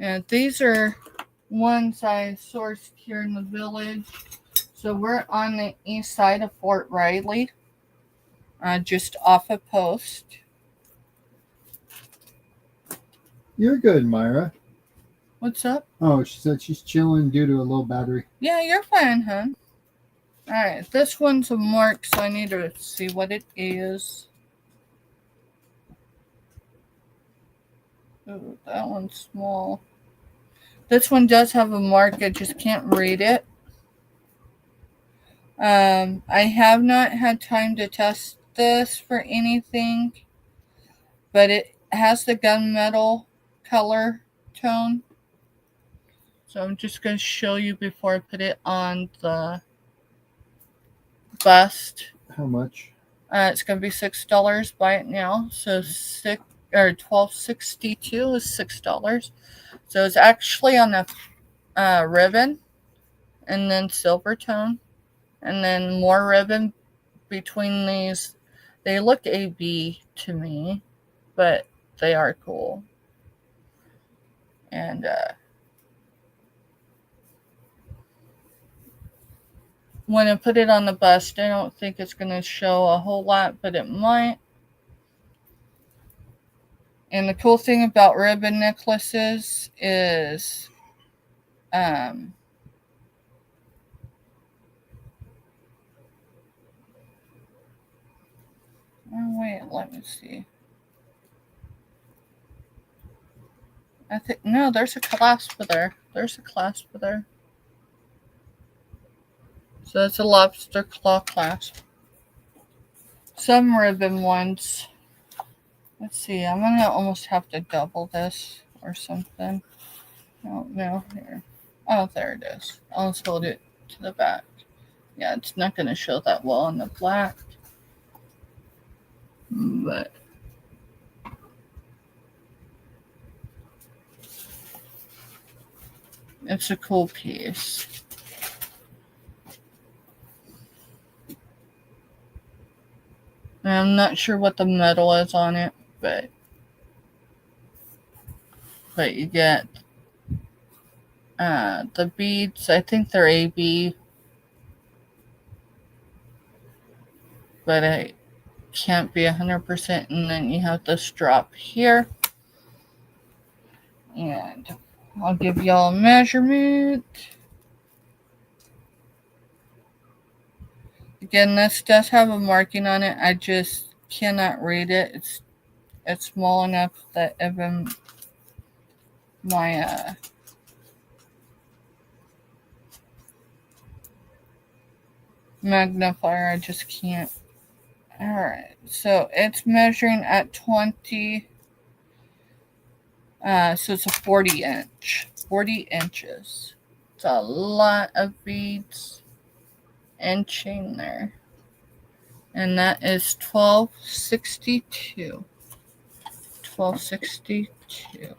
And these are ones I sourced here in the village. So we're on the east side of Fort Riley, just off a post. You're good, Myra. What's up? Oh, she said she's chilling due to a low battery. Yeah, you're fine, hon. Alright, this one's a mark, so I need to see what it is. Ooh, that one's small. This one does have a mark, I just can't read it. I have not had time to test this for anything, but it has the gunmetal color tone. So I'm just going to show you before I put it on the bust. How much? It's going to be $6. Buy it now. So $12.62 is $6. So it's actually on the ribbon, and then silver tone, and then more ribbon between these. They look AB to me, but they are cool. And when I put it on the bust, I don't think it's going to show a whole lot, but it might. And the cool thing about ribbon necklaces is oh, wait, let me see. I think, no, there's a clasp there. There's a clasp there. So it's a lobster claw clasp. Some ribbon ones. Let's see, I'm going to almost have to double this or something. Oh, no, here. Oh, there it is. I'll just hold it to the back. Yeah, it's not going to show that well on the black. But it's a cool piece. And I'm not sure what the metal is on it, but you get the beads. I think they're AB, but I can't be 100%. And then you have this drop here, and I'll give y'all a measurement. Again, this does have a marking on it. I just cannot read it. It's small enough that even my magnifier, I just can't. Alright, so it's measuring at 20. So it's a 40 inch. 40 inches. It's a lot of beads and chain there. And that is $12.62. $12.62.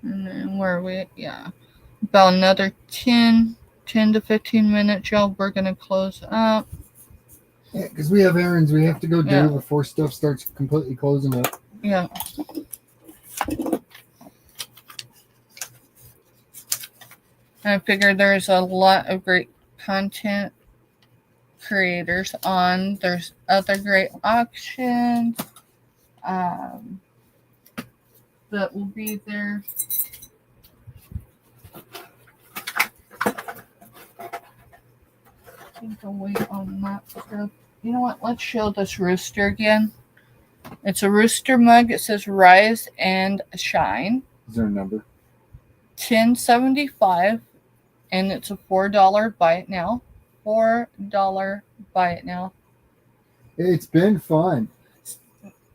And then where are we? Yeah. About another 10 to 15 minutes, y'all. We're going to close up. Yeah, because we have errands we have to go do Yeah. before stuff starts completely closing up. Yeah. I figure there's a lot of great content creators on. There's other great auctions that will be there. I think I'll wait on that stuff. You know what? Let's show this rooster again. It's a rooster mug. It says Rise and Shine. Is there a number? 1075, and it's a $4 buy it now. $4 buy it now. It's been fun.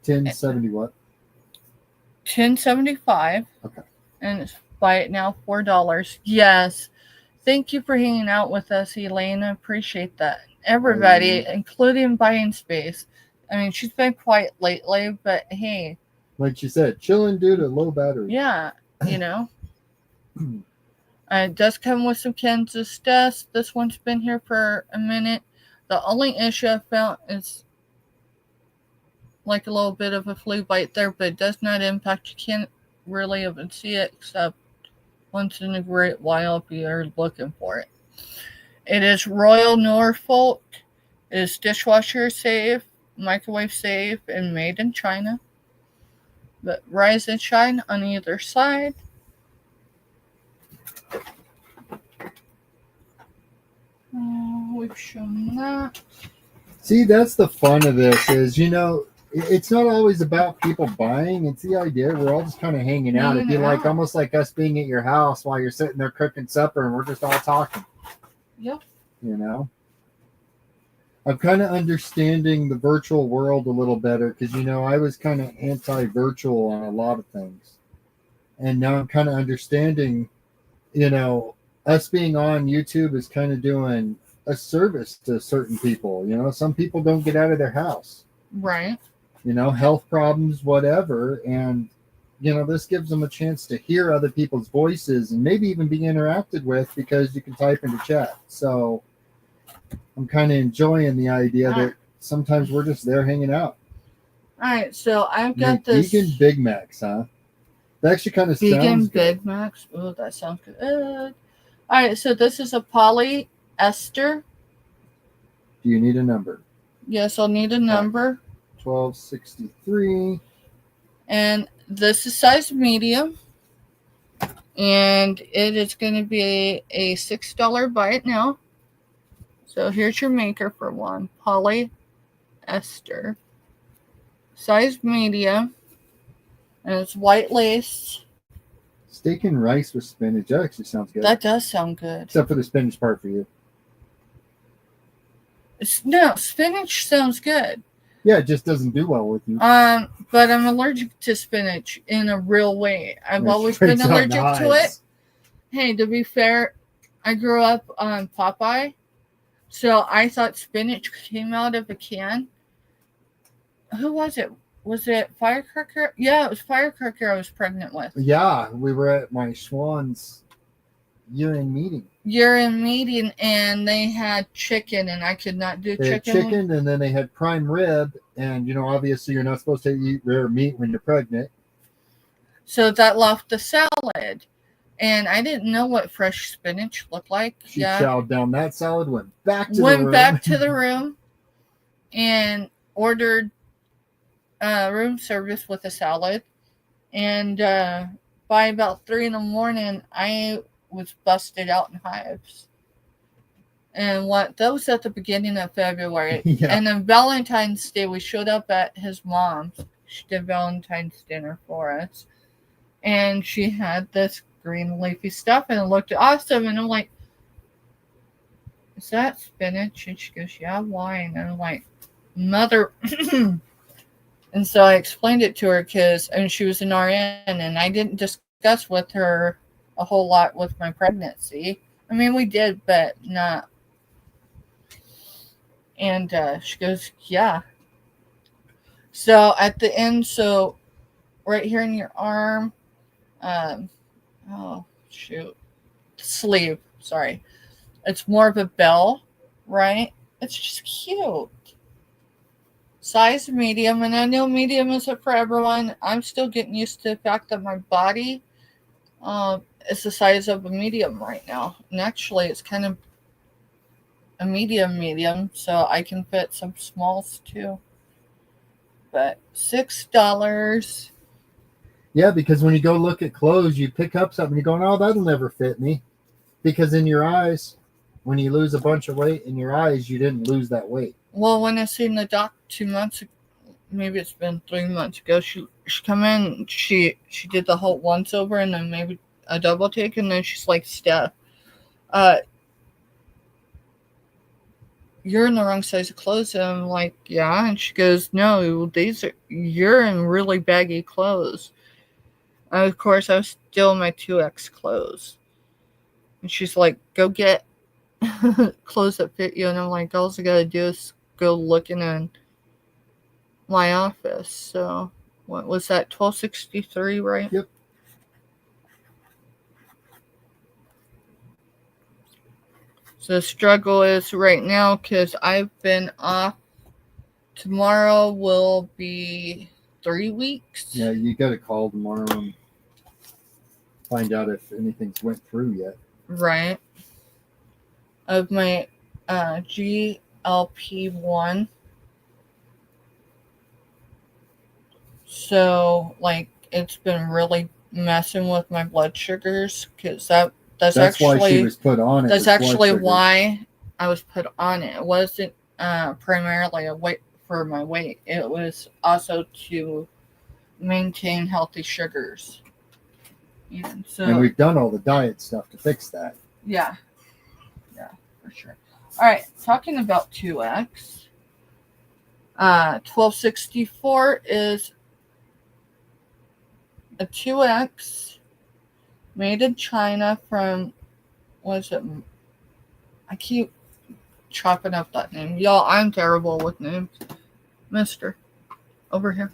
1070 what? 1075. Okay. And it's buy it now, $4. Yes. Thank you for hanging out with us, Elaine. I appreciate that. Everybody, including Buying Space. I mean, she's been quiet lately, but hey. Like she said, chilling due to low battery. Yeah, you know. It does come with some Kansas dust. This one's been here for a minute. The only issue I found is like a little bit of a flea bite there, but it does not impact. You can't really even see it except once in a great while if you're looking for it. It is Royal Norfolk. It is dishwasher safe, microwave safe, and made in China. But Rise and Shine on either side. We've shown that. See, that's the fun of this is, you know, it's not always about people buying. It's the idea we're all just kind of hanging out. It'd be like almost like us being at your house while you're sitting there cooking supper and we're just all talking. Yep. You know? I'm kind of understanding the virtual world a little better because, you know, I was kind of anti-virtual on a lot of things. And now I'm kind of understanding, you know, us being on YouTube is kind of doing a service to certain people. You know, some people don't get out of their house. Right. You know, health problems, whatever. And, you know, this gives them a chance to hear other people's voices and maybe even be interacted with because you can type into chat. So I'm kind of enjoying the idea that sometimes we're just there hanging out. All right, so I've got this vegan Big Macs, huh? That actually kind of vegan sounds Big Macs. Oh, that sounds good. All right, so this is a polyester. Do you need a number? Yes, I'll need a number. 1263. And this is size medium. And it is going to be a $6 buy it now. So here's your maker for one. Polyester. Size medium. And it's white lace. Steak and rice with spinach. That actually sounds good. That does sound good. Except for the spinach part for you. No, spinach sounds good. Yeah, it just doesn't do well with you. But I'm allergic to spinach in a real way. I've It always been breaks out in allergic to it. hives. Hey, to be fair, I grew up on Popeye, so I thought spinach came out of a can. Who was it? Was it Firecracker? Yeah, it was Firecracker I was pregnant with. Yeah, we were at my Schwann's year-end meeting. Year-end meeting, and they had chicken, and I could not do They had chicken, and then they had prime rib, and obviously you're not supposed to eat rare meat when you're pregnant. So that left the salad. And I didn't know what fresh spinach looked like. She chowed down that salad, went back to the room. Back to the room and ordered room service with a salad. And by about 3 in the morning, I was busted out in hives. And that was at the beginning of February. Yeah. And then Valentine's Day, we showed up at his mom's. She did Valentine's dinner for us. And she had this green leafy stuff, and it looked awesome. And I'm like, is that spinach? And she goes, yeah, why? And I'm like, mother. And so I explained it to her because she was an RN, and I didn't discuss with her a whole lot with my pregnancy. I mean, we did, but not. And she goes, yeah. So at the end, right here in your arm, sleeve, sorry. It's more of a bell, right? It's just cute. Size medium, and I know medium isn't for everyone. I'm still getting used to the fact that my body is the size of a medium right now. And actually, it's kind of a medium, so I can fit some smalls too. But $6. Yeah, because when you go look at clothes, you pick up something, you're going, oh, that'll never fit me. Because in your eyes, when you lose a bunch of weight in your eyes, you didn't lose that weight. Well, when I seen the doc 2 months ago, maybe it's been 3 months ago, she come in, she did the whole once over and then maybe a double take, and then she's like, Steph, you're in the wrong size of clothes. And I'm like, yeah. And she goes, no, you're in really baggy clothes. And of course, I was still in my 2X clothes. And she's like, go get clothes that fit you. And I'm like, all I gotta do is go looking in my office. So what was that, $12.63, right? Yep. So the struggle is right now because I've been off. Tomorrow will be 3 weeks. Yeah, you got to call tomorrow and find out if anything's went through yet. Right. Of my GLP-1. So, like, it's been really messing with my blood sugars because that's actually why she was put on it. That's actually why I was put on it. It wasn't primarily a weight for my weight. It was also to maintain healthy sugars. And we've done all the diet stuff to fix that. Yeah, for sure. All right, talking about 2X. 1264 is a 2X made in China from, what is it? I keep chopping up that name. Y'all, I'm terrible with names. Mister, over here.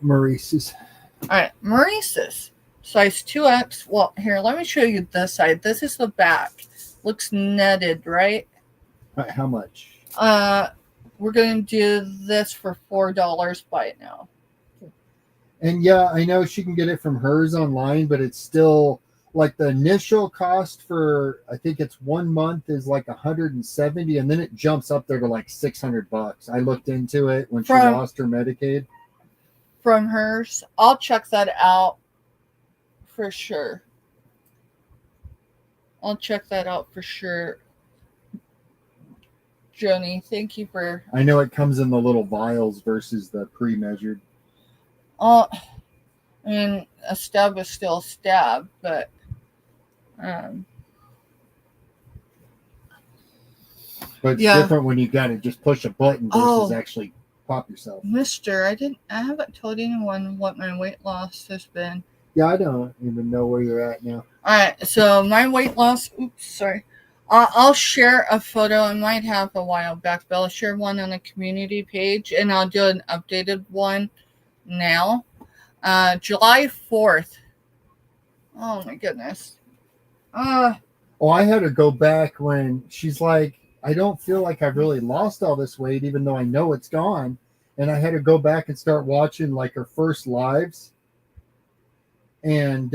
Maurice's. All right, Maurice's. Size 2X. Well, here, let me show you this side. This is the back. Looks netted, right? How much? We're going to do this for $4 by it now. And yeah, I know she can get it from hers online, but it's still like the initial cost for, I think it's 1 month is like 170, and then it jumps up there to like $600. I looked into it when she lost her Medicaid. From hers. I'll check that out for sure. Joni, thank you for... I know it comes in the little vials versus the pre-measured. I mean, a stab is still a stab, but But it's Yeah. different when you got to just push a button versus Oh. actually pop yourself. Mister, I haven't told anyone what my weight loss has been. Yeah, I don't even know where you're at now. All right, so my weight loss. Oops, sorry. I'll share a photo. I might have a while back, but I'll share one on the community page, and I'll do an updated one now. July 4th. Oh my goodness. Oh, I had to go back when she's like, I don't feel like I've really lost all this weight, even though I know it's gone. And I had to go back and start watching like her first lives. And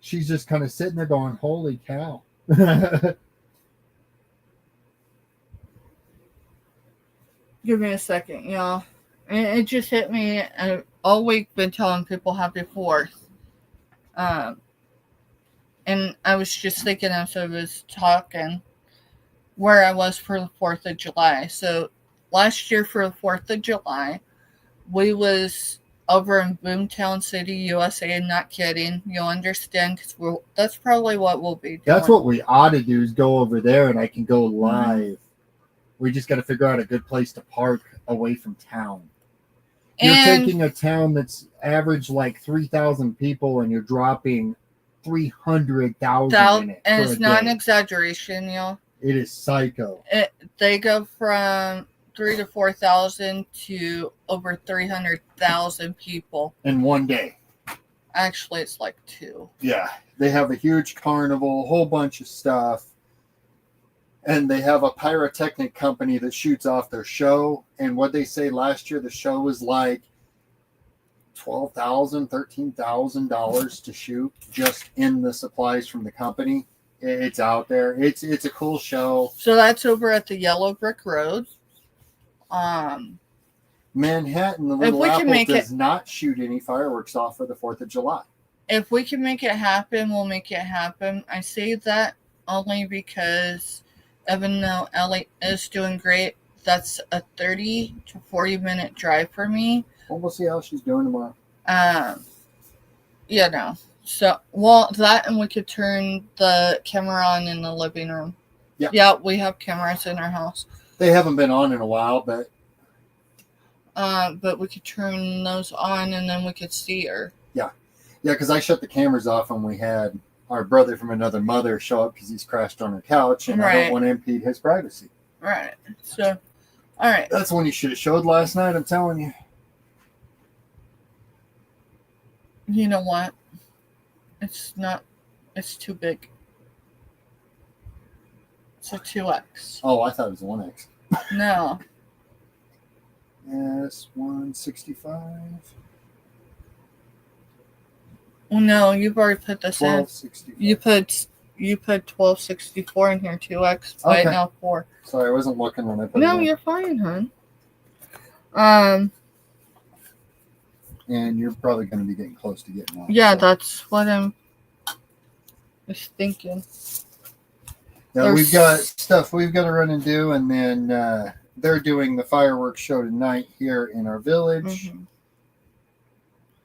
she's just kind of sitting there going, holy cow. Give me a second, y'all. It just hit me. All week been telling people happy 4th. And I was just thinking as I was talking where I was for the 4th of July. So last year for the 4th of July, we was over in Boomtown City, USA. Not kidding. You'll understand because that's probably what we'll be doing. That's what we ought to do is go over there and I can go live. Mm-hmm. We just got to figure out a good place to park away from town. You're taking a town that's average like 3,000 people and you're dropping 300,000 in it. And it's not an exaggeration, y'all. It is psycho. They go from 3,000 to 4,000 to over 300,000 people in one day. Actually, it's like 2. Yeah, they have a huge carnival, a whole bunch of stuff. And they have a pyrotechnic company that shoots off their show. And what they say last year, the show was like $12,000, $13,000 to shoot just in the supplies from the company. It's out there. It's a cool show. So that's over at the Yellow Brick Road. Manhattan, the Little Apple does not shoot any fireworks off for the 4th of July. If we can make it happen, we'll make it happen. I say that only because even though Ellie is doing great, that's a 30 to 40 minute drive for me. Well, we'll see how she's doing tomorrow. You know. So, well, that and we could turn the camera on in the living room. Yeah. Yeah, we have cameras in our house. They haven't been on in a while, but we could turn those on and then we could see her. Yeah. Yeah, because I shut the cameras off when we had our brother from another mother show up because he's crashed on her couch and I don't want to impede his privacy. Right. So, all right. That's one you should have showed last night, I'm telling you. You know what? It's too big. It's a 2X. Oh, I thought it was a 1X. No. Yes, 165. Well, no, you've already put this in. 1264. You put 1264 in here, 2X. By Okay. now 4. Sorry, I wasn't looking when I put it No, in. you're fine, hon. And you're probably going to be getting close to getting on. Yeah, so. that's what I'm just thinking. Now, we've got stuff we've got to run and do, and then they're doing the fireworks show tonight here in our village. Mm-hmm.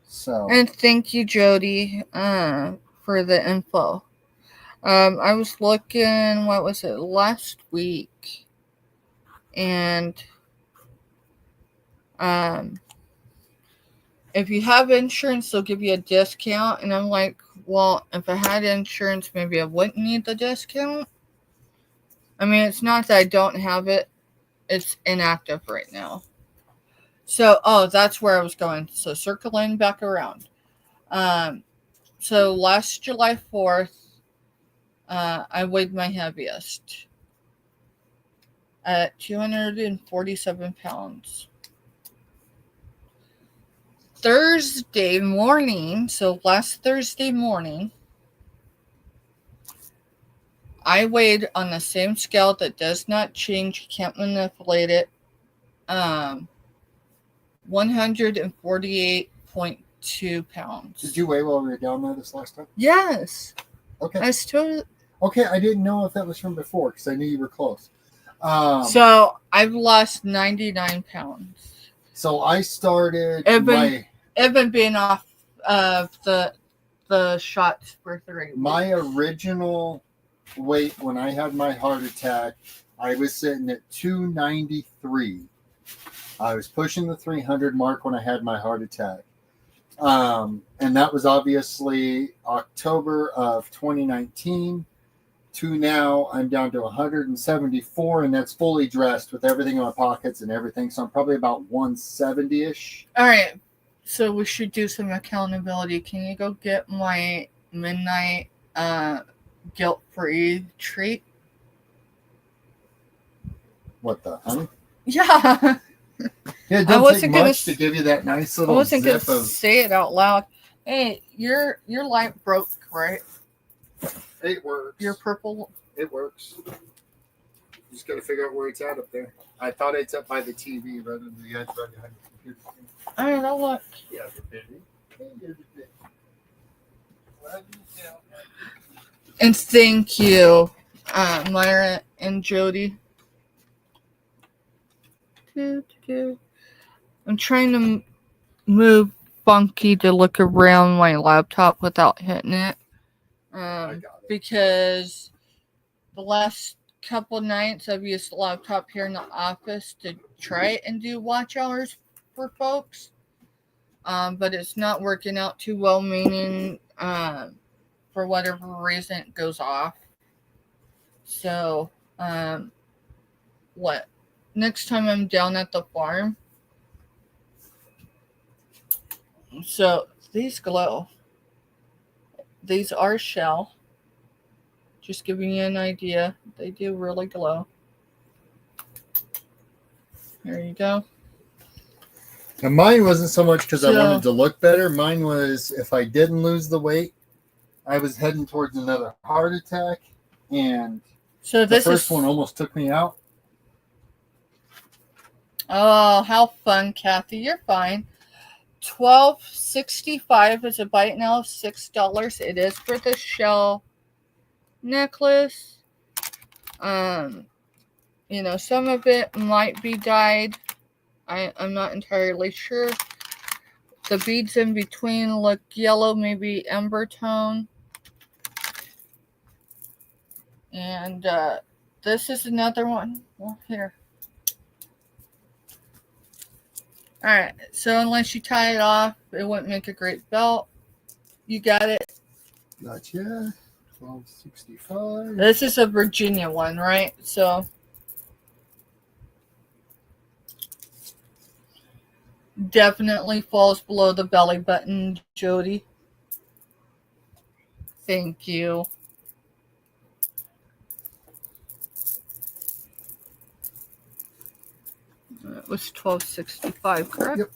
So. And thank you, Jody, for the info. I was looking, what was it, last week, and if you have insurance, they'll give you a discount. And I'm like, well, if I had insurance, maybe I wouldn't need the discount. I mean, it's not that I don't have it. It's inactive right now. So, that's where I was going. So, circling back around. So, last July 4th, I weighed my heaviest at 247 pounds. Thursday morning, so last Thursday morning, I weighed on the same scale that does not change, you can't manipulate it, 148.2 pounds. Did you weigh while we were down there this last time? Yes. Okay. I still. Okay, I didn't know if that was from before because I knew you were close. So I've lost 99 pounds. So I started Even being off of the shots for 3 weeks. My original weight when I had my heart attack, I was sitting at 293. I was pushing the 300 mark when I had my heart attack. And that was obviously October of 2019 to now I'm down to 174, and that's fully dressed with everything in my pockets and everything. So I'm probably about 170-ish. All right. So we should do some accountability. Can you go get my midnight guilt-free treat? What the, honey? Yeah. Yeah, it doesn't take much to give you that nice little I wasn't zip gonna of... say it out loud. Hey, your light broke, right? It works. Your purple. It works. Just got to figure out where it's at up there. I thought it's up by the TV rather than the edge right behind the computer. All right, I'll look. Yeah, the baby. And thank you, Myra and Jody. I'm trying to move Funky to look around my laptop without hitting it. Because the last couple nights I've used the laptop here in the office to try and do watch hours for folks. But it's not working out too well, meaning for whatever reason it goes off. So, next time I'm down at the farm. So, these glow. These are shell. Just giving you an idea. They do really glow. There you go. And mine wasn't so much because I wanted to look better. Mine was if I didn't lose the weight, I was heading towards another heart attack. And so the first one almost took me out. Oh, how fun, Kathy. You're fine. $12.65 is a bite now of $6. It is for the shell necklace. Some of it might be dyed. I'm not entirely sure. The beads in between look yellow, maybe ember tone. And this is another one. Well, here. Alright, so unless you tie it off, it wouldn't make a great belt. You got it? Gotcha. $12.65. This is a Virginia one, right? So definitely falls below the belly button, Jody. Thank you. It was $12.65, correct? Yep.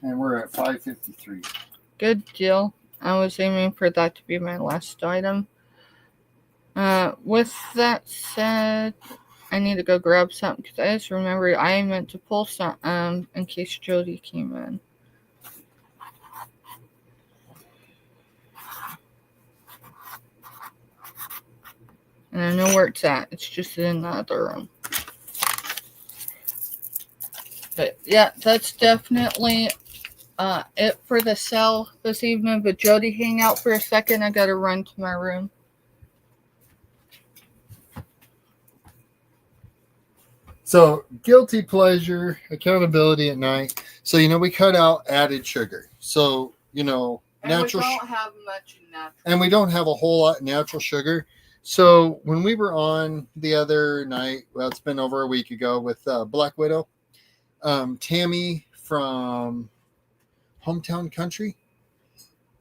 And we're at $5.53. Good deal. I was aiming for that to be my last item. With that said, I need to go grab something because I just remembered I meant to pull some in case Jody came in. And I know where it's at. It's just in the other room. But yeah, that's definitely it for the sale this evening. But Jody, hang out for a second. I gotta run to my room. So, guilty pleasure, accountability at night. So, we cut out added sugar. So, natural. We don't have much natural. And we don't have a whole lot of natural sugar. So, when we were on the other night, well, it's been over a week ago with Black Widow, Tammy from Hometown Country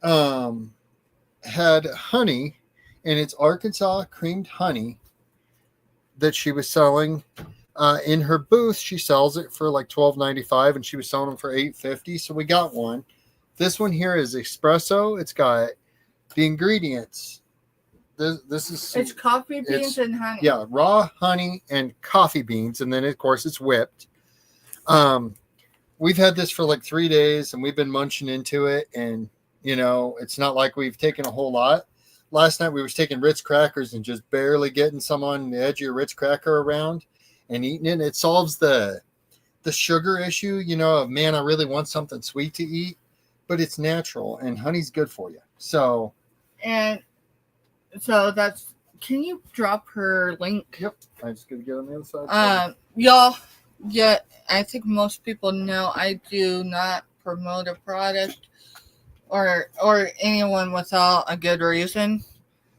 had honey, and it's Arkansas creamed honey that she was selling. In her booth, she sells it for like $12.95, and she was selling them for $8.50. So we got one. This one here is espresso. It's got the ingredients. This is It's coffee beans and honey. Yeah, raw honey and coffee beans, and then of course it's whipped. We've had this for like 3 days, and we've been munching into it, and it's not like we've taken a whole lot. Last night we was taking Ritz crackers and just barely getting some on the edge of your Ritz cracker around and eating it. It solves the sugar issue, of man, I really want something sweet to eat, but it's natural and honey's good for you. So, and So that's. Can you drop her link? Yep. I just gotta get on the other side. Y'all. Yeah, I think most people know I do not promote a product or anyone without a good reason.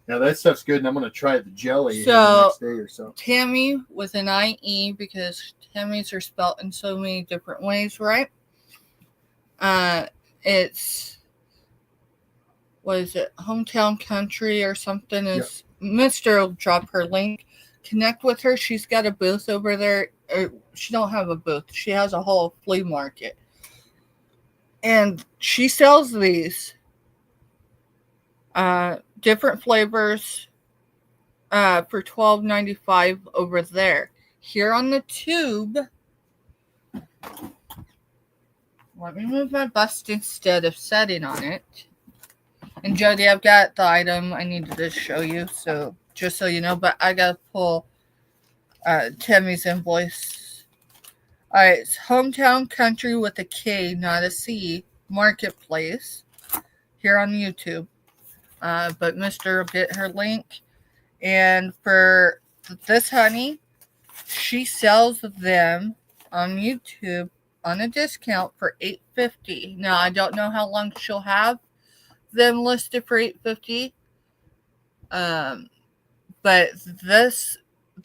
Yeah, that stuff's good, and I'm gonna try the jelly So, the next day or so. Tammy with an IE, because Tammys are spelt in so many different ways, right? It's, what is it, Hometown Country or something. Is Mr. will drop her link. Connect with her. She's got a booth over there. Or she don't have a booth. She has a whole flea market. And she sells these different flavors for $12.95 over there. Here on the tube, let me move my bust instead of setting on it. And Jody, I've got the item I needed to show you, so just so you know, but I gotta pull Tammy's invoice. Alright, it's Hometown Country with a K, not a C, Marketplace, here on YouTube. But Mr. will get her link. And for this honey, she sells them on YouTube on a discount for $8.50. Now, I don't know how long she'll have them listed for $8.50. But this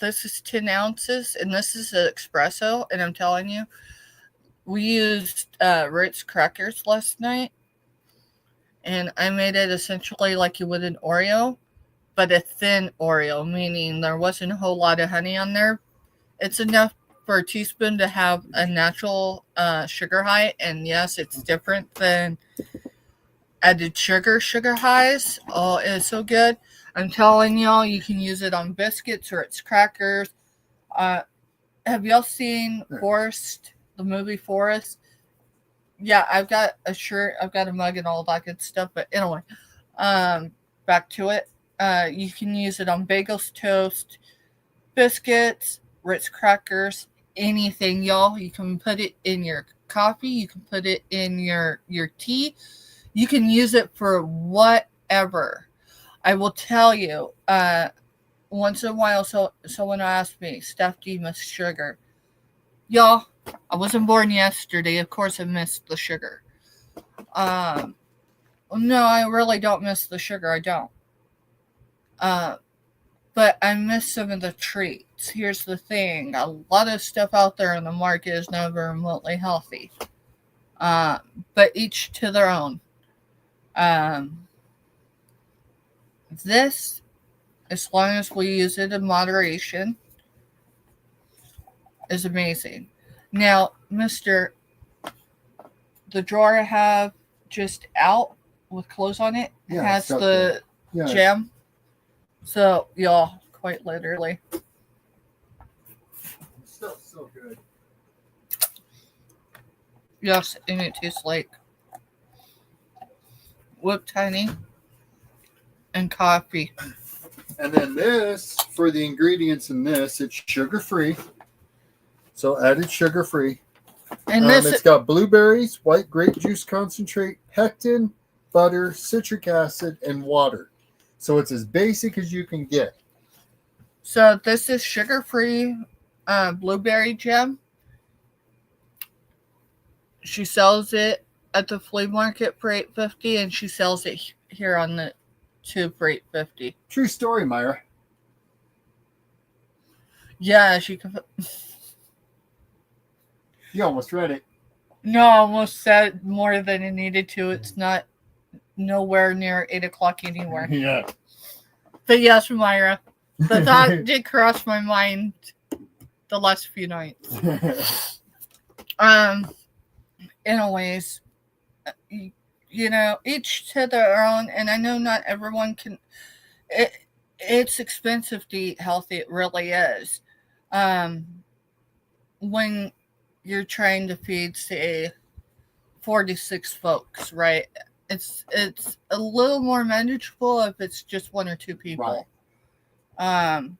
is 10 ounces, and this is an espresso. And I'm telling you, we used Ritz crackers last night, and I made it essentially like you would an Oreo, but a thin Oreo, meaning there wasn't a whole lot of honey on there. It's enough for a teaspoon to have a natural sugar high, and yes, it's different than added sugar highs. Oh, it's so good. I'm telling y'all, you can use it on biscuits or it's crackers. Have y'all seen Forrest, the movie Forrest? Yeah, I've got a shirt, I've got a mug and all that good stuff, but anyway, back to it. You can use it on bagels, toast, biscuits, Ritz crackers, anything, y'all. You can put it in your coffee, you can put it in your tea. You can use it for whatever. I will tell you, once in a while, someone asked me, Steph, do you miss sugar? Y'all, I wasn't born yesterday. Of course I missed the sugar. No, I really don't miss the sugar. I don't. But I miss some of the treats. Here's the thing. A lot of stuff out there in the market is never remotely healthy. But each to their own. This, as long as we use it in moderation, is amazing. Now, Mr. The drawer I have just out with clothes on it has the gem. So, y'all, quite literally. Stuff's so good. Yes, and it tastes like whipped honey and coffee. And then this, for the ingredients in this, it's sugar-free. So added sugar-free. And this, it's got blueberries, white grape juice concentrate, pectin, butter, citric acid, and water. So it's as basic as you can get. So this is sugar-free blueberry jam. She sells it at the flea market for $8.50, and she sells it here on the tube for $8.50. True story, Myra. Yeah, she can. You almost read it. No, I almost said more than it needed to. It's not nowhere near 8 o'clock anywhere. Yeah. But yes, Myra, the thought did cross my mind the last few nights. Anyways, you know, each to their own, and I know not everyone can. It's expensive to eat healthy. It really is. When you're trying to feed, say, 46 folks, right? It's a little more manageable if it's just one or two people. Right.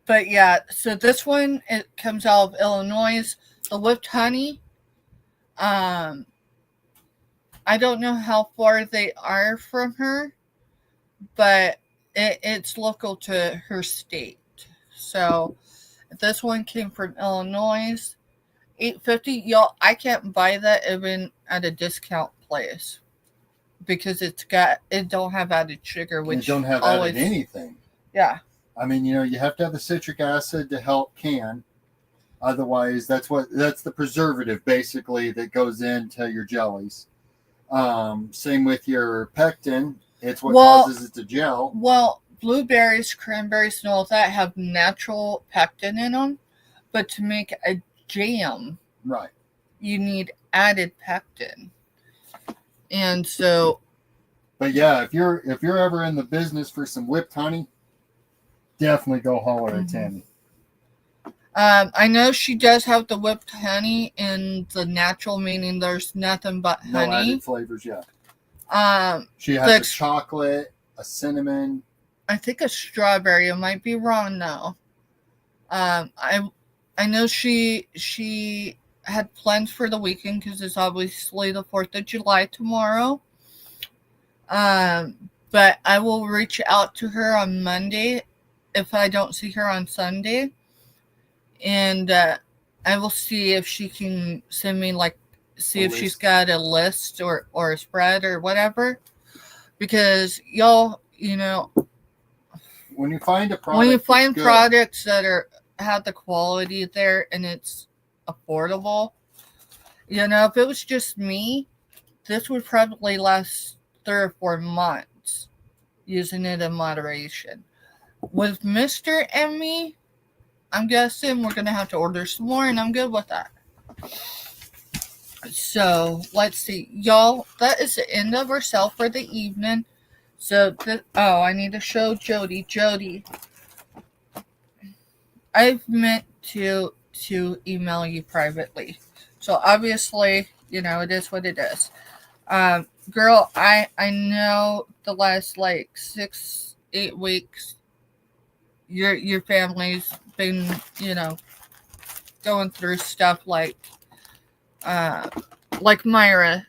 But yeah, so this one, it comes out of Illinois. The whipped honey. I I don't know how far they are from her, but it's local to her state. So this one came from Illinois. $8.50. Y'all, I can't buy that even at a discount place because it don't have added sugar, which don't have always, added anything. Yeah. I mean, you have to have the citric acid to help can. Otherwise, that's the preservative basically that goes into your jellies. Same with your pectin. It's what causes it to gel. Well, blueberries, cranberries, and all that have natural pectin in them, but to make a jam, right, you need added pectin. And so, but yeah, if you're ever in the business for some whipped honey, definitely go holler at Tammy. I know she does have the whipped honey in the natural, meaning there's nothing but honey. No added flavors yet. She has a chocolate, a cinnamon. I think a strawberry. I might be wrong though. I know she had plans for the weekend because it's obviously the 4th of July tomorrow. But I will reach out to her on Monday if I don't see her on Sunday. And I will see if she can send me if she's got a list or a spread or whatever. Because y'all, when you find a product, when you find products that have the quality there and it's affordable, if it was just me, this would probably last 3 or 4 months using it in moderation. With Mr. and me, I'm guessing we're going to have to order some more, and I'm good with that. So, let's see. Y'all, that is the end of our sale for the evening. So, I need to show Jody. Jody, I've meant to email you privately. So, obviously, it is what it is. Girl, I know the last 6-8 weeks your family's been, going through stuff like Myra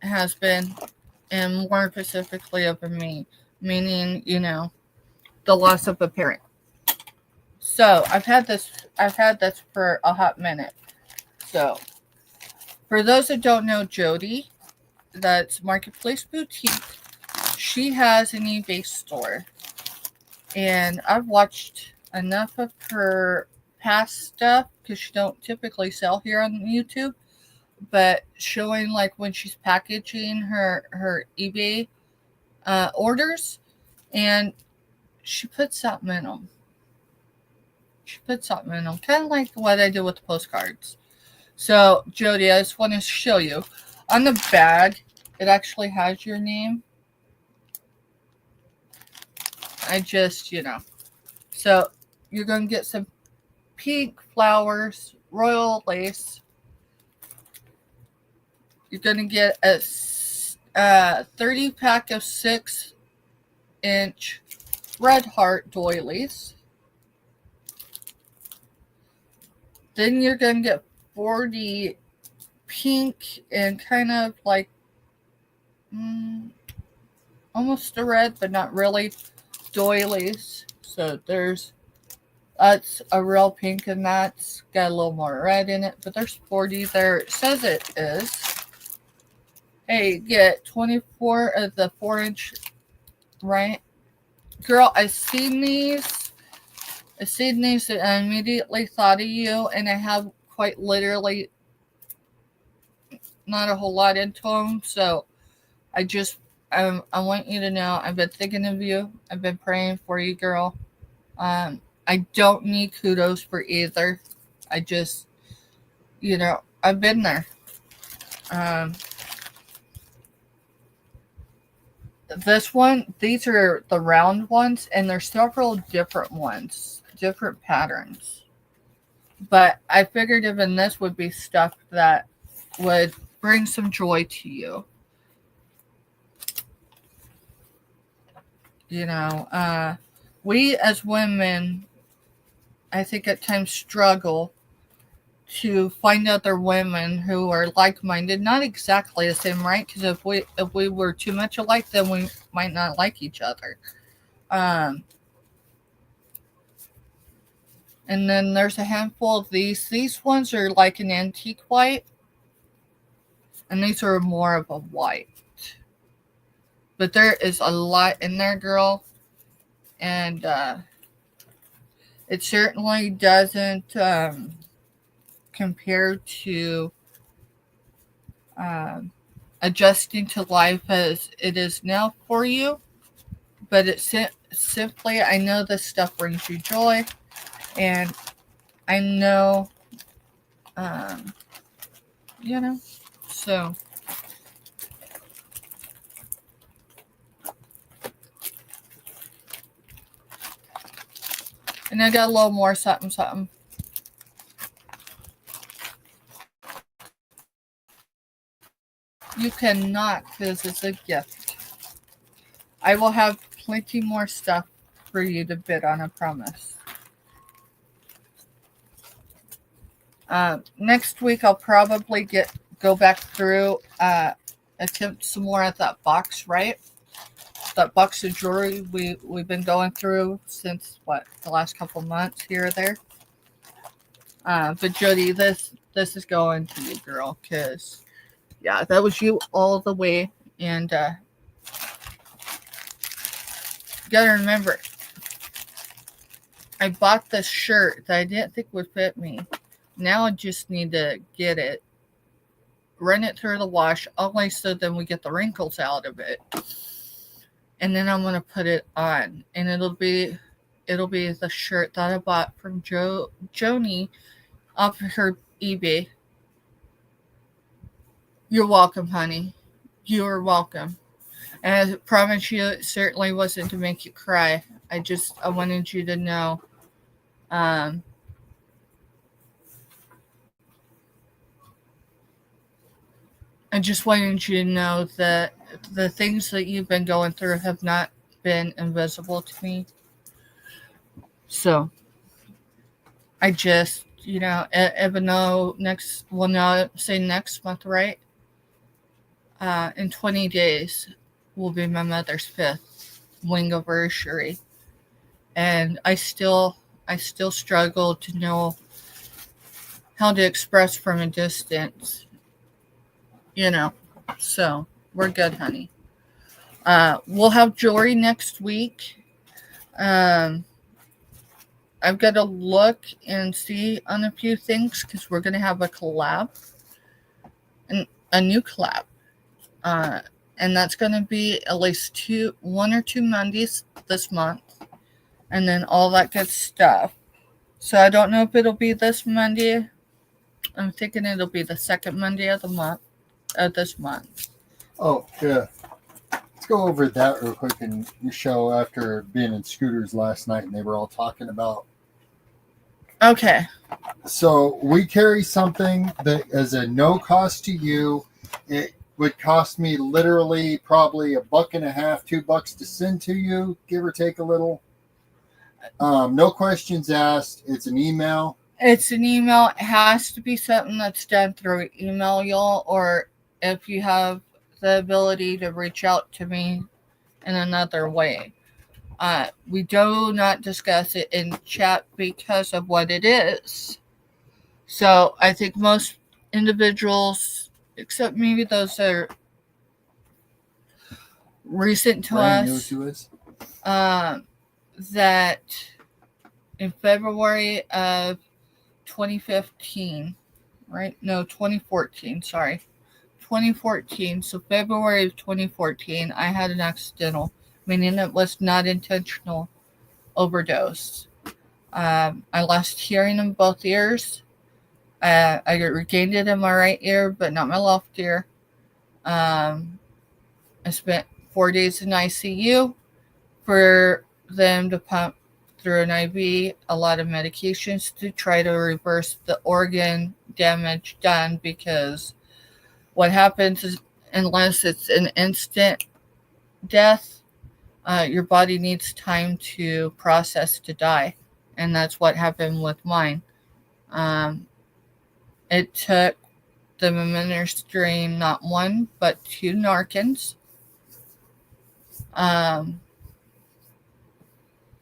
has been, and more specifically over me, meaning, the loss of a parent. So I've had this for a hot minute. So for those that don't know Jody, that's Marketplace Boutique. She has an eBay store. And I've watched enough of her past stuff because she don't typically sell here on YouTube, but showing when she's packaging her eBay orders, and she puts something in them. Kind of like what I do with the postcards. So, Jody, I just want to show you. On the bag, it actually has your name. I just, So, you're going to get some pink flowers, royal lace. You're going to get a 30 pack of 6-inch red heart doilies. Then you're going to get 40 pink and kind of almost a red, but not really, doilies. So that's a real pink, and that's got a little more red in it, but there's 40 there. It says it is. Hey, get 24 of the 4-inch, right? Girl, I seen these and I immediately thought of you, and I have quite literally not a whole lot into them, so I want you to know I've been thinking of you. I've been praying for you, girl. I don't need kudos for either. I just, I've been there. These are the round ones, and there's several different ones, different patterns. But I figured even this would be stuff that would bring some joy to you. We as women, I think at times struggle to find other women who are like-minded, not exactly the same, right? Because if we were too much alike, then we might not like each other. Um, and then there's a handful of these. These ones are like an antique white, and these are more of a white. But there is a lot in there, girl, and it certainly doesn't compare to um, adjusting to life as it is now for you. But it's simply, I know this stuff brings you joy, and I know, um, so. And I got a little more something, something. You cannot, because it's a gift. I will have plenty more stuff for you to bid on, I promise. Next week, I'll probably go back through, attempt some more at that box, right? That box of jewelry we've been going through since, the last couple months here or there. But Jody, this is going to you, girl, because, yeah, that was you all the way. And you gotta remember, I bought this shirt that I didn't think would fit me. Now I just need to get it, run it through the wash, only so then we get the wrinkles out of it. And then I'm gonna put it on, and it'll be the shirt that I bought from Joni off of her eBay. You're welcome, honey. You're welcome. And I promise you, it certainly wasn't to make you cry. I wanted you to know. I just wanted you to know that the things that you've been going through have not been invisible to me. So, I just, even though next month, right? In 20 days will be my mother's 5th wing anniversary. And I still struggle to know how to express from a distance, So, we're good, honey. We'll have jewelry next week. I've got to look and see on a few things because we're going to have a collab, a new collab. And that's going to be at least 1 or 2 Mondays this month. And then all that good stuff. So I don't know if it'll be this Monday. I'm thinking it'll be the second Monday of this month. Oh, yeah. Let's go over that real quick in your show after being in Scooters last night, and they were all talking about. Okay. So we carry something that is a no cost to you. It would cost me literally probably $1.50, $2 to send to you, give or take a little. No questions asked. It's an email. It's an email. It has to be something that's done through email, y'all, or if you have the ability to reach out to me in another way. We do not discuss it in chat because of what it is. So I think most individuals, except maybe those that are recent to Brand us, new to us. that in February of 2015, right? No, 2014, sorry. 2014, so February of 2014, I had an accidental, meaning it was not intentional, overdose. I lost hearing in both ears. I regained it in my right ear, but not my left ear. I spent 4 days in ICU for them to pump through an IV a lot of medications to try to reverse the organ damage done, because what happens is, unless it's an instant death, your body needs time to process to die. And that's what happened with mine. It took them administering not one but two Narcans. Um,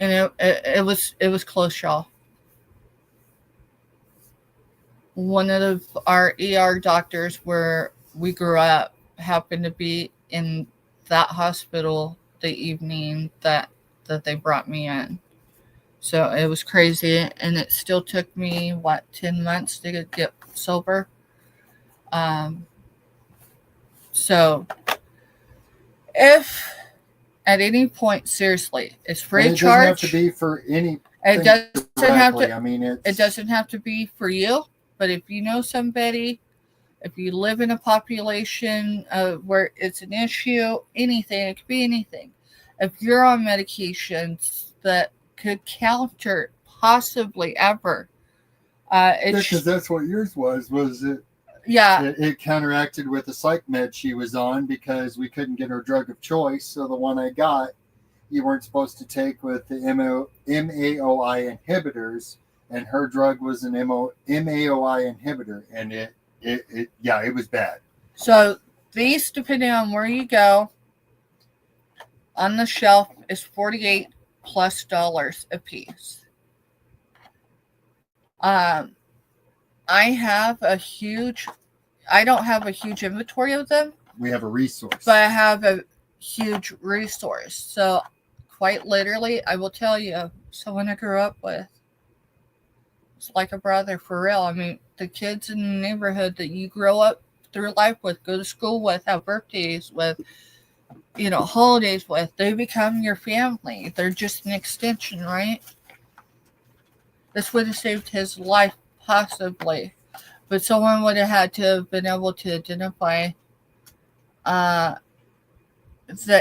and it was close, y'all. One of our ER doctors where we grew up happened to be in that hospital the evening that they brought me in. So it was crazy, and it still took me 10 months to get sober. Um, so if at any point, seriously, it's free And of it doesn't have charge. to be for any. It doesn't have directly. to. I mean, It doesn't have to be for you, but if you know somebody, if you live in a population where it's an issue, anything, it could be anything. If you're on medications that could counter possibly ever, because that's what yours was it? Yeah. It counteracted with the psych med she was on because we couldn't get her drug of choice. So the one I got, you weren't supposed to take with the MAOI inhibitors, and her drug was an MAOI inhibitor, and it was bad. So these, depending on where you go, on the shelf is $48 plus a piece. I don't have a huge inventory of them. We have a resource. But I have a huge resource. So quite literally, I will tell you, someone I grew up with, it's like a brother for real. I mean, the kids in the neighborhood that you grow up through life with, go to school with, have birthdays with, holidays with, they become your family. They're just an extension, right? This would have saved his life, possibly. But someone would have had to have been able to identify that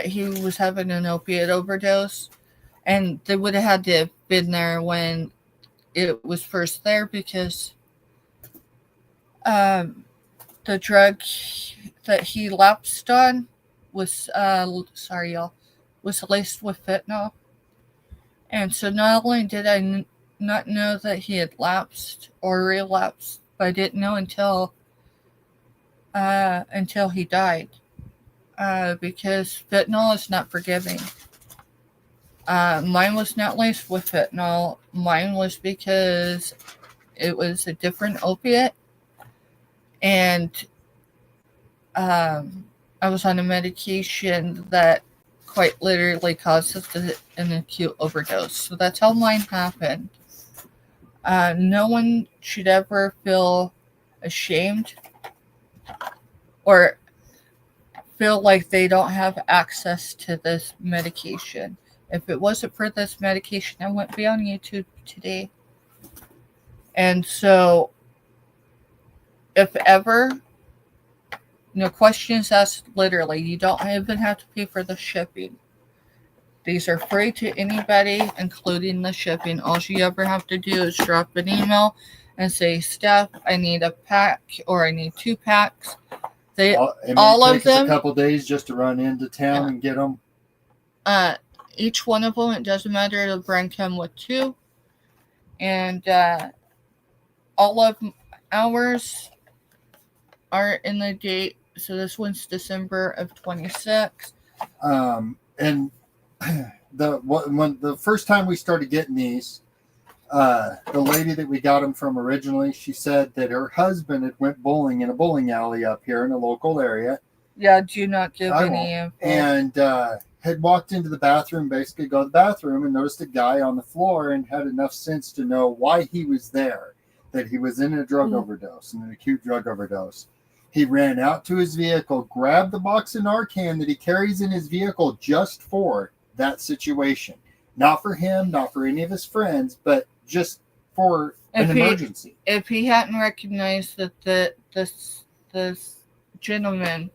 he was having an opiate overdose. And they would have had to have been there when it was first there, because the drug that he lapsed on was, sorry y'all, was laced with fentanyl. And so not only did I not know that he had lapsed or relapsed, but I didn't know until he died, because fentanyl is not forgiving. Mine was not laced with fentanyl. Mine was because it was a different opiate, and I was on a medication that quite literally causes an acute overdose. So that's how mine happened. No one should ever feel ashamed or feel like they don't have access to this medication. If it wasn't for this medication, I wouldn't be on YouTube today. And so, if ever, no questions asked, literally, you don't even have to pay for the shipping. These are free to anybody, including the shipping. All you ever have to do is drop an email and say, Steph, I need a pack, or I need 2 packs. All of them, a couple days just to run into town and get them. Each one of them, it doesn't matter. The brand come with 2, and all of ours are in the date. So this one's December of 26. And when the first time we started getting these, the lady that we got them from originally, she said that her husband had went bowling in a bowling alley up here in a local area. Yeah, do not give any info. And had walked into the bathroom, basically go to the bathroom, and noticed a guy on the floor, and had enough sense to know why he was there, that he was in a drug overdose, an acute drug overdose. He ran out to his vehicle, grabbed the box of Narcan that he carries in his vehicle just for that situation. Not for him, not for any of his friends, but just for an emergency. If he hadn't recognized that this gentleman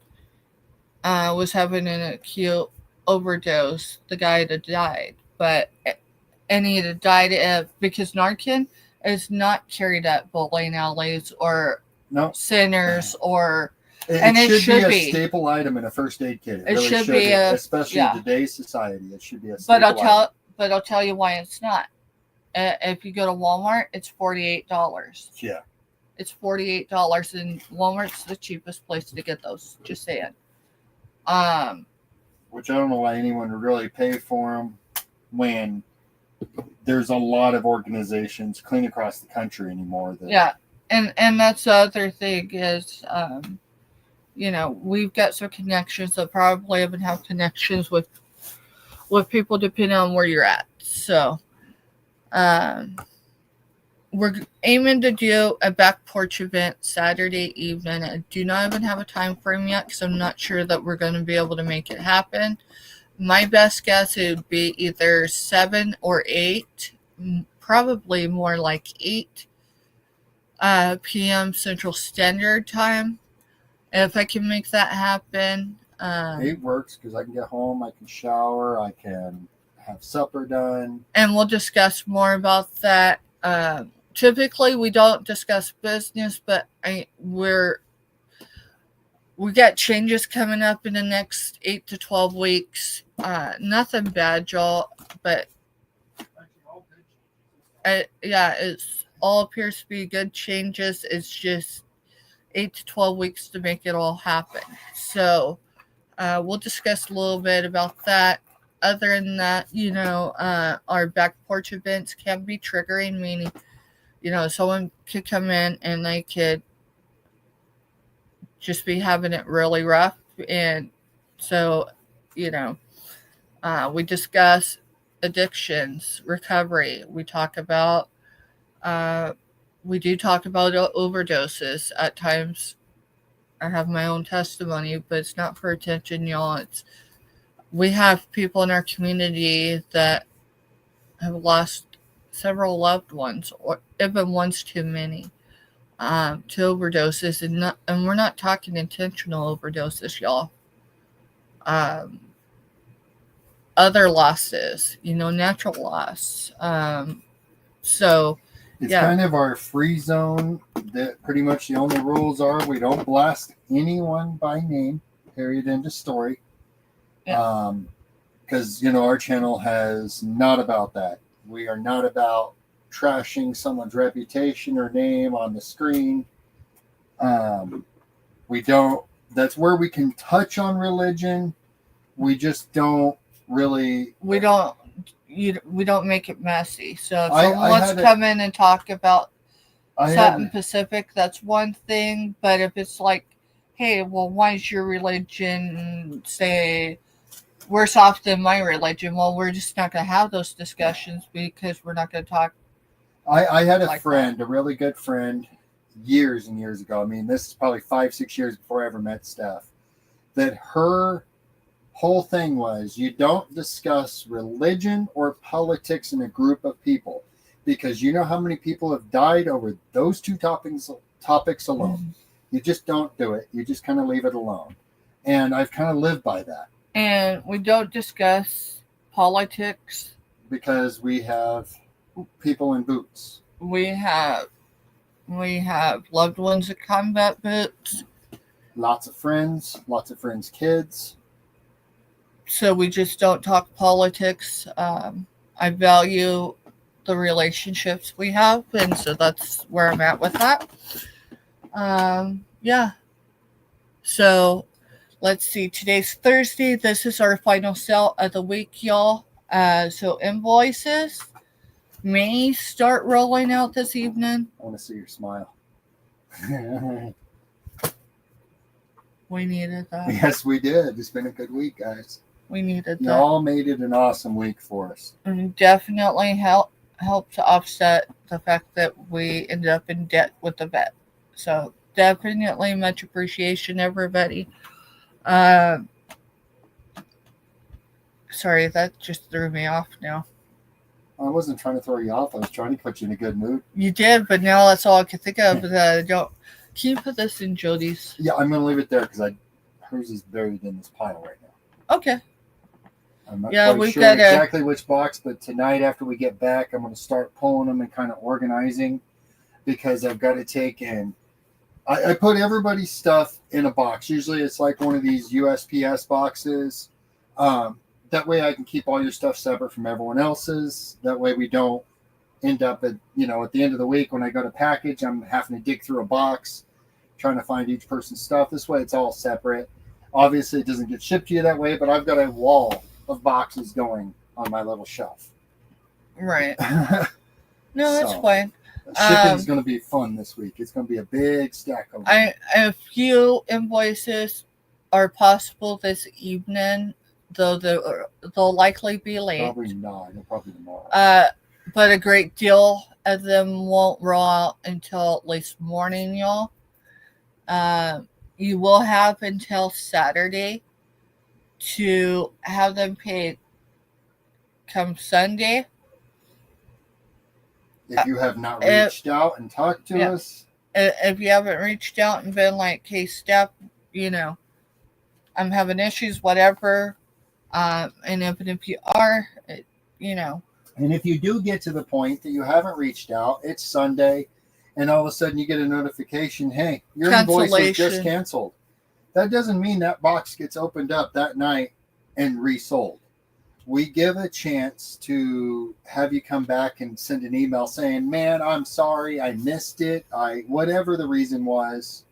was having an acute overdose, the guy would have died. And he'd have died because Narcan is not carried at bowling alleys or centers, or it should be a staple item in a first aid kit. It really should be, especially in today's society. It should be a staple item. But I'll tell you why it's not. If you go to Walmart, it's $48. Yeah, it's $48, and Walmart's the cheapest place to get those. Just saying. Which I don't know why anyone would really pay for them when there's a lot of organizations clean across the country anymore. Yeah, and that's the other thing is, we've got some connections that probably even have connections with people depending on where you're at. So, we're aiming to do a back porch event Saturday evening. I do not even have a time frame yet because I'm not sure that we're going to be able to make it happen. My best guess it would be either 7 or 8, probably more like 8 p.m. Central Standard Time. If I can make that happen. 8 works because I can get home, I can shower, I can have supper done. And we'll discuss more about that. Typically, we don't discuss business, but we got changes coming up in the next 8 to 12 weeks. Nothing bad, y'all, but it's all appears to be good changes. It's just 8 to 12 weeks to make it all happen. So we'll discuss a little bit about that. Other than that, our back porch events can be triggering, meaning, someone could come in and they could just be having it really rough. And so, we discuss addictions, recovery. We do talk about overdoses. At times, I have my own testimony, but it's not for attention, y'all. We have people in our community that have lost several loved ones, or even one's too many, to overdoses, and we're not talking intentional overdoses, y'all. Other losses, natural loss. So it's kind of our free zone. That pretty much the only rules are we don't blast anyone by name. Period. End of story. Yeah. Because our channel is not about that. We are not about trashing someone's reputation or name on the screen. We don't. That's where we can touch on religion. We just don't really. We don't make it messy. So if someone wants to come in and talk about something specific, that's one thing. But if it's like, hey, well, why is your religion, say, worse off than my religion? Well, we're just not going to have those discussions because we're not going to talk. I had a friend, a really good friend, years and years ago. I mean, this is probably 5-6 years before I ever met Steph. That her whole thing was you don't discuss religion or politics in a group of people because you know how many people have died over those two topics alone. Mm-hmm. You just don't do it. You just kind of leave it alone. And I've kind of lived by that. And we don't discuss politics because we have people in boots. We have loved ones in combat boots. Lots of friends' kids. So we just don't talk politics. I value the relationships we have, and so that's where I'm at with that. Yeah. So let's see. Today's Thursday. This is our final sale of the week, y'all. So invoices may start rolling out this evening. I want to see your smile. We needed that. Yes, we did. It's been a good week, guys. We needed that. Y'all made it an awesome week for us. And definitely helped to offset the fact that we ended up in debt with the vet. So definitely much appreciation, everybody. Sorry, that just threw me off now. I wasn't trying to throw you off. I was trying to put you in a good mood. You did, but now that's all I can think of. That I don't. Can you put this in Jody's? Yeah, I'm going to leave it there because hers is buried in this pile right now. Okay. I'm not quite sure exactly which box, but tonight after we get back, I'm going to start pulling them and kind of organizing because I've got to take in. I put everybody's stuff in a box. Usually it's like one of these USPS boxes. That way I can keep all your stuff separate from everyone else's. That way we don't end up at the end of the week when I go to package, I'm having to dig through a box trying to find each person's stuff. This way it's all separate. Obviously it doesn't get shipped to you that way, but I've got a wall of boxes going on my little shelf. Right. No, that's So, fine. Shipping's going to be fun this week. It's going to be a big stack of A few invoices are possible this evening, though they'll likely be late. Probably not. It'll probably tomorrow. But a great deal of them won't roll out until at least morning, y'all. You will have until Saturday to have them paid come Sunday. If you have not reached out and talked to us. If you haven't reached out and been like, hey, Steph, I'm having issues, whatever. And even if you are, And if you do get to the point that you haven't reached out, it's Sunday, and all of a sudden you get a notification, hey, your invoice was just canceled. That doesn't mean that box gets opened up that night and resold. We give a chance to have you come back and send an email saying, man, I'm sorry, I missed it. Whatever the reason was.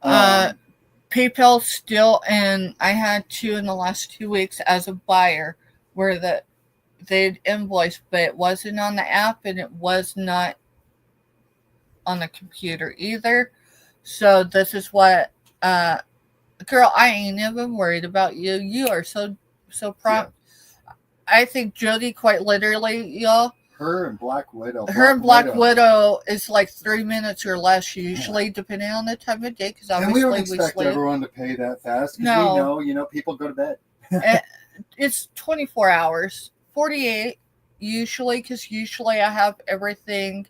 PayPal still, and I had 2 in the last 2 weeks as a buyer where they'd invoiced, but it wasn't on the app and it was not on the computer either. So this is what, girl, I ain't even worried about you. You are so prompt. Yeah. I think Jody quite literally, y'all. Her and Black Widow. Black Widow is like 3 minutes or less usually, depending on the time of day. Because obviously we don't expect everyone to pay that fast. No, we know, people go to bed. It's 24 hours, 48 usually, because usually I have everything.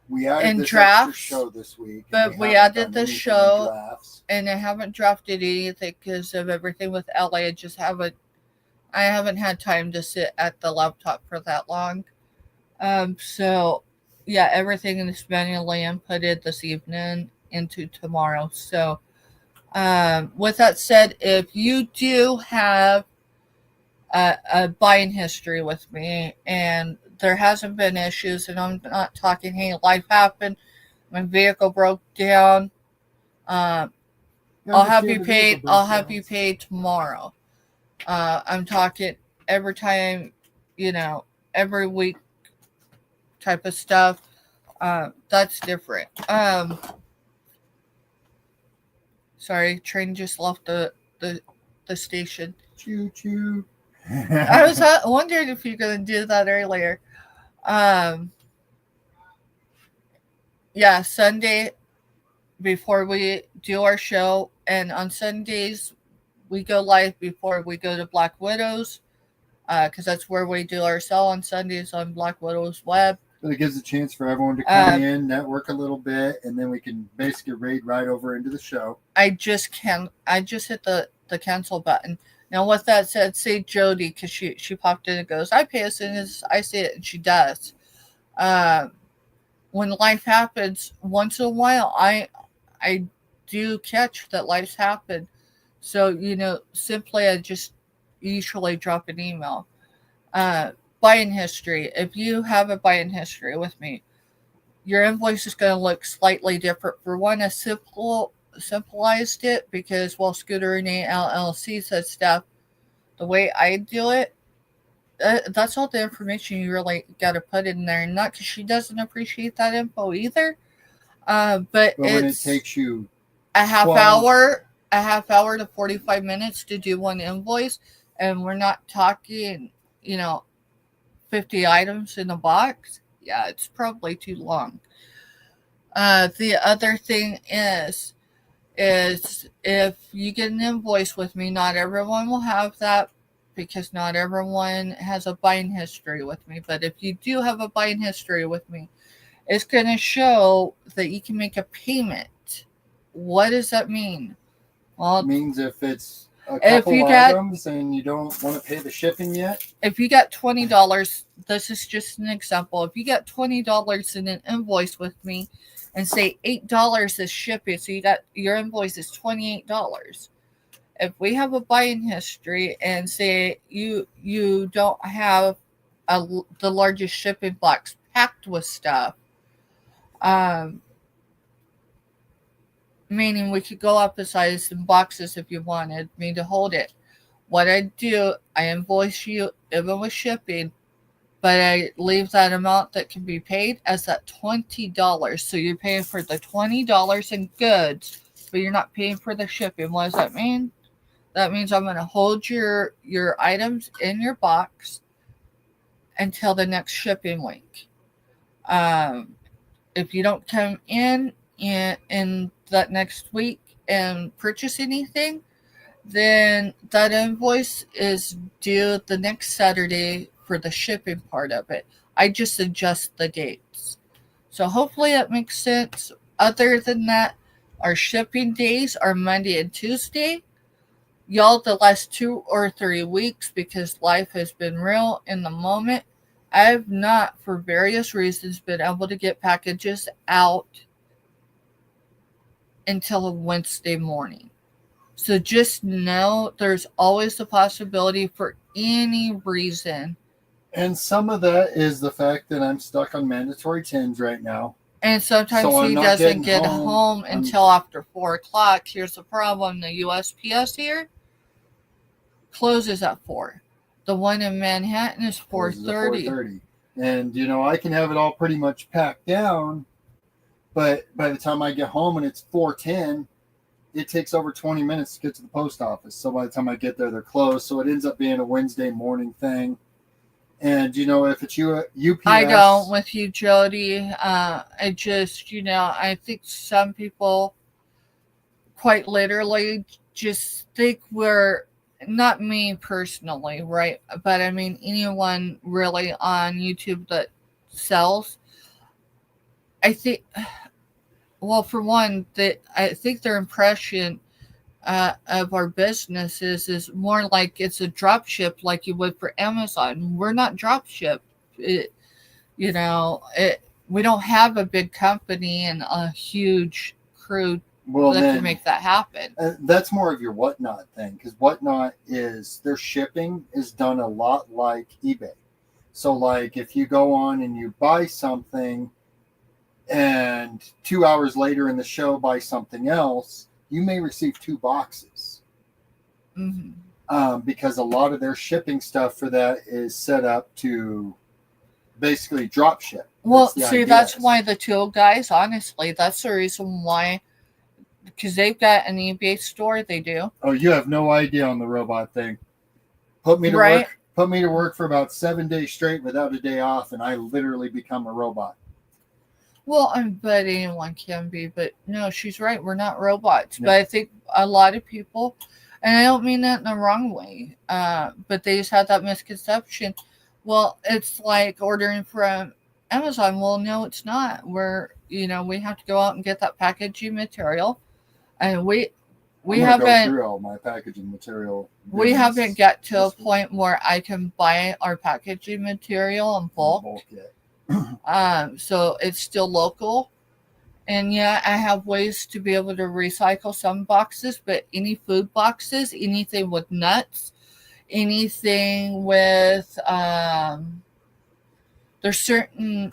We added in this drafts show this week, but we added the show, and I haven't drafted anything because of everything with LA. I haven't had time to sit at the laptop for that long. So yeah, everything is manually inputted this evening into tomorrow. So, with that said, if you do have a buying history with me and there hasn't been issues, and I'm not talking, hey, life happened, my vehicle broke down, I'll have you paid tomorrow. I'm talking every time, every week type of stuff. That's different. Sorry, train just left the station. Choo choo. I was wondering if you're going to do that earlier. Yeah, Sunday before we do our show, and on Sundays we go live before we go to Black Widow's, because that's where we do our sell on Sundays on Black Widow's web. But it gives a chance for everyone to come in, network a little bit, and then we can basically raid right over into the show. I just hit the cancel button. Now, with that said, say Jody, because she popped in and goes, I pay as soon as I see it, and she does. When life happens, once in a while, I do catch that life's happened. So, simply I just usually drop an email. Buying history. If you have a buying history with me, your invoice is going to look slightly different. For one, I simplified it because while Scooter Renee LLC says stuff, the way I do it, that's all the information you really got to put in there. Not because she doesn't appreciate that info either, but when it takes you a half hour to 45 minutes to do one invoice, and we're not talking, 50 items in a box. Yeah, it's probably too long. The other thing is if you get an invoice with me, not everyone will have that because not everyone has a buying history with me. But if you do have a buying history with me, it's going to show that you can make a payment. What does that mean? Well, it means if it's a couple items and you don't want to pay the shipping yet. If you got $20, this is just an example. If you got $20 in an invoice with me and say $8 is shipping, so your invoice is $28. If we have a buying history and say you don't have the largest shipping box packed with stuff. Meaning we could go up a size in boxes if you wanted me to hold it. What I do, I invoice you even with shipping, but I leave that amount that can be paid as that $20. So you're paying for the $20 in goods, but you're not paying for the shipping. What does that mean? That means I'm going to hold your items in your box until the next shipping week. If you don't come in that next week and purchase anything, then that invoice is due the next Saturday for the shipping part of it. I just adjust the dates. So hopefully that makes sense. Other than that, our shipping days are Monday and Tuesday. Y'all, the last 2 or 3 weeks, because life has been real in the moment, I've not, for various reasons, been able to get packages out until Wednesday morning. So just know there's always the possibility for any reason. And some of that is the fact that I'm stuck on mandatory 10s right now. And sometimes So he I'm not doesn't getting get home. home until after 4 o'clock. Here's the problem. The USPS here closes at 4. The one in Manhattan is 4:30. 4:30. And, you know, I can have it all pretty much packed down. But by the time I get home and it's 4:10, it takes over 20 minutes to get to the post office. So by the time I get there, they're closed. So it ends up being a Wednesday morning thing. And, you know, if it's UPS. I don't with you, Jody. I just, I think some people quite literally just think we're, not me personally, right? But I mean, anyone really on YouTube that sells, I think, well, for one, that I think their impression of our businesses is more like it's a drop ship like you would for Amazon. We're not drop ship. We don't have a big company and a huge crew that can make that happen. That's more of your Whatnot thing, because Whatnot is, their shipping is done a lot like eBay. So like if you go on and you buy something and 2 hours later in the show buy something else, you may receive 2 boxes. Mm-hmm. Because a lot of their shipping stuff for that is set up to basically drop ship. Well, see, that's why the tool guys, honestly, that's the reason why, because they've got an eBay store, they do. Oh, you have no idea on the robot thing. Put me to work for about 7 days straight without a day off, and I literally become a robot. Well, I bet anyone can be, but no, she's right. We're not robots. No. But I think a lot of people, and I don't mean that in the wrong way, but they just have that misconception. Well, it's like ordering from Amazon. Well, no, it's not. We have to go out and get that packaging material, and we haven't go through all my packaging material. We haven't got to a point where I can buy our packaging material in bulk. Yet. So it's still local. And yeah, I have ways to be able to recycle some boxes, but any food boxes, anything with nuts, anything with there's certain,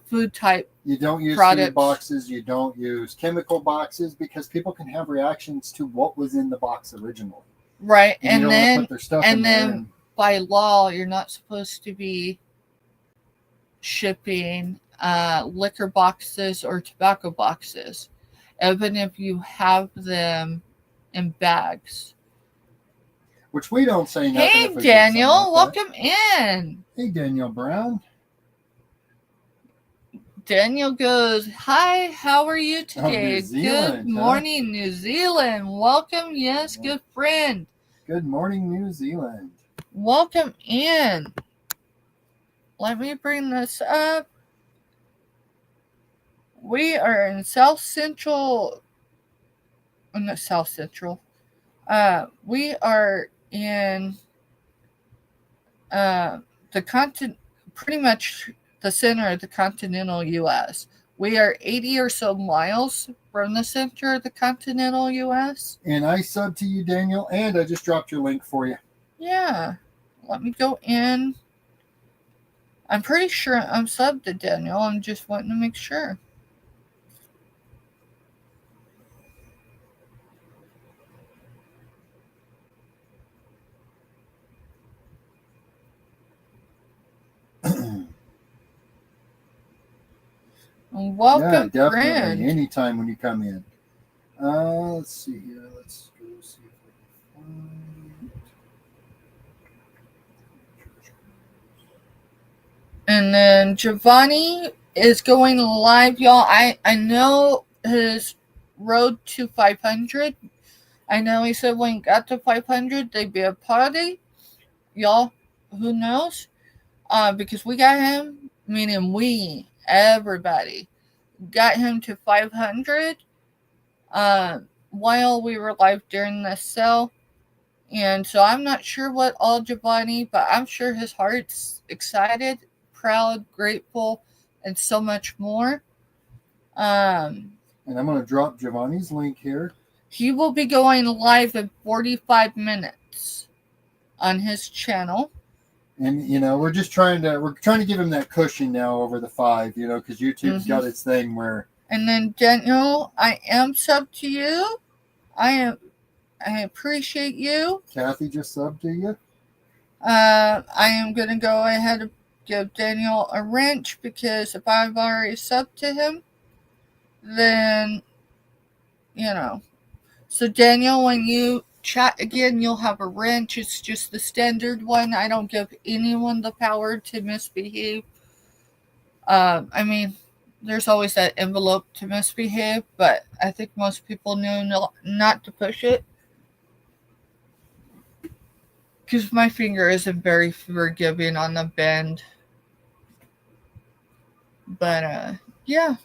food type. You don't use products. Food boxes, you don't use chemical boxes, because people can have reactions to what was in the box originally. Right. And then by law, you're not supposed to be shipping liquor boxes or tobacco boxes, even if you have them in bags. Which we don't say nothing. Hey, Daniel, welcome in. Hey, Daniel Brown. Daniel goes, hi, how are you today? New Zealand, good morning, New Zealand. Welcome, yes, good friend. Good morning, New Zealand. Welcome in. Let me bring this up. We are in South Central. Not South Central. We are in the continent, pretty much the center of the continental U.S. We are 80 or so miles from the center of the continental U.S. And I sub to you, Daniel, and I just dropped your link for you. Yeah. Let me go in. I'm pretty sure I'm subbed to Daniel. I'm just wanting to make sure. Welcome, yeah, definitely. friend. Anytime when you come in. Let's see here. Let's go see if I can find. And then Giovanni is going live, y'all. I know his road to 500. I know he said when he got to 500, there'd be a party. Y'all, who knows? Because we got him, meaning we, everybody, got him to 500 while we were live during the sale. And so I'm not sure what all Giovanni, but I'm sure his heart's excited, proud, grateful, and so much more. And I'm going to drop Giovanni's link here. He will be going live in 45 minutes on his channel. And we're trying to give him that cushion now over the 5, because YouTube's got its thing where. And then Daniel, I am subbed to you. I appreciate you. Kathy just subbed to you. I am gonna go ahead and give Daniel a wrench because if I've already subbed to him, then So Daniel, when you chat again, you'll have a wrench. It's just the standard one. I don't give anyone the power to misbehave. I mean, there's always that envelope to misbehave, but I think most people know not to push it. Because my finger isn't very forgiving on the bend. But, yeah.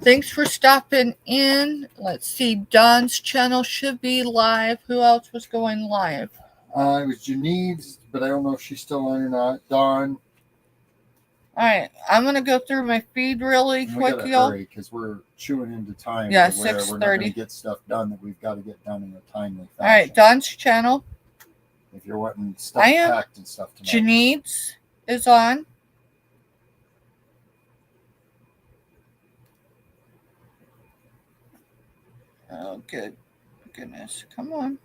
Thanks for stopping in. Let's see. Dawn's channel should be live. Who else was going live? It was Janine's, but I don't know if she's still on or not. Dawn. All right. I'm going to go through my feed really quick, y'all. Hurry because we're chewing into time. Yeah, where 6:30. We're not going to get stuff done that we've got to get done in a timely fashion. All right. Dawn's channel. If you're wanting stuff packed and stuff tonight. Janine's is on. Oh, goodness. Come on.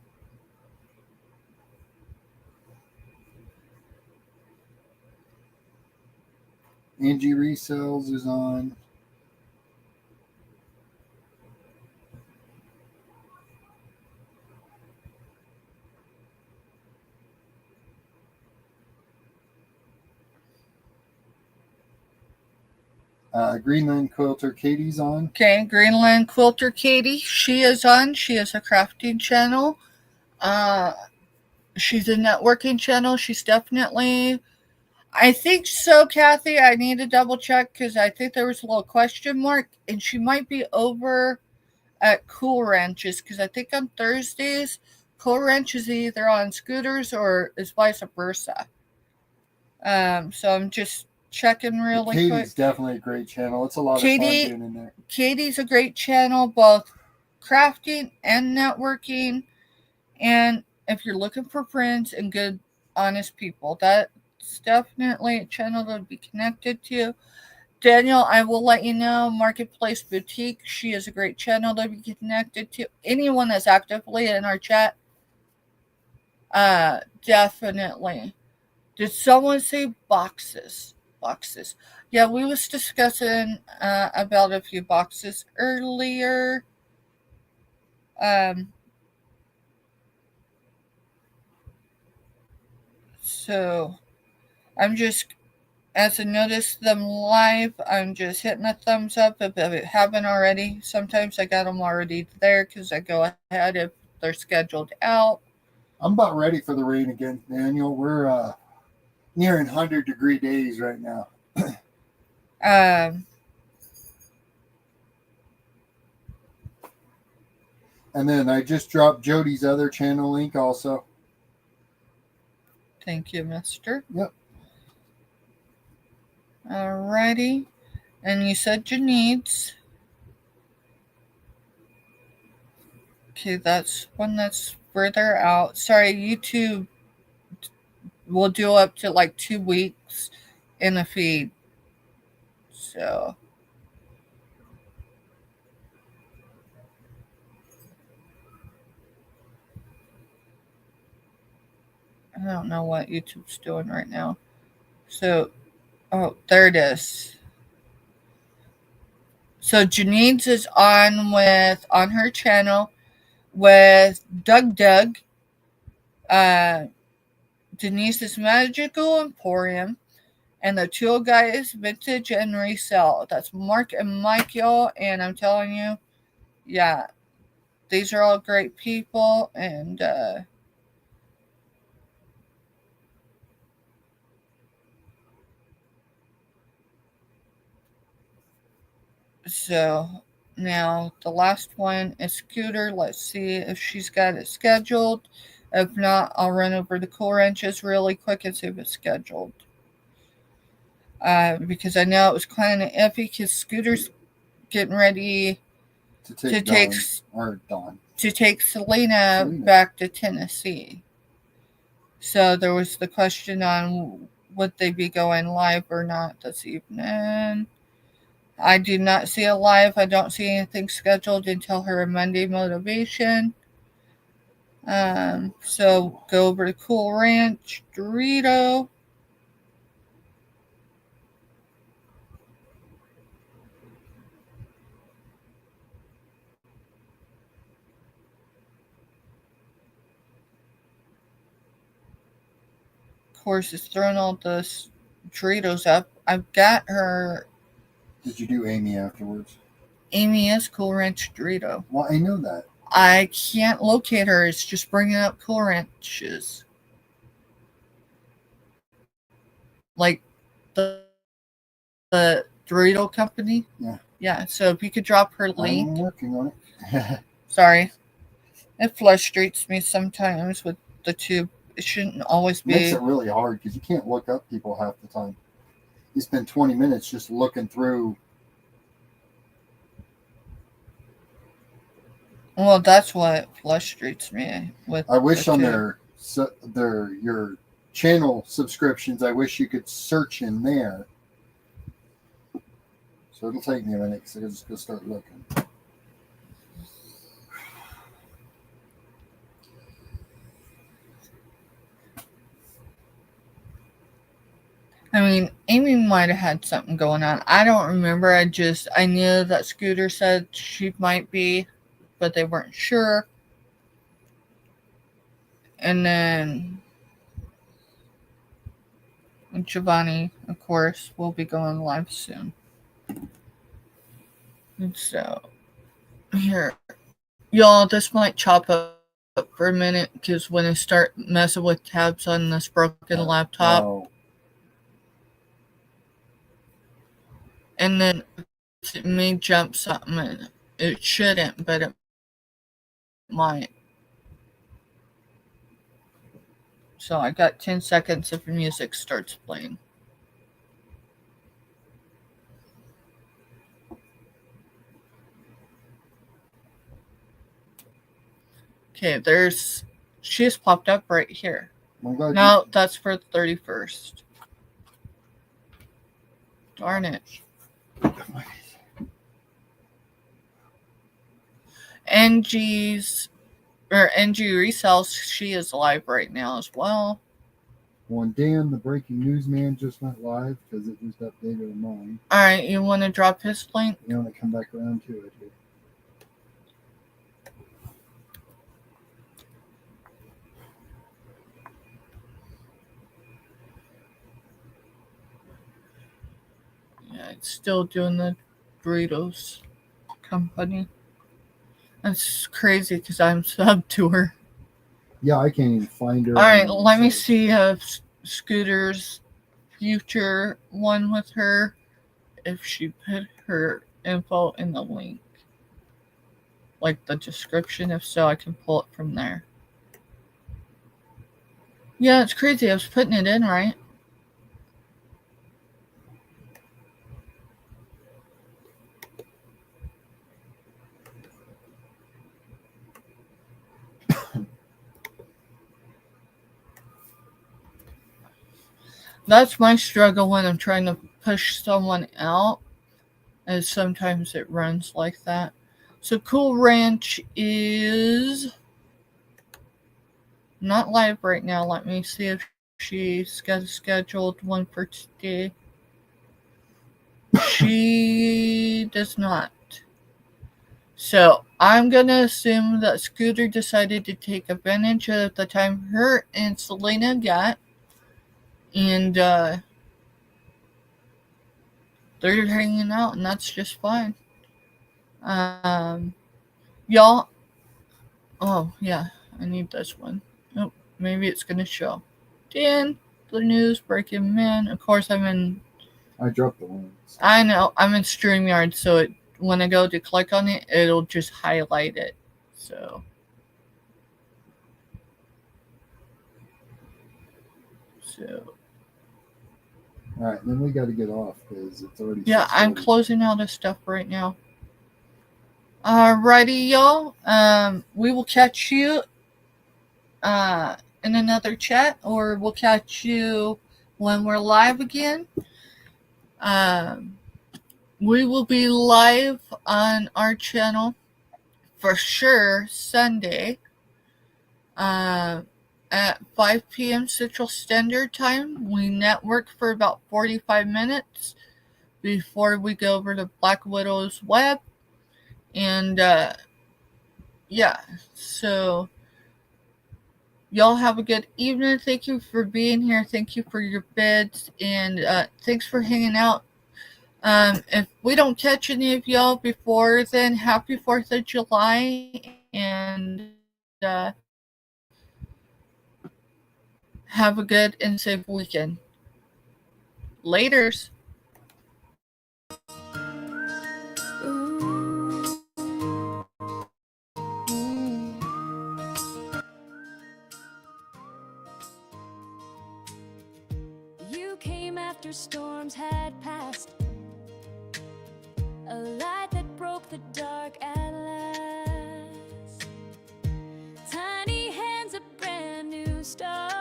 Angie Resells is on. Greenland Quilter Katie's on. Okay, Greenland Quilter Katie. She is on. She has a crafting channel. She's a networking channel. She's definitely... I think so, Kathy. I need to double check because I think there was a little question mark. And she might be over at Cool Ranches because I think on Thursdays, Cool Ranch is either on scooters or is vice versa. So I'm just checking really quick. Katie's definitely a great channel. It's a lot of fun doing in there. Katie's a great channel, both crafting and networking. And if you're looking for friends and good, honest people, that's definitely a channel to be connected to. Daniel, I will let you know, Marketplace Boutique, she is a great channel to be connected to. Anyone that's actively in our chat, definitely. Did someone say boxes? Boxes. Yeah, we was discussing about a few boxes earlier. So I'm just, as I notice them live, I'm just hitting a thumbs up if I haven't already. Sometimes I got them already there because I go ahead if they're scheduled out. I'm about ready for the rain again, Daniel. We're nearing 100-degree days right now. And then I just dropped Jody's other channel link also. Thank you, mister. Yep. Alrighty. And you said your needs. Okay, that's one that's further out. Sorry, YouTube will do up to like 2 weeks in the feed. So I don't know what YouTube's doing right now. So, oh, there it is. So Janine's is on her channel with Doug, Denise's Magical Emporium, and the two guys Vintage and Resell. That's Mark and Michael, and I'm telling you, yeah, these are all great people, and so now the last one is Scooter. Let's see if she's got it scheduled. If not, I'll run over the Cool Ranches really quick and see if it's scheduled. Because I know it was kind of iffy because Scooter's getting ready to to take Dawn to take Selena back to Tennessee. So there was the question on would they be going live or not this evening. I do not see a live. I don't see anything scheduled until her Monday motivation. So go over to Cool Ranch Dorito. Of course, it's throwing all the Doritos up. I've got her. Did you do Amy afterwards? Amy is Cool Ranch Dorito. Well, I know that. I can't locate her. It's just bringing up Cool Ranches. Like the Dorito company? Yeah. Yeah, so if you could drop her link. I'm working on it. Sorry. It frustrates me sometimes with the tube. It shouldn't always be. It makes it really hard because you can't look up people half the time. You spend 20 minutes just looking through. Well, that's what frustrates me with. I wish on your channel subscriptions, I wish you could search in there. So it'll take me a minute because I'm just going to start looking. I mean, Amy might have had something going on. I don't remember. I knew that Scooter said she might be, but they weren't sure. And then Giovanni, of course, will be going live soon. And so, here. Y'all, this might chop up for a minute because when I start messing with tabs on this broken laptop, and then it may jump something. It shouldn't, but it might. So I got 10 seconds if the music starts playing. Okay, she just popped up right here. No, that's for the 31st. Darn it. NG Resells, she is live right now as well. Well, and Dan, the breaking news man, just went live because it just updated on mine. All right, you want to drop his link? You want to come back around to it here. Yeah, it's still doing the Doritos company. That's crazy because I'm sub to her. Yeah, I can't even find her. All right, let me see Scooter's future one with her. If she put her info in the link, like the description. If so, I can pull it from there. Yeah, it's crazy. I was putting it in right. That's my struggle when I'm trying to push someone out, and sometimes it runs like that. So Cool Ranch is not live right now. Let me see if she's got a scheduled one for today. She does not. So I'm going to assume that Scooter decided to take advantage of the time her and Selena got. And they're hanging out, and that's just fine. Y'all. Oh, yeah. I need this one. Oh, maybe it's going to show. Dan, the news, breaking man. Of course, I dropped the links. I know. I'm in StreamYard, so when I go to click on it, it'll just highlight it. So. All right, then we got to get off because it's already. Yeah, I'm closing out of stuff right now. Alrighty, y'all. We will catch you in another chat, or we'll catch you when we're live again. We will be live on our channel for sure Sunday at 5 p.m. Central Standard Time. We network for about 45 minutes before we go over to Black Widow's web. And yeah, so y'all have a good evening. Thank you for being here. Thank you for your bids, and thanks for hanging out. If we don't catch any of y'all before then, happy 4th of July, and have a good and safe weekend. Laters. You came after storms had passed, a light that broke the dark at last. Tiny hands, a brand new start.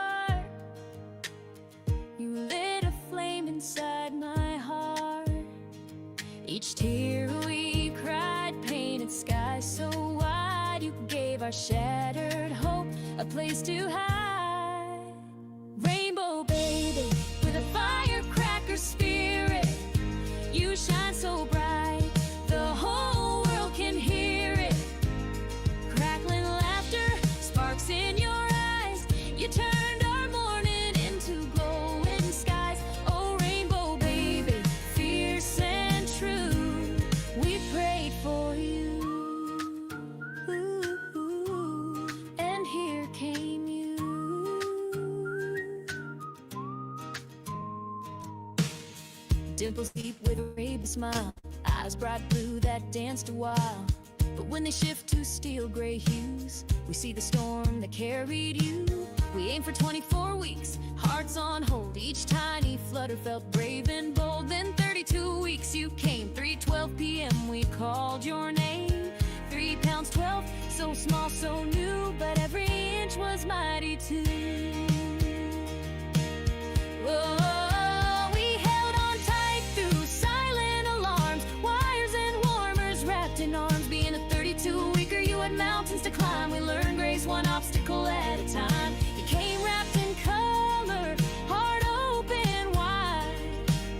You lit a flame inside my heart. Each tear we cried painted skies so wide. You gave our shattered hope a place to hide. Rainbow baby, with a firecracker spirit, you shine so bright, the whole world can hear it. Crackling laughter, sparks in your eyes, you turned our morning into glowing skies. Oh rainbow baby, fierce and true, we prayed for you. Ooh, and here came you. Dimples deep with a raven smile, eyes bright blue that danced a while. But when they shift to steel gray hues, we see the storm that carried you. We aimed for 24 weeks, hearts on hold. Each tiny flutter felt brave and bold. Then 32 weeks you came, 3:12 p.m. we called your name. 3 pounds 12, so small, so new, but every inch was mighty too. Oh, we held on tight through silent alarms, wires and warmers wrapped in arms. Being a 32-weeker, you had mountains to climb. We learned grace one obstacle at a time. You came wrapped in color, heart open wide,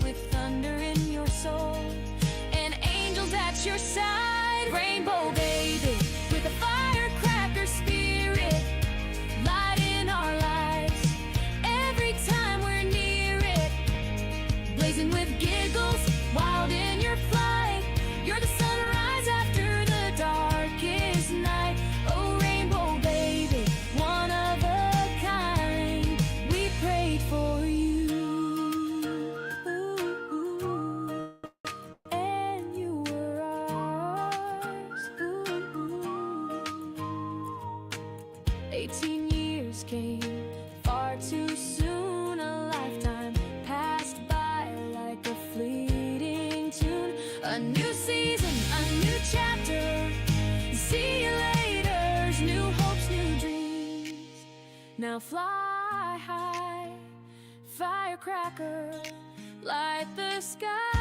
with thunder in your soul and angels at your side. Rainbow baby, with a firecracker spirit, light in our lives every time we're near it. Blazing with giggles, wild in your flight, you're the sunrise after the darkest night. Oh rainbow baby, one of a kind, we prayed for you. Ooh, and you were ours. Ooh. 18 years came far too soon, a lifetime passed by like a fleeting tune. A new season, a new chapter, see you later, new hopes, new dreams. Now fly high, firecracker, light the sky.